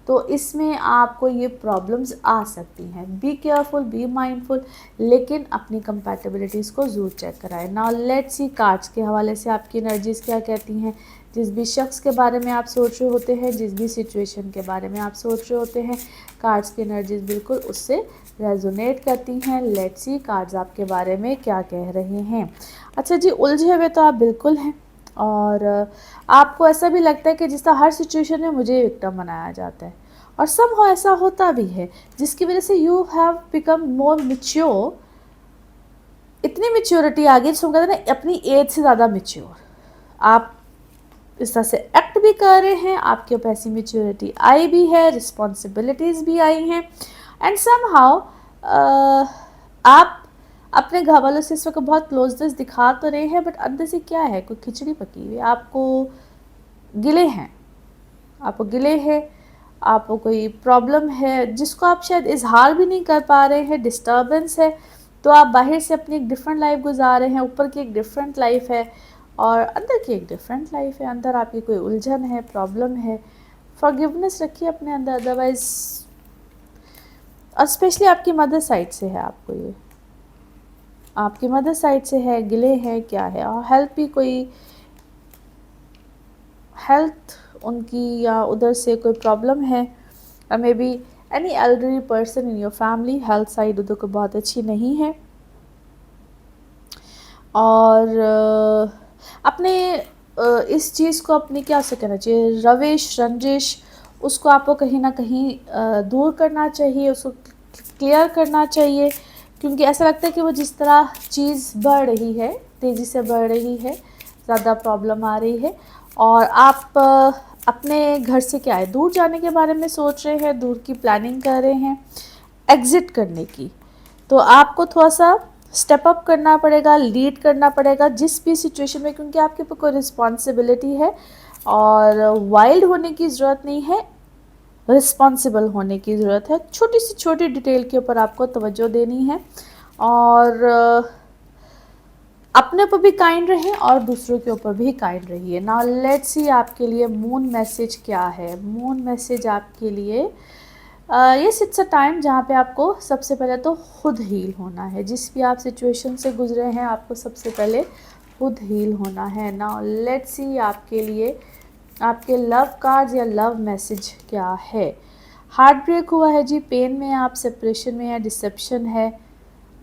तो इसमें आपको ये प्रॉब्लम्स आ सकती हैं। बी केयरफुल, बी माइंडफुल, लेकिन अपनी कंपैटिबिलिटीज़ को ज़रूर चेक कराएं। नाउ लेट्स सी कार्ड्स के हवाले से आपकी एनर्जीज़ क्या कहती हैं। जिस भी शख्स के बारे में आप सोच रहे होते हैं, जिस भी सिचुएशन के बारे में आप सोच रहे होते हैं, कार्ड्स की एनर्जीज़ बिल्कुल उससे रेजोनेट करती हैं। लेट्स सी कार्ड्स आपके बारे में क्या कह रहे हैं। अच्छा जी, उलझे हुए तो आप बिल्कुल हैं और आपको ऐसा भी लगता है कि जिस तरह हर सिचुएशन में मुझे विक्टिम बनाया जाता है, और समहाउ ऐसा होता भी है, जिसकी वजह से you have become more mature. इतनी मैच्योरिटी आ गई जिसको कहते हैं ना अपनी एज से ज़्यादा मैच्योर। आप इस तरह से एक्ट भी कर रहे हैं, आपके ऊपर ऐसी मैच्योरिटी आई भी है, रिस्पॉन्सिबिलिटीज़ भी आई हैं, एंड समहाउ आप अपने घर वालों से इस वक्त बहुत क्लोजनेस दिखा तो रहे हैं, बट अंदर से क्या है, कोई खिचड़ी पकी हुई, आपको गिले हैं, आपको कोई प्रॉब्लम है जिसको आप शायद इजहार भी नहीं कर पा रहे हैं, डिस्टर्बेंस है। तो आप बाहर से अपनी एक डिफरेंट लाइफ गुजार रहे हैं, ऊपर की एक डिफरेंट लाइफ है और अंदर की एक डिफरेंट लाइफ है। अंदर आपकी कोई उलझन है, प्रॉब्लम है, फॉरगिवनेस रखिए अपने अंदर, अदरवाइज स्पेशली आपकी मदर साइड से है, आपको ये आपकी मदर साइड से है, गिले हैं, क्या है, और हेल्थ भी कोई हेल्थ उनकी या उधर से कोई प्रॉब्लम है, और may be any elderly person in your family, health side उधर को बहुत अच्छी नहीं है। और अपने इस चीज़ को अपनी क्या से कहना चाहिए, रविश रंजिश, उसको आपको कहीं ना कहीं दूर करना चाहिए, उसको क्लियर करना चाहिए, क्योंकि ऐसा लगता है कि वो जिस तरह चीज़ बढ़ रही है, तेज़ी से बढ़ रही है, ज़्यादा प्रॉब्लम आ रही है, और आप अपने घर से क्या है दूर जाने के बारे में सोच रहे हैं, दूर की प्लानिंग कर रहे हैं, एग्ज़िट करने की। तो आपको थोड़ा सा स्टेप अप करना पड़ेगा, लीड करना पड़ेगा जिस भी सिचुएशन में, क्योंकि आपके ऊपर कोई रिस्पॉन्सिबिलिटी है और वाइल्ड होने की ज़रूरत नहीं है, रिस्पॉन्सिबल होने की ज़रूरत है। छोटी सी छोटी डिटेल के ऊपर आपको तवज्जो देनी है और अपने ऊपर भी काइंड रहें और दूसरों के ऊपर भी काइंड रहिए। नाउ लेट्स सी आपके लिए मून मैसेज क्या है। मून मैसेज आपके लिए ये इट्स अ टाइम जहाँ पे आपको सबसे पहले तो खुद हील होना है। जिस भी आप सिचुएशन से गुजरे हैं, आपको सबसे पहले खुद हील होना है। नाउ लेट्स सी आपके लिए आपके लव कार्ड्स या लव मैसेज क्या है। हार्ट ब्रेक हुआ है जी, पेन में आप, सेपरेशन में या डिसेप्शन है,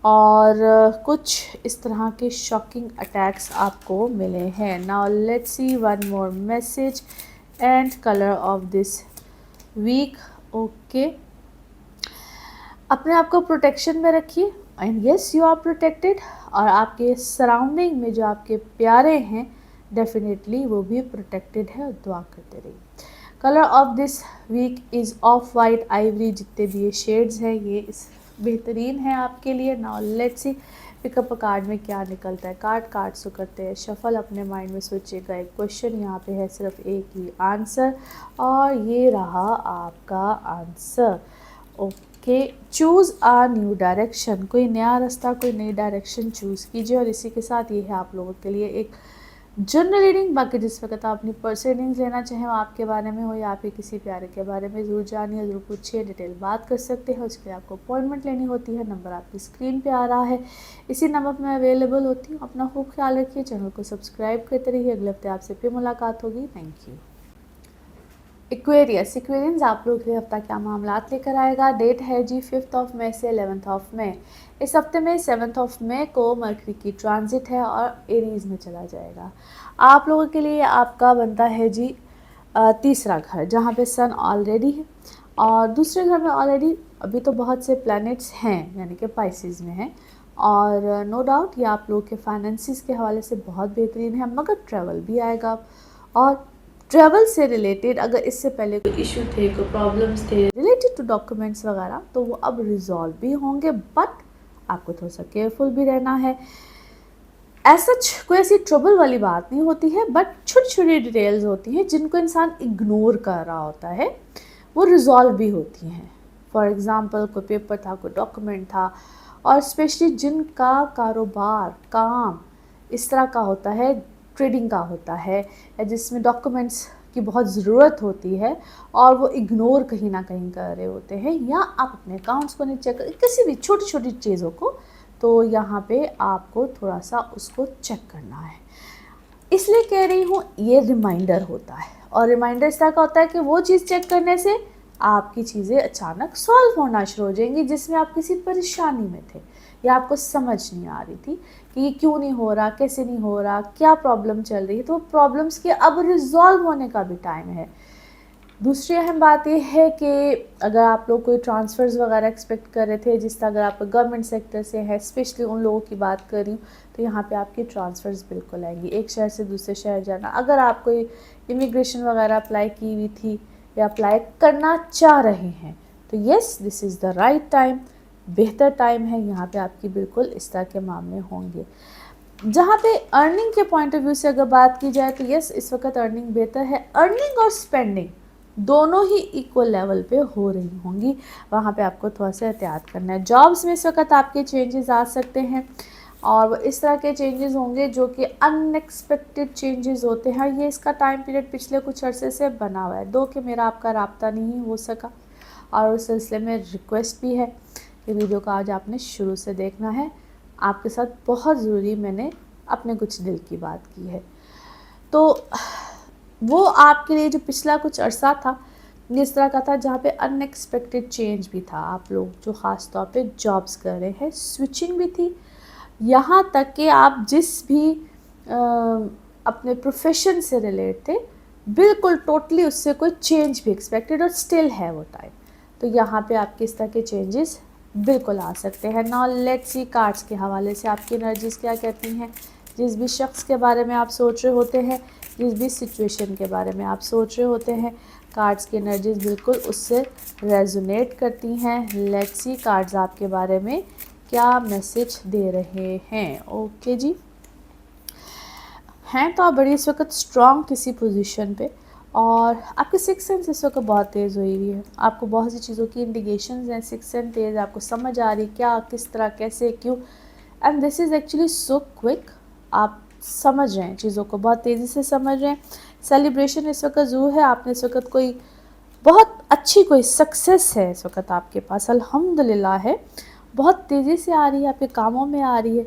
और कुछ इस तरह के शॉकिंग अटैक्स आपको मिले हैं। Now let's see one more message and colour of this week. Okay, अपने आप को प्रोटेक्शन में रखिए and yes you are protected, और आपके सराउंडिंग में जो आपके प्यारे हैं डेफिनेटली वो भी प्रोटेक्टेड है, और दुआ करते रहिए। Colour of this week is of white ivory, जितने भी ये शेड्स हैं ये इस बेहतरीन है आपके लिए। Now let's see pick up a card में क्या निकलता है। कार्ड से करते हैं शफल, अपने माइंड में सोचिएगा एक क्वेश्चन, यहाँ पे है सिर्फ एक ही आंसर और ये रहा आपका answer. Okay, choose a new direction, कोई नया रास्ता, कोई नई डायरेक्शन चूज़ कीजिए। और इसी के साथ ये है आप लोगों के लिए एक जनरल रीडिंग। बाकी जिस वक्त आप अपनी पर्सनल रीडिंग्स लेना चाहें आपके बारे में हो या आप किसी प्यारे के बारे में ज़रूर जानिए, ज़रूर पूछिए, डिटेल बात कर सकते हैं। उसके लिए आपको अपॉइंटमेंट लेनी होती है, नंबर आपकी स्क्रीन पे आ रहा है, इसी नंबर पर मैं अवेलेबल होती हूँ। अपना खूब ख्याल रखिए, चैनल को सब्सक्राइब करते रहिए। अगले हफ्ते आपसे फिर मुलाकात होगी। Thank you. एक्वेरियंस आप लोग के हफ्ता क्या मामलात लेकर आएगा। डेट है जी 5 मई से 11 मई। इस हफ्ते में 7 मई को मरकरी की ट्रांजिट है और एरीज में चला जाएगा। आप लोगों के लिए आपका बनता है जी तीसरा घर, जहाँ पे सन ऑलरेडी है, और दूसरे घर में ऑलरेडी अभी तो बहुत से प्लैनेट्स हैं, यानी कि पाइसेस में हैं। और नो डाउट ये आप लोग के फाइनेंसिस के हवाले से बहुत बेहतरीन है, मगर ट्रैवल भी आएगा। और ट्रैवल से रिलेटेड अगर इससे पहले कोई इशू थे, कोई प्रॉब्लम्स थे रिलेटेड टू डॉक्यूमेंट्स वगैरह, तो वो अब रिजॉल्व भी होंगे, बट आपको थोड़ा सा केयरफुल भी रहना है। ऐसा कोई ऐसी ट्रबल वाली बात नहीं होती है, बट छोटी छोटी डिटेल्स होती हैं जिनको इंसान इग्नोर कर रहा होता है, वो रिजॉल्व भी होती हैं। फॉर एग्ज़ाम्पल कोई पेपर था, कोई डॉक्यूमेंट था, और स्पेशली जिनका कारोबार काम इस तरह का होता है, ट्रेडिंग का होता है, या जिसमें डॉक्यूमेंट्स की बहुत ज़रूरत होती है और वो इग्नोर कहीं ना कहीं कर रहे होते हैं, या आप अपने अकाउंट्स को नहीं चेक कर, किसी भी छोटी छोटी चीज़ों को, तो यहाँ पे आपको थोड़ा सा उसको चेक करना है। इसलिए कह रही हूँ ये रिमाइंडर होता है, और रिमाइंडर इस तरह का होता है कि वो चीज़ चेक करने से आपकी चीज़ें अचानक सॉल्व होना शुरू हो जाएंगी, जिसमें आप किसी परेशानी में थे या आपको समझ नहीं आ रही थी कि ये क्यों नहीं हो रहा, कैसे नहीं हो रहा, क्या प्रॉब्लम चल रही है, तो प्रॉब्लम्स के अब रिजॉल्व होने का भी टाइम है। दूसरी अहम बात यह है कि अगर आप लोग कोई ट्रांसफ़र्स वगैरह एक्सपेक्ट कर रहे थे, जिस तरह अगर आप गवर्नमेंट सेक्टर से है, स्पेशली उन लोगों की बात कर रही हूँ, तो यहाँ पे आपकी ट्रांसफ़र्स बिल्कुल आएंगी। एक शहर से दूसरे शहर जाना, अगर आप कोई इमिग्रेशन वगैरह अप्लाई की हुई थी या अप्लाई करना चाह रहे हैं, तो yes this is the right time, बेहतर टाइम है। यहाँ पे आपकी बिल्कुल इस तरह के मामले होंगे। जहाँ पे अर्निंग के पॉइंट ऑफ व्यू से अगर बात की जाए तो यस इस वक्त अर्निंग बेहतर है। अर्निंग और स्पेंडिंग दोनों ही इक्वल लेवल पे हो रही होंगी, वहाँ पे आपको थोड़ा सा एहतियात करना है। जॉब्स में इस वक्त आपके चेंजेस आ सकते हैं, और वो इस तरह के चेंजेस होंगे जो कि अनएक्सपेक्टेड चेंजेस होते हैं। ये इसका टाइम पीरियड पिछले कुछ अरसे से बना हुआ है, दो कि मेरा आपका राब्ता नहीं हो सका, और उस सिलसिले में रिक्वेस्ट भी है कि वीडियो को आज आपने शुरू से देखना है। आपके साथ बहुत ज़रूरी मैंने अपने कुछ दिल की बात की है, तो वो आपके लिए जो पिछला कुछ अरसा था इस तरह का था जहाँ पे अनएक्सपेक्टेड चेंज भी था। आप लोग जो ख़ास तौर पे जॉब्स कर रहे हैं, स्विचिंग भी थी, यहाँ तक कि आप जिस भी अपने प्रोफेशन से रिलेट थे बिल्कुल टोटली उससे कोई चेंज भी एक्सपेक्टेड और स्टिल है वो टाइम। तो यहाँ पे आपके इस तरह के चेंजेस बिल्कुल आ सकते हैं। नाउ लेट्स सी कार्ड्स के हवाले से आपकी एनर्जीज़ क्या कहती हैं। जिस भी शख्स के बारे में आप सोच रहे होते हैं, जिस भी सिचुएशन के बारे में आप सोच रहे होते हैं, कार्ड्स की एनर्जीज़ बिल्कुल उससे रेजोनेट करती हैं। लेट्स सी कार्ड्स आपके बारे में क्या मैसेज दे रहे हैं। ओके जी, हैं तो आप बड़ी इस वक्त स्ट्रॉन्ग किसी पोजीशन पे, और आपकी सिक्स सेंस इस वक्त बहुत तेज़ हुई हुई है। आपको बहुत सी चीज़ों की इंडिकेशंस हैं, सिक्स सेंस तेज़, आपको समझ आ रही क्या, किस तरह, कैसे, क्यों, and this is actually so quick. आप समझ रहे हैं चीज़ों को, बहुत तेज़ी से समझ रहे हैं। सेलिब्रेशन इस वक्त ज़रूर है, आपने इस वक्त कोई बहुत अच्छी कोई सक्सेस है इस वक्त आपके पास, अल्हम्दुलिल्लाह है, बहुत तेज़ी से आ रही है, आपके कामों में आ रही है,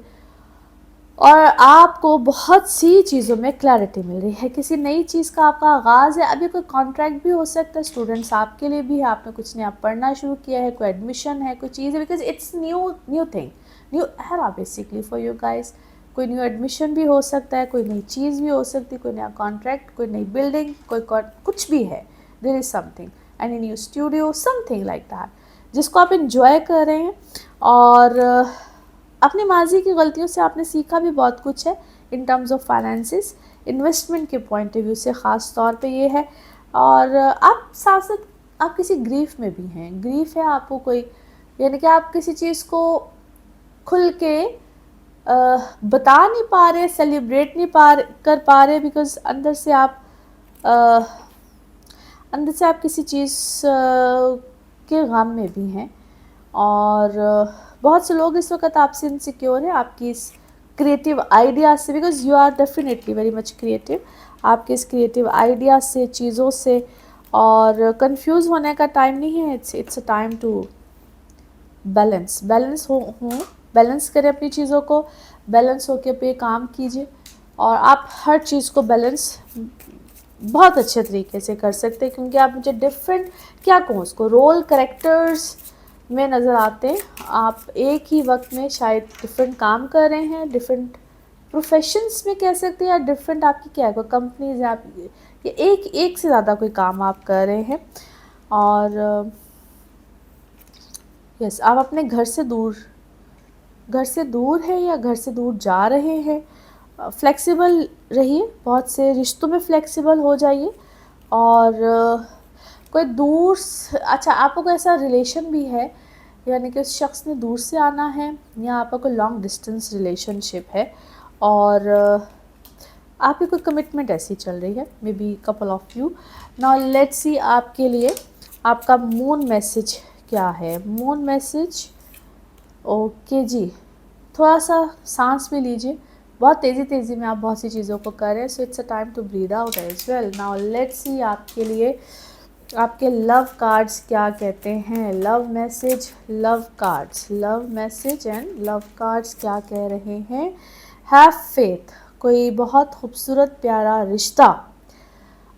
और आपको बहुत सी चीज़ों में क्लैरिटी मिल रही है। किसी नई चीज़ का आपका आगाज़ है, अभी कोई कॉन्ट्रैक्ट भी हो सकता है, स्टूडेंट्स आपके लिए भी है, आपने कुछ नया पढ़ना शुरू किया है, कोई एडमिशन है, कोई चीज़ है, because it's new thing, new era basically for you guys. कोई न्यू एडमिशन भी हो सकता है, कोई नई चीज़ भी हो सकती है, कोई नया कॉन्ट्रैक्ट, कोई नई बिल्डिंग, कोई कुछ भी है, there is something, any new studio, something like that, जिसको आप इंजॉय कर रहे हैं। और अपनी माजी की गलतियों से आपने सीखा भी बहुत कुछ है in terms of finances, investment के पॉइंट ऑफ व्यू से ख़ास तौर पे ये है। और आप साथ साथ आप किसी ग्रीफ में भी हैं, ग्रीफ है आपको कोई, यानी कि आप किसी चीज़ को खुल के बता नहीं पा रहे, सेलिब्रेट नहीं कर पा रहे, बिकॉज अंदर से आप किसी चीज़ के गम में भी हैं। और बहुत से लोग इस वक्त आपसे इनसिक्योर हैं आपकी इस क्रिएटिव आइडिया से, because you are definitely very much creative. आपके इस क्रिएटिव आइडिया से, चीज़ों से, और कंफ्यूज होने का टाइम नहीं है। It's a time to balance करें अपनी चीज़ों को, बैलेंस होके पे काम कीजिए। और आप हर चीज़ को बैलेंस बहुत अच्छे तरीके से कर सकते हैं, क्योंकि आप मुझे डिफरेंट, क्या कहूँ उसको, रोल कैरेक्टर्स में नज़र आते हैं। आप एक ही वक्त में शायद डिफरेंट काम कर रहे हैं, डिफरेंट प्रोफेशंस में कह सकते हैं, या डिफरेंट आपकी क्या है, कोई कंपनीज है, आप ये एक से ज़्यादा कोई काम आप कर रहे हैं। और यस, आप अपने घर से दूर है या घर से दूर जा रहे हैं, फ्लेक्सिबल रहिए, बहुत से रिश्तों में फ्लेक्सिबल हो जाइए। और कोई दूर, अच्छा आपका कोई ऐसा रिलेशन भी है, यानी कि उस शख्स ने दूर से आना है, या आपका कोई लॉन्ग डिस्टेंस रिलेशनशिप है, और आपकी कोई कमिटमेंट ऐसी चल रही है, may be couple of you. Now let's see आपके लिए आपका मून मैसेज क्या है। मून मैसेज, ओके जी, थोड़ा सा सांस भी लीजिए, बहुत तेज़ी में आप बहुत सी चीज़ों को कर रहे हैं, so it's a time to breathe out as well. Now let's see आपके लिए आपके लव कार्ड्स क्या कहते हैं। Love message, love cards, love message and love cards क्या कह रहे हैं। हैव फेथ, कोई बहुत खूबसूरत प्यारा रिश्ता।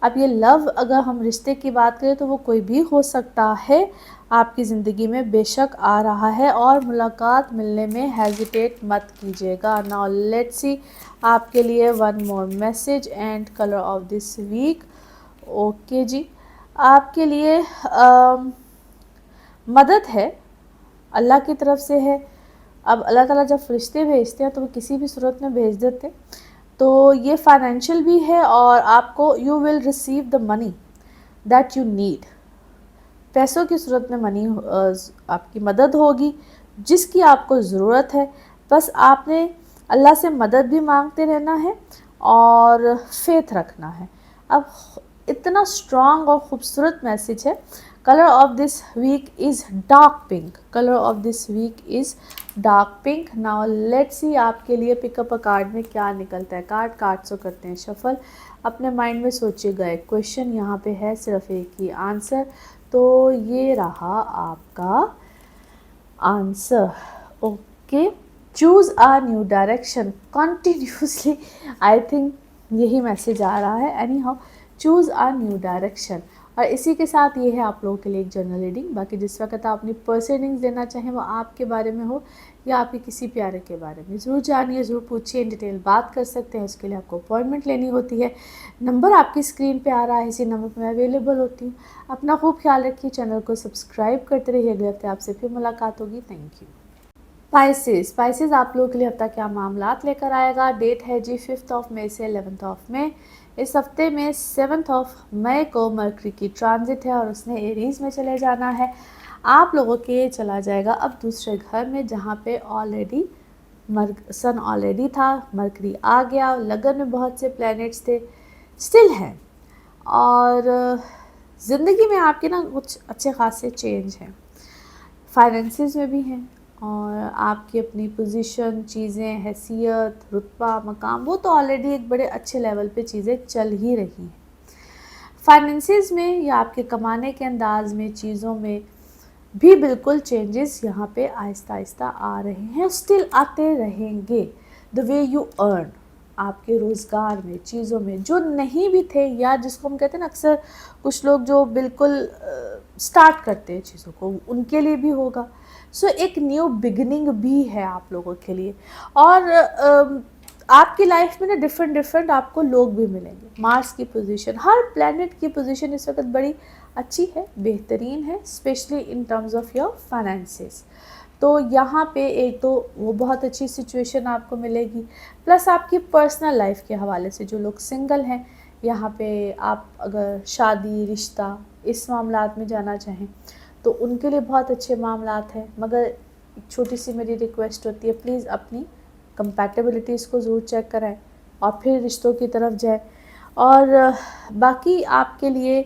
अब ये लव, अगर हम रिश्ते की बात करें तो वो कोई भी हो सकता है, आपकी ज़िंदगी में बेशक आ रहा है, और मुलाकात मिलने में हेजिटेट मत कीजिएगा। नाउ लेट्स सी आपके लिए one more message and colour of this week. Okay जी, आपके लिए मदद है, अल्लाह की तरफ से है। अब अल्लाह ताला जब फरिश्ते भेजते हैं तो वो किसी भी सूरत में भेज देते हैं, तो ये फाइनेंशियल भी है, और आपको you will receive the money that you need, पैसों की सूरत में मनी आपकी मदद होगी जिसकी आपको ज़रूरत है। बस आपने अल्लाह से मदद भी मांगते रहना है और फेथ रखना है। अब इतना स्ट्रॉन्ग और ख़ूबसूरत मैसेज है। Colour of this week is dark pink, colour of this week is dark pink. Now let's see आपके लिए पिकअप अ कार्ड में क्या निकलता है। कार्ड से करते हैं शफल। अपने माइंड में सोचिएगा एक क्वेश्चन, यहाँ पे है सिर्फ एक ही आंसर, तो ये रहा आपका answer. Okay, choose a new direction continuously, I think यही मैसेज आ रहा है। Anyhow, choose a new direction. और इसी के साथ ये है आप लोगों के लिए एक जनरल रीडिंग। बाकी जिस वक्त आप अपनी पर्सनल रीडिंग्स देना चाहें, वो आपके बारे में हो या आपके किसी प्यारे के बारे में, ज़रूर जानिए, ज़रूर पूछिए, इन डिटेल बात कर सकते हैं। उसके लिए आपको अपॉइंटमेंट लेनी होती है। नंबर आपकी स्क्रीन पे आ रहा है, इसी नंबर पर मैं अवेलेबल होती हूँ। अपना खूब ख्याल रखिए, चैनल को सब्सक्राइब करते रहिए। अगले हफ्ते आपसे फिर मुलाकात होगी। Thank you. स्पाइसेस आप लोगों के लिए हफ्ता क्या मामलात लेकर आएगा। डेट है जी 5 मई से 11 मई। इस हफ्ते में 7 मई को मरकरी की ट्रांजिट है और उसने एरीज़ में चले जाना है। आप लोगों के चला जाएगा अब दूसरे घर में, जहाँ पे ऑलरेडी सन ऑलरेडी था, मरकरी आ गया। लगन में बहुत से प्लैनेट्स थे, स्टिल हैं, और ज़िंदगी में आपके ना कुछ अच्छे खासे चेंज हैं, फाइनेंसिस में भी हैं, और आपकी अपनी पोजीशन, चीज़ें, हैसियत, रुतबा, मकाम, वो तो ऑलरेडी एक बड़े अच्छे लेवल पे चीज़ें चल ही रही हैं। फाइनेंसिस में या आपके कमाने के अंदाज में, चीज़ों में भी बिल्कुल चेंजेस यहाँ पे आहिस्ता आहिस्ता आ रहे हैं, स्टिल आते रहेंगे। द वे यू अर्न, आपके रोज़गार में, चीज़ों में जो नहीं भी थे, या जिसको हम कहते हैं ना, अक्सर कुछ लोग जो बिल्कुल स्टार्ट करते हैं चीज़ों को, उनके लिए भी होगा। सो एक न्यू बिगिनिंग भी है आप लोगों के लिए। और आपकी लाइफ में ना डिफरेंट डिफरेंट आपको लोग भी मिलेंगे। मार्स की पोजीशन, हर प्लैनेट की पोजीशन इस वक्त बड़ी अच्छी है, बेहतरीन है, specially in terms of your finances. तो यहाँ पे एक तो वो बहुत अच्छी सिचुएशन आपको मिलेगी, प्लस आपकी पर्सनल लाइफ के हवाले से जो लोग सिंगल हैं, यहाँ पे आप अगर शादी रिश्ता इस मामलात में जाना चाहें तो उनके लिए बहुत अच्छे मामलात हैं। मगर एक छोटी सी मेरी रिक्वेस्ट होती है, प्लीज़ अपनी कंपैटिबिलिटीज़ को ज़रूर चेक कराएं और फिर रिश्तों की तरफ जाएं। और बाकी आपके लिए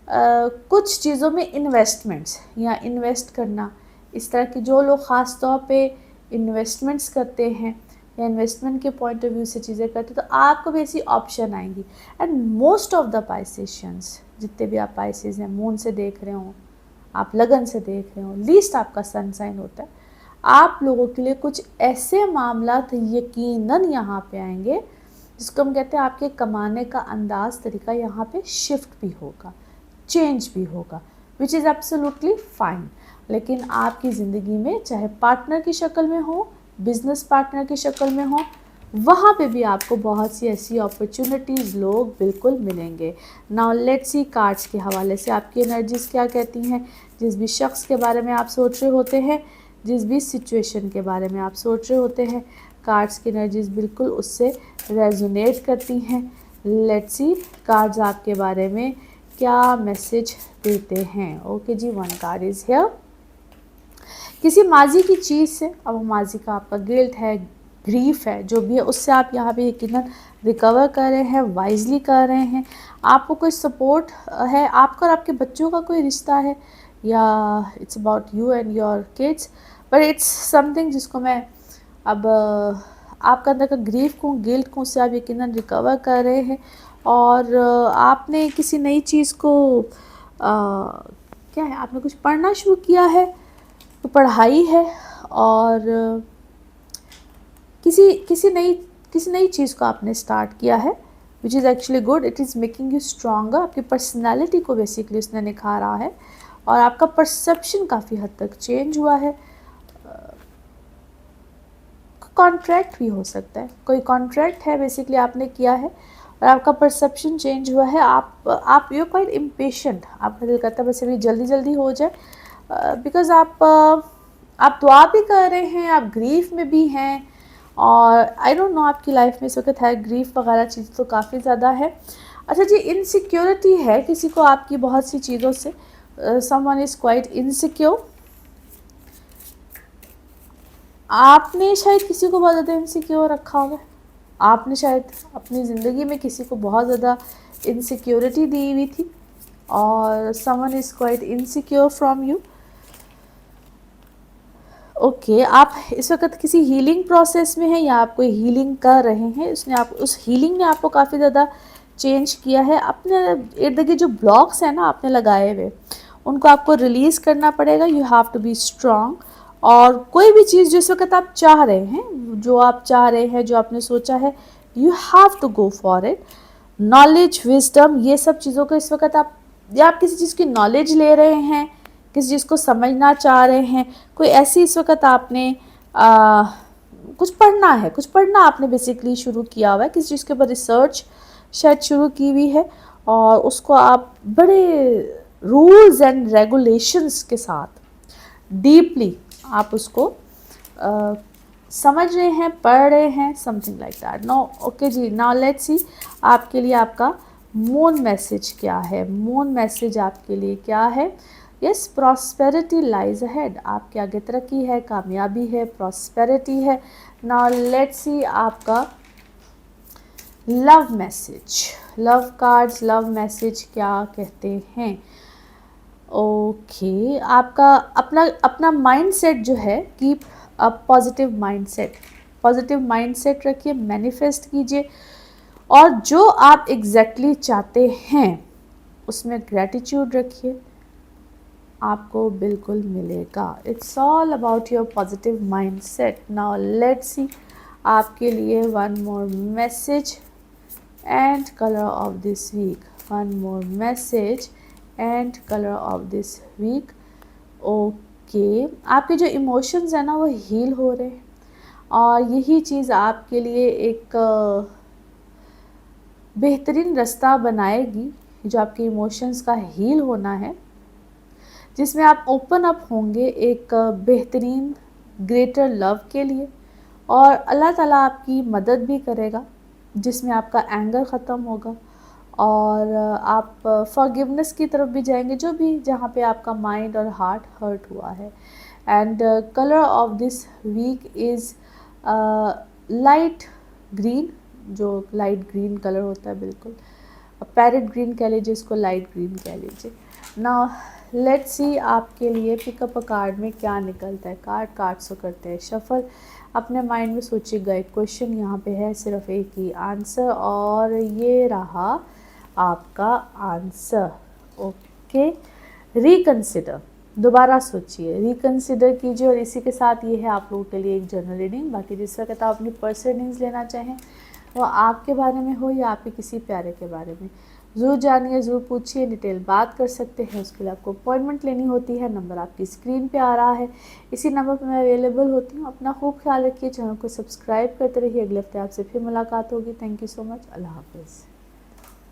कुछ चीज़ों में इन्वेस्टमेंट्स या इन्वेस्ट करना, इस तरह की जो लोग ख़ास तौर पे इन्वेस्टमेंट्स करते हैं या इन्वेस्टमेंट के पॉइंट ऑफ व्यू से चीज़ें करते हैं, तो आपको भी ऐसी ऑप्शन आएंगी। एंड मोस्ट ऑफ द पाइसेशियंस, जितने भी आप पाइसेस हैं, मून से देख रहे हो, आप लगन से देख रहे हो, लीस्ट आपका सन साइन होता है, आप लोगों के लिए कुछ ऐसे मामला यकीनन यहाँ पे आएंगे जिसको हम कहते हैं आपके कमाने का अंदाज तरीका यहाँ पे शिफ्ट भी होगा, चेंज भी होगा, विच इज़ एब्सोल्युटली फाइन। लेकिन आपकी ज़िंदगी में चाहे पार्टनर की शक्ल में हो, बिजनेस पार्टनर की शक्ल में हो, वहाँ पे भी आपको बहुत सी ऐसी अपॉर्चुनिटीज़ लोग बिल्कुल मिलेंगे। नाउ लेट्स सी कार्ड्स के हवाले से आपकी एनर्जीज़ क्या कहती हैं। जिस भी शख्स के बारे में आप सोच रहे होते हैं, जिस भी सिचुएशन के बारे में आप सोच रहे होते हैं, कार्ड्स की एनर्जीज़ बिल्कुल उससे रेजोनेट करती हैं। लेट्स सी कार्ड्स आपके बारे में क्या मैसेज देते हैं। ओके जी, वन कार्ड इज़ हियर। किसी माजी की चीज़ से, अब वो माजी का आपका गिल्ट है, ग्रीफ है, जो भी है, उससे आप यहाँ पे यकीनन रिकवर कर रहे हैं, वाइजली कर रहे हैं। आपको कोई सपोर्ट है, आपका और आपके बच्चों का कोई रिश्ता है, या it's about you and your kids, but it's something जिसको मैं अब आपका अंदर का ग्रीफ को, गिल्ट को, उससे आप यकीनन रिकवर कर रहे हैं। और आपने किसी नई चीज़ को क्या है, आपने कुछ पढ़ना शुरू किया है, तो पढ़ाई है, और किसी नई चीज़ को आपने स्टार्ट किया है, which is actually good. It is making you stronger. आपकी पर्सनैलिटी को बेसिकली उसने निखारा है और आपका परसेप्शन काफ़ी हद तक चेंज हुआ है। कॉन्ट्रैक्ट भी हो सकता है, कोई कॉन्ट्रैक्ट है बेसिकली आपने किया है और आपका परसेप्शन चेंज हुआ है। आप यू क्वाइट इम्पेशेंट, आपका दिल करता है बस अभी जल्दी जल्दी हो जाए, बिकॉज़ आप दुआ भी कर रहे हैं, आप ग्रीफ में भी हैं, और आई डोंट नो आपकी लाइफ में इस वक्त है ग्रीफ वगैरह चीज़ तो काफ़ी ज़्यादा है। अच्छा जी, इनसिक्योरिटी है किसी को आपकी बहुत सी चीज़ों से, समवन इज़ क्वाइट इनसिक्योर। आपने शायद किसी को बहुत ज़्यादा इनसिक्योर रखा होगा, आपने शायद अपनी ज़िंदगी में किसी को बहुत ज़्यादा इनसिक्योरिटी दी हुई थी, और someone is quite insecure from you. Okay, आप इस वक्त किसी हीलिंग प्रोसेस में हैं या आप कोई हीलिंग कर रहे हैं, उस हीलिंग ने आपको काफ़ी ज़्यादा चेंज किया है। अपने इर्द गिर्द जो ब्लॉक्स हैं ना आपने लगाए हुए, उनको आपको रिलीज़ करना पड़ेगा। You have to be strong. और कोई भी चीज़ जिस वक्त आप चाह रहे हैं, जो आप चाह रहे हैं, जो आपने सोचा है, you have to go for it. Knowledge, wisdom, ये सब चीज़ों को इस वक्त आप किसी चीज़ की नॉलेज ले रहे हैं, किसी चीज़ को समझना चाह रहे हैं, कोई ऐसी इस वक्त आपने कुछ पढ़ना आपने बेसिकली शुरू किया हुआ है, किसी चीज़ के ऊपर रिसर्च शायद शुरू की हुई है, और उसको आप बड़े रूल्स एंड रेगुलेशंस के साथ डीपली आप उसको समझ रहे हैं, पढ़ रहे हैं, something like that. No, okay जी, नाउ लेट्स सी आपके लिए आपका मून मैसेज क्या है। मून मैसेज आपके लिए क्या है। यस, प्रॉस्पेरिटी लाइज अहेड, आपके आगे तरक्की है, कामयाबी है, प्रॉस्पेरिटी है। नाउ लेट्स सी आपका love message, love cards, love message क्या कहते हैं। ओके, आपका अपना माइंडसेट जो है, कीप अ पॉजिटिव माइंडसेट रखिए, मैनिफेस्ट कीजिए, और जो आप एग्जैक्टली चाहते हैं उसमें ग्रैटिट्यूड रखिए, आपको बिल्कुल मिलेगा। It's all about your positive mindset. Now let's see आपके लिए one more message and colour of this week, one more message and colour of this week. Okay, आपके जो इमोशंस हैं ना वो हील हो रहे हैं, और यही चीज़ आपके लिए एक बेहतरीन रास्ता बनाएगी जो आपके इमोशंस का हील होना है, जिसमें आप ओपन अप होंगे एक बेहतरीन ग्रेटर लव के लिए, और अल्लाह ताला आपकी मदद भी करेगा, जिसमें आपका एंगर ख़त्म होगा और आप फॉरगिवनेस की तरफ भी जाएंगे, जो भी जहाँ पे आपका माइंड और हार्ट हर्ट हुआ है। And colour of this week is light green, जो लाइट ग्रीन कलर होता है, बिल्कुल पैरेट ग्रीन कह लीजिए, इसको लाइट ग्रीन कह लीजिए। नाउ लेट्स सी आपके लिए पिकअप अ कार्ड में क्या निकलता है। कार्ड्स को करते हैं शफल। अपने माइंड में सोचिएगा, एक क्वेश्चन यहाँ पे है, सिर्फ एक ही आंसर, और ये रहा आपका आंसर। ओके, रिकंसिडर, दोबारा सोचिए, रिकंसिडर कीजिए। और इसी के साथ ये है आप लोगों के लिए एक जनरल रीडिंग। बाकी जिस वक्त आप अपनी पर्सनल रीडिंग्स लेना चाहें, वो आपके बारे में हो या आपके किसी प्यारे के बारे में, ज़रूर जानिए, ज़रूर पूछिए, डिटेल बात कर सकते हैं। उसके लिए आपको अपॉइंटमेंट लेनी होती है। नंबर आपकी स्क्रीन पे आ रहा है, इसी नंबर पर मैं अवेलेबल होती हूँ। अपना खूब ख्याल रखिए, चैनल को सब्सक्राइब करते रहिए। अगले हफ्ते आपसे फिर मुलाकात होगी। Thank you so much. अल्लाह हाफिज़।